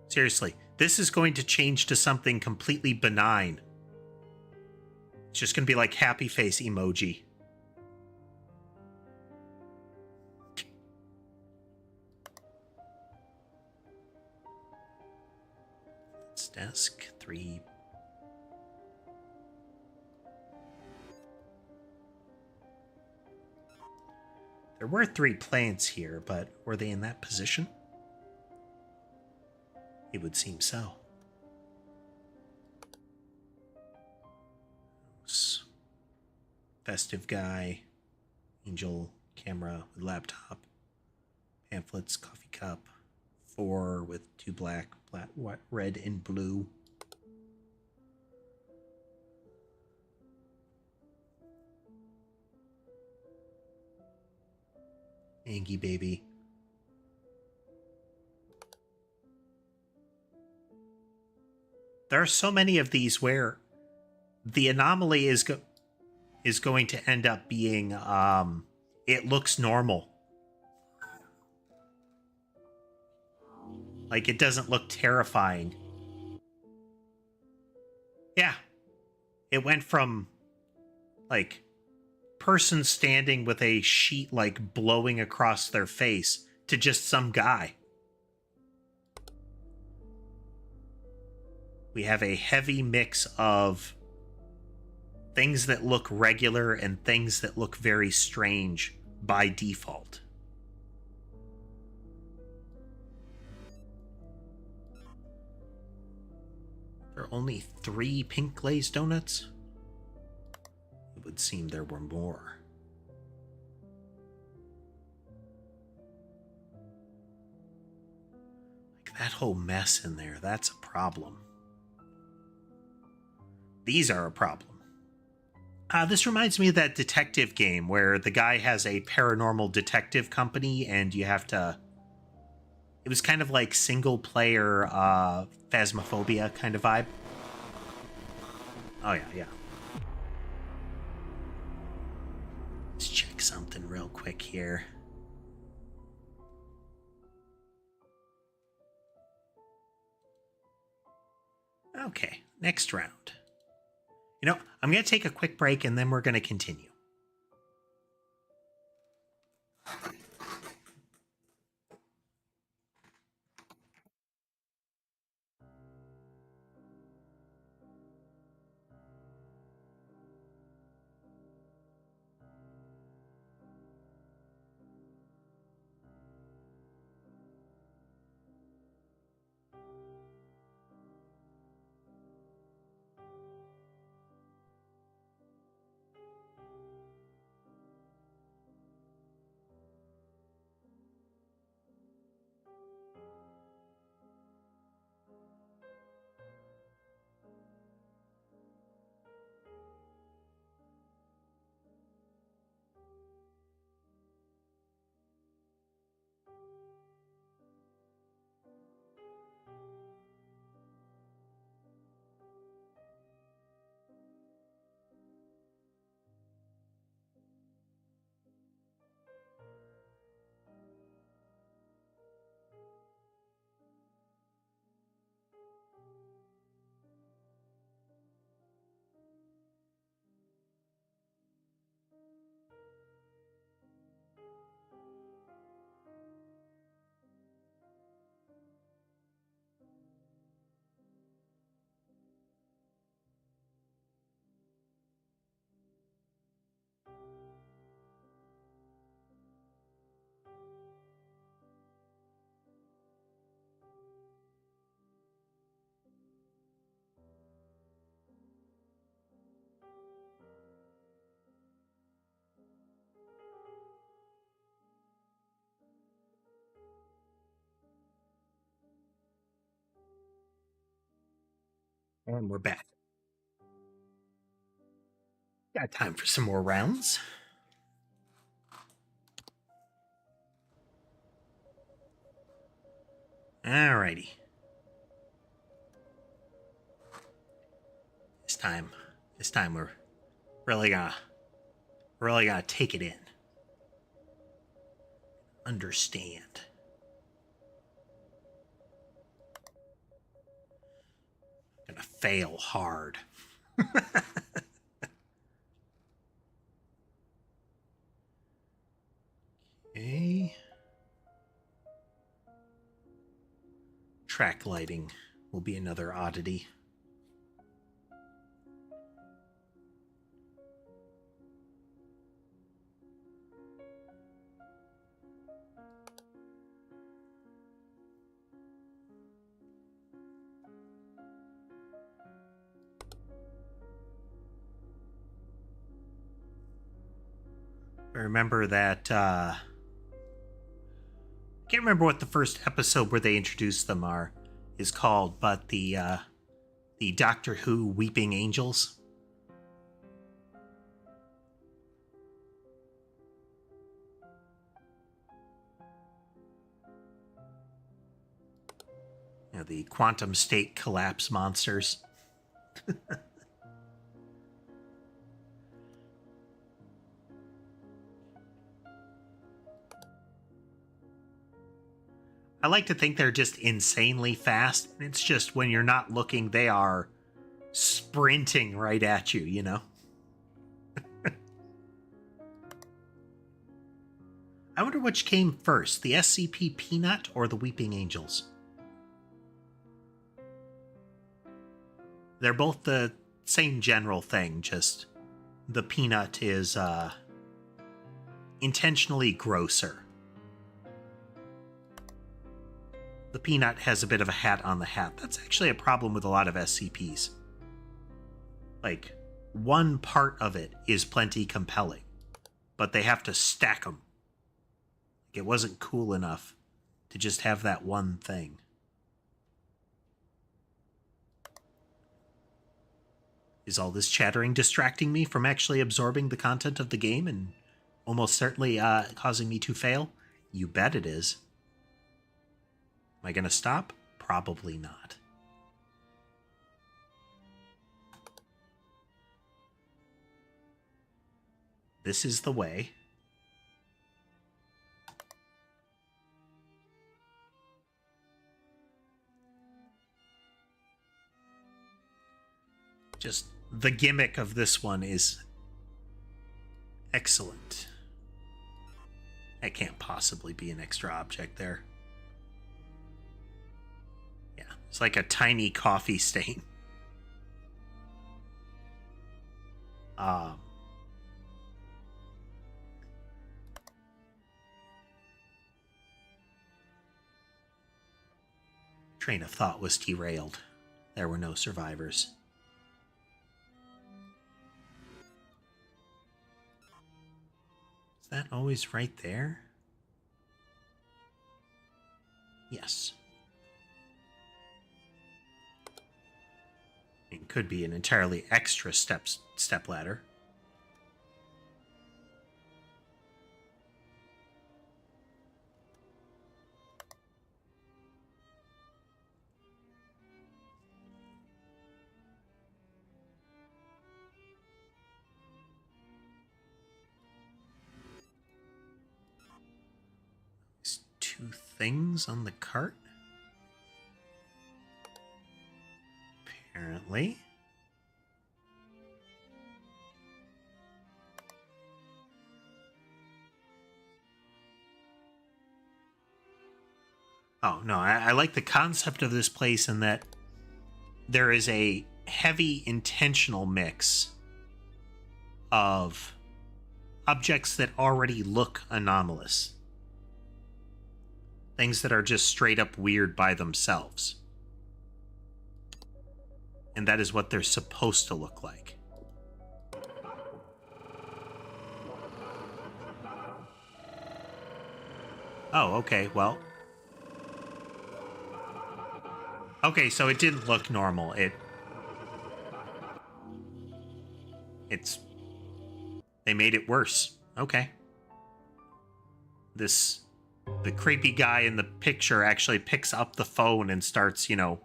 Seriously, this is going to change to something completely benign. It's just going to be like happy face emoji. It's desk 3. There were 3 plants here, but were they in that position? It would seem so. festive guy, angel, camera with laptop, pamphlets, coffee cup, 4 with 2 black, red, and blue. Angie baby. There are so many of these where the anomaly is going to end up being it looks normal. Like, it doesn't look terrifying. Yeah. It went from, like, person standing with a sheet, like, blowing across their face to just some guy. We have a heavy mix of things that look regular and things that look very strange by default. There are only 3 pink glazed donuts? It would seem there were more. Like, that whole mess in there, that's a problem. These are a problem. This reminds me of that detective game where the guy has a paranormal detective company and you have to... It was kind of like single-player Phasmophobia kind of vibe. Oh, yeah. Let's check something real quick here. Okay, next round. You know, I'm going to take a quick break and then we're going to continue. And we're back. Got time for some more rounds. Alrighty. This time we're really gonna take it in. Understand. Gonna fail hard. Okay. Track lighting will be another oddity. I remember that, I can't remember what the first episode where they introduced them is called, but the Doctor Who Weeping Angels. You know, the quantum state collapse monsters. I like to think they're just insanely fast. It's just when you're not looking, they are sprinting right at you, you know? I wonder which came first, the SCP Peanut or the Weeping Angels? They're both the same general thing, just the Peanut is intentionally grosser. The Peanut has a bit of a hat on the hat. That's actually a problem with a lot of SCPs. Like, one part of it is plenty compelling, but they have to stack them. It wasn't cool enough to just have that one thing. Is all this chattering distracting me from actually absorbing the content of the game and almost certainly causing me to fail? You bet it is. Am I going to stop? Probably not. This is the way. Just the gimmick of this one is excellent. That can't possibly be an extra object there. Yeah, it's like a tiny coffee stain. Train of thought was derailed. There were no survivors. Is that always right there? Yes. It could be an entirely extra step ladder. There's two things on the cart. Apparently. Oh, no, I like the concept of this place in that there is a heavy intentional mix of objects that already look anomalous. Things that are just straight up weird by themselves. And that is what they're supposed to look like. Oh, okay, well. Okay, so it didn't look normal. They made it worse. Okay. The creepy guy in the picture actually picks up the phone and starts, you know,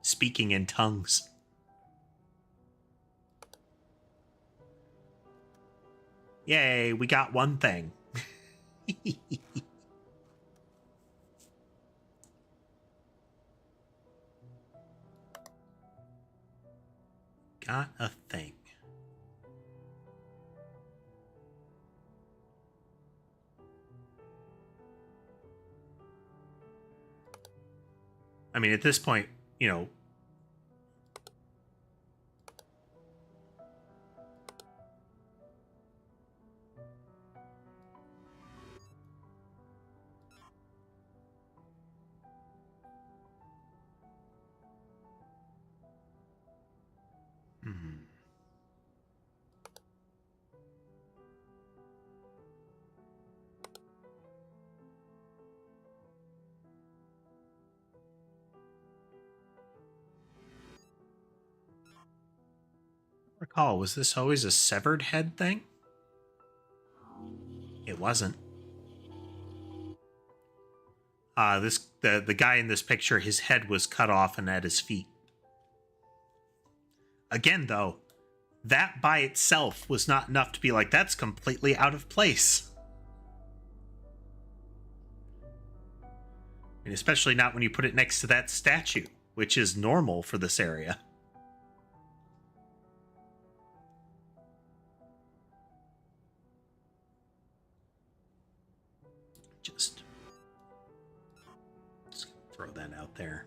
speaking in tongues. Yay, we got one thing. Got a thing. I mean, at this point, you know, Oh, was this always a severed head thing? It wasn't. The guy in this picture, his head was cut off and at his feet. Again, though, that by itself was not enough to be like, that's completely out of place. And especially not when you put it next to that statue, which is normal for this area. Just throw that out there.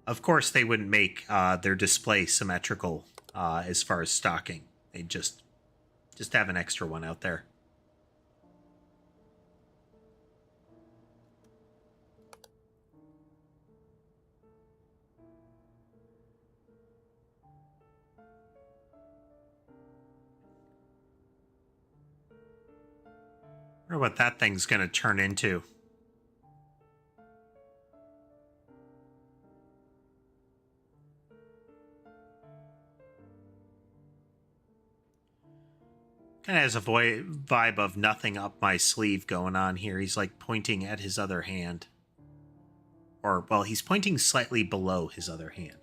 Of course, they wouldn't make their display symmetrical as far as stocking. They'd just have an extra one out there. I wonder what that thing's going to turn into. Kind of has a vibe of nothing up my sleeve going on here. He's like pointing at his other hand. Or, well, he's pointing slightly below his other hand.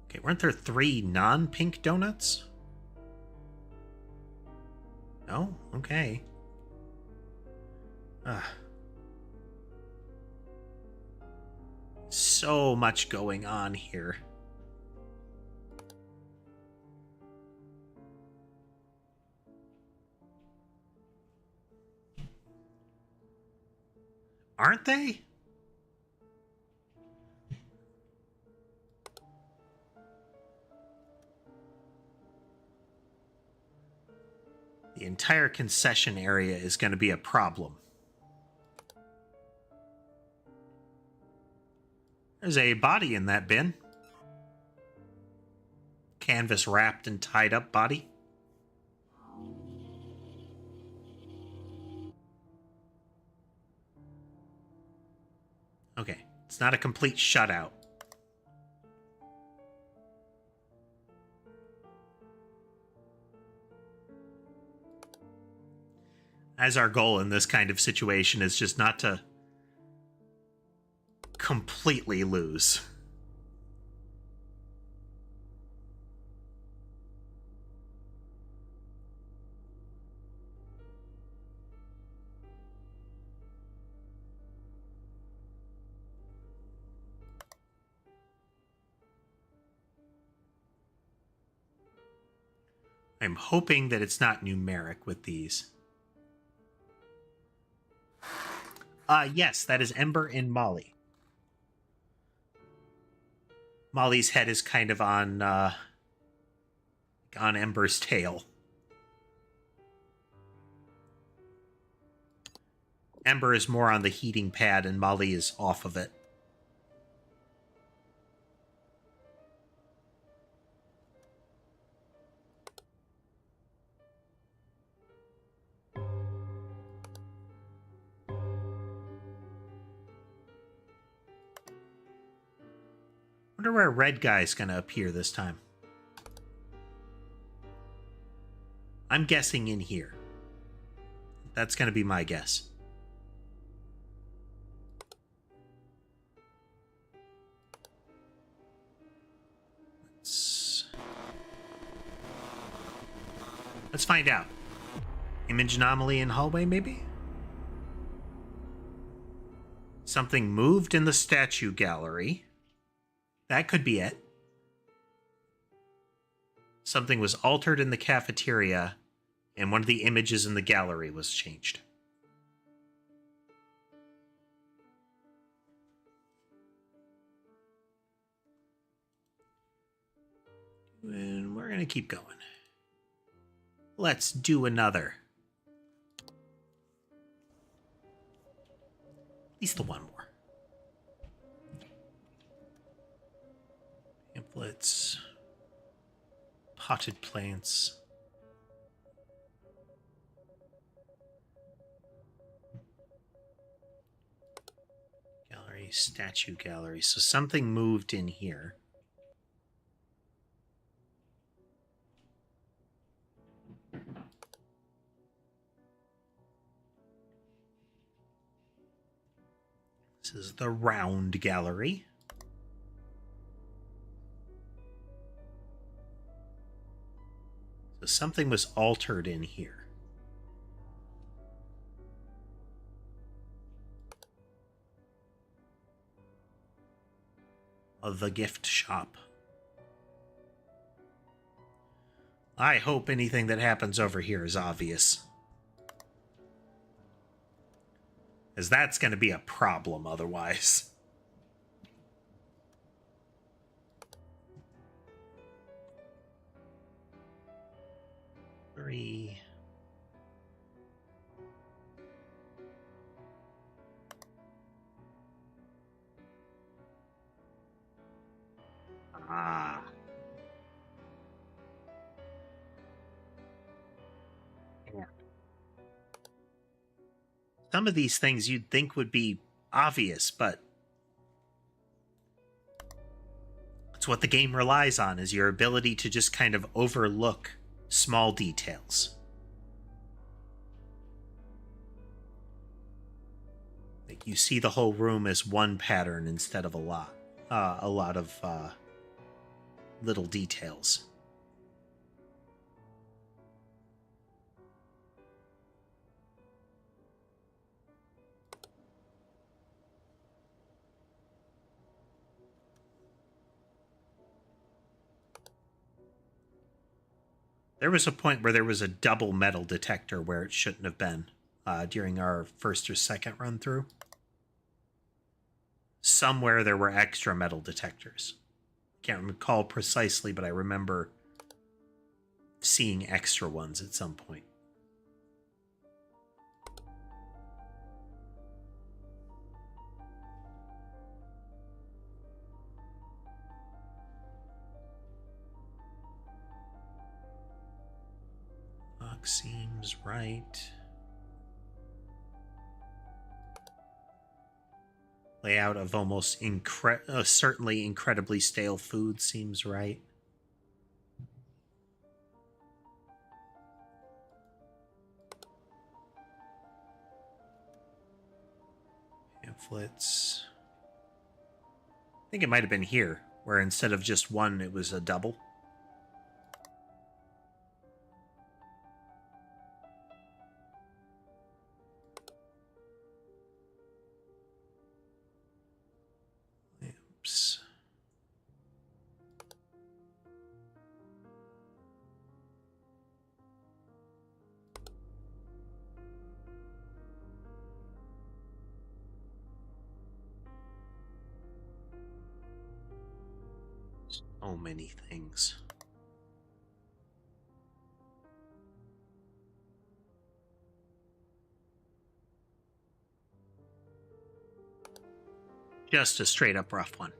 Okay, weren't there 3 non-pink donuts? No? Okay. So much going on here. Aren't they? The entire concession area is going to be a problem. There's a body in that bin. Canvas wrapped and tied up body. Okay, it's not a complete shutout. As our goal in this kind of situation is just not to completely lose. I'm hoping that it's not numeric with these. Yes, that is Ember and Molly. Molly's head is kind of on Ember's tail. Ember is more on the heating pad and Molly is off of it. Wonder where red guy's gonna appear this time. I'm guessing in here. That's gonna be my guess. Let's find out. Image anomaly in hallway, maybe? Something moved in the statue gallery. That could be it. Something was altered in the cafeteria, and one of the images in the gallery was changed. And we're going to keep going. Let's do another. At least the one more. Pamphlets. Potted plants. Gallery, statue gallery. So something moved in here. This is the round gallery. So something was altered in here. Of the gift shop. I hope anything that happens over here is obvious. As that's going to be a problem otherwise. Three. Ah. Yeah. Some of these things you'd think would be obvious, but it's what the game relies on, is your ability to just kind of overlook small details. Like you see the whole room as one pattern instead of a lot of little details. There was a point where there was a double metal detector where it shouldn't have been during our first or second run through. Somewhere there were extra metal detectors. Can't recall precisely, but I remember seeing extra ones at some point. Seems right. Layout of almost certainly incredibly stale food seems right. Pamphlets. I think it might have been here, where instead of just one, it was a double. Oops. So many things. Just a straight up rough one.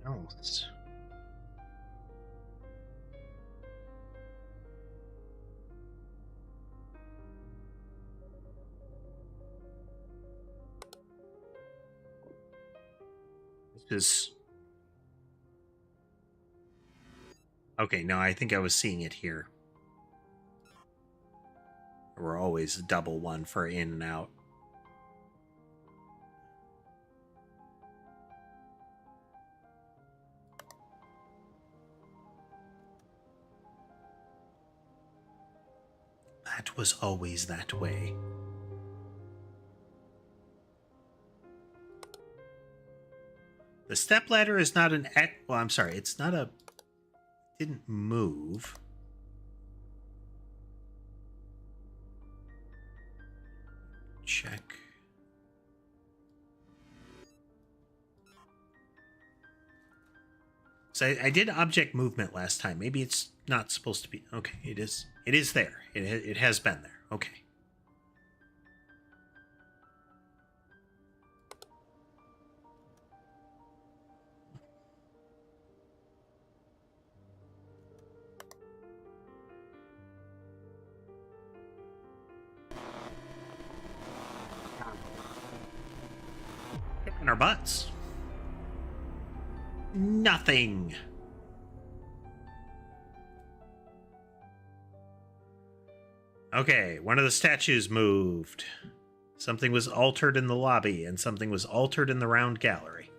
Else. This is okay. No, I think I was seeing it here. We're always a double one for in and out. That was always that way. The stepladder is not an... Well, I'm sorry. It's not a... Didn't move. Check. So I did object movement last time. Maybe it's not supposed to be... Okay, it is. It is there. It has been there. Okay. Kicking our butts. Nothing. Okay, one of the statues moved. Something was altered in the lobby, and something was altered in the round gallery.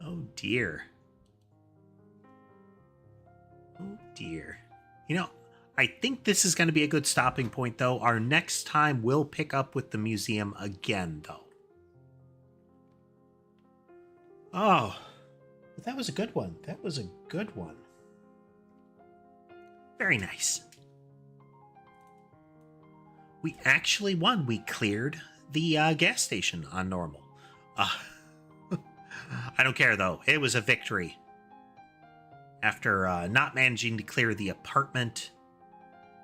Oh dear. Oh dear. You know, I think this is going to be a good stopping point, though. Our next time we'll pick up with the museum again, though. Oh, but that was a good one. That was a good one. Very nice. We actually won. We cleared the gas station on normal. I don't care, though. It was a victory. After not managing to clear the apartment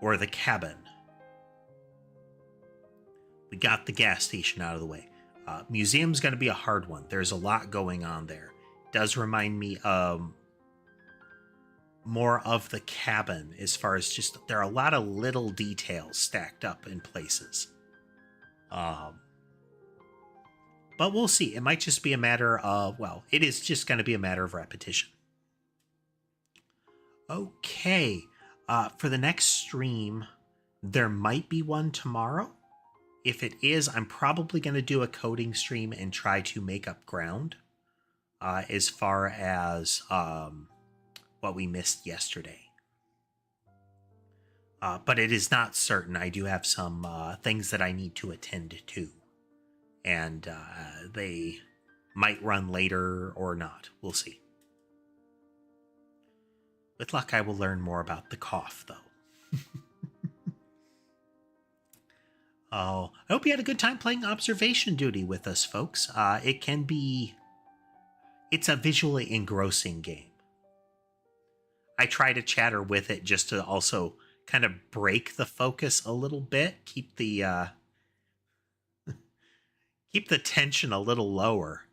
or the cabin, we got the gas station out of the way. Museum's going to be a hard one. There's a lot going on there. Does remind me more of the cabin as far as just there are a lot of little details stacked up in places. But we'll see. It might just be a matter of, well, it is just going to be a matter of repetition. Okay. For the next stream, there might be one tomorrow. If it is, I'm probably going to do a coding stream and try to make up ground as far as what we missed yesterday. But it is not certain. I do have some things that I need to attend to. And they might run later or not. We'll see. With luck, I will learn more about the cough, though. Oh, I hope you had a good time playing Observation Duty with us, folks. It can be... It's a visually engrossing game. I try to chatter with it just to also kind of break the focus a little bit, keep the tension a little lower.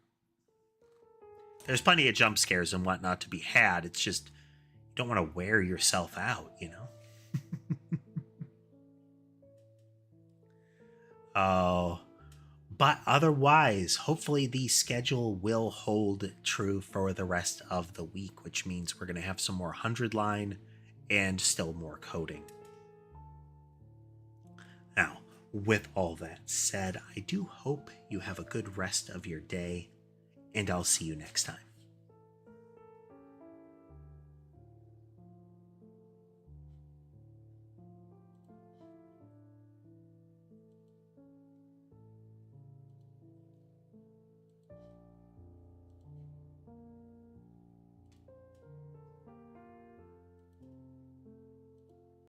There's plenty of jump scares and whatnot to be had. It's just you don't want to wear yourself out, you know? Oh, but otherwise, hopefully the schedule will hold true for the rest of the week, which means we're going to have some more 100-line and still more coding. Now, with all that said, I do hope you have a good rest of your day, and I'll see you next time.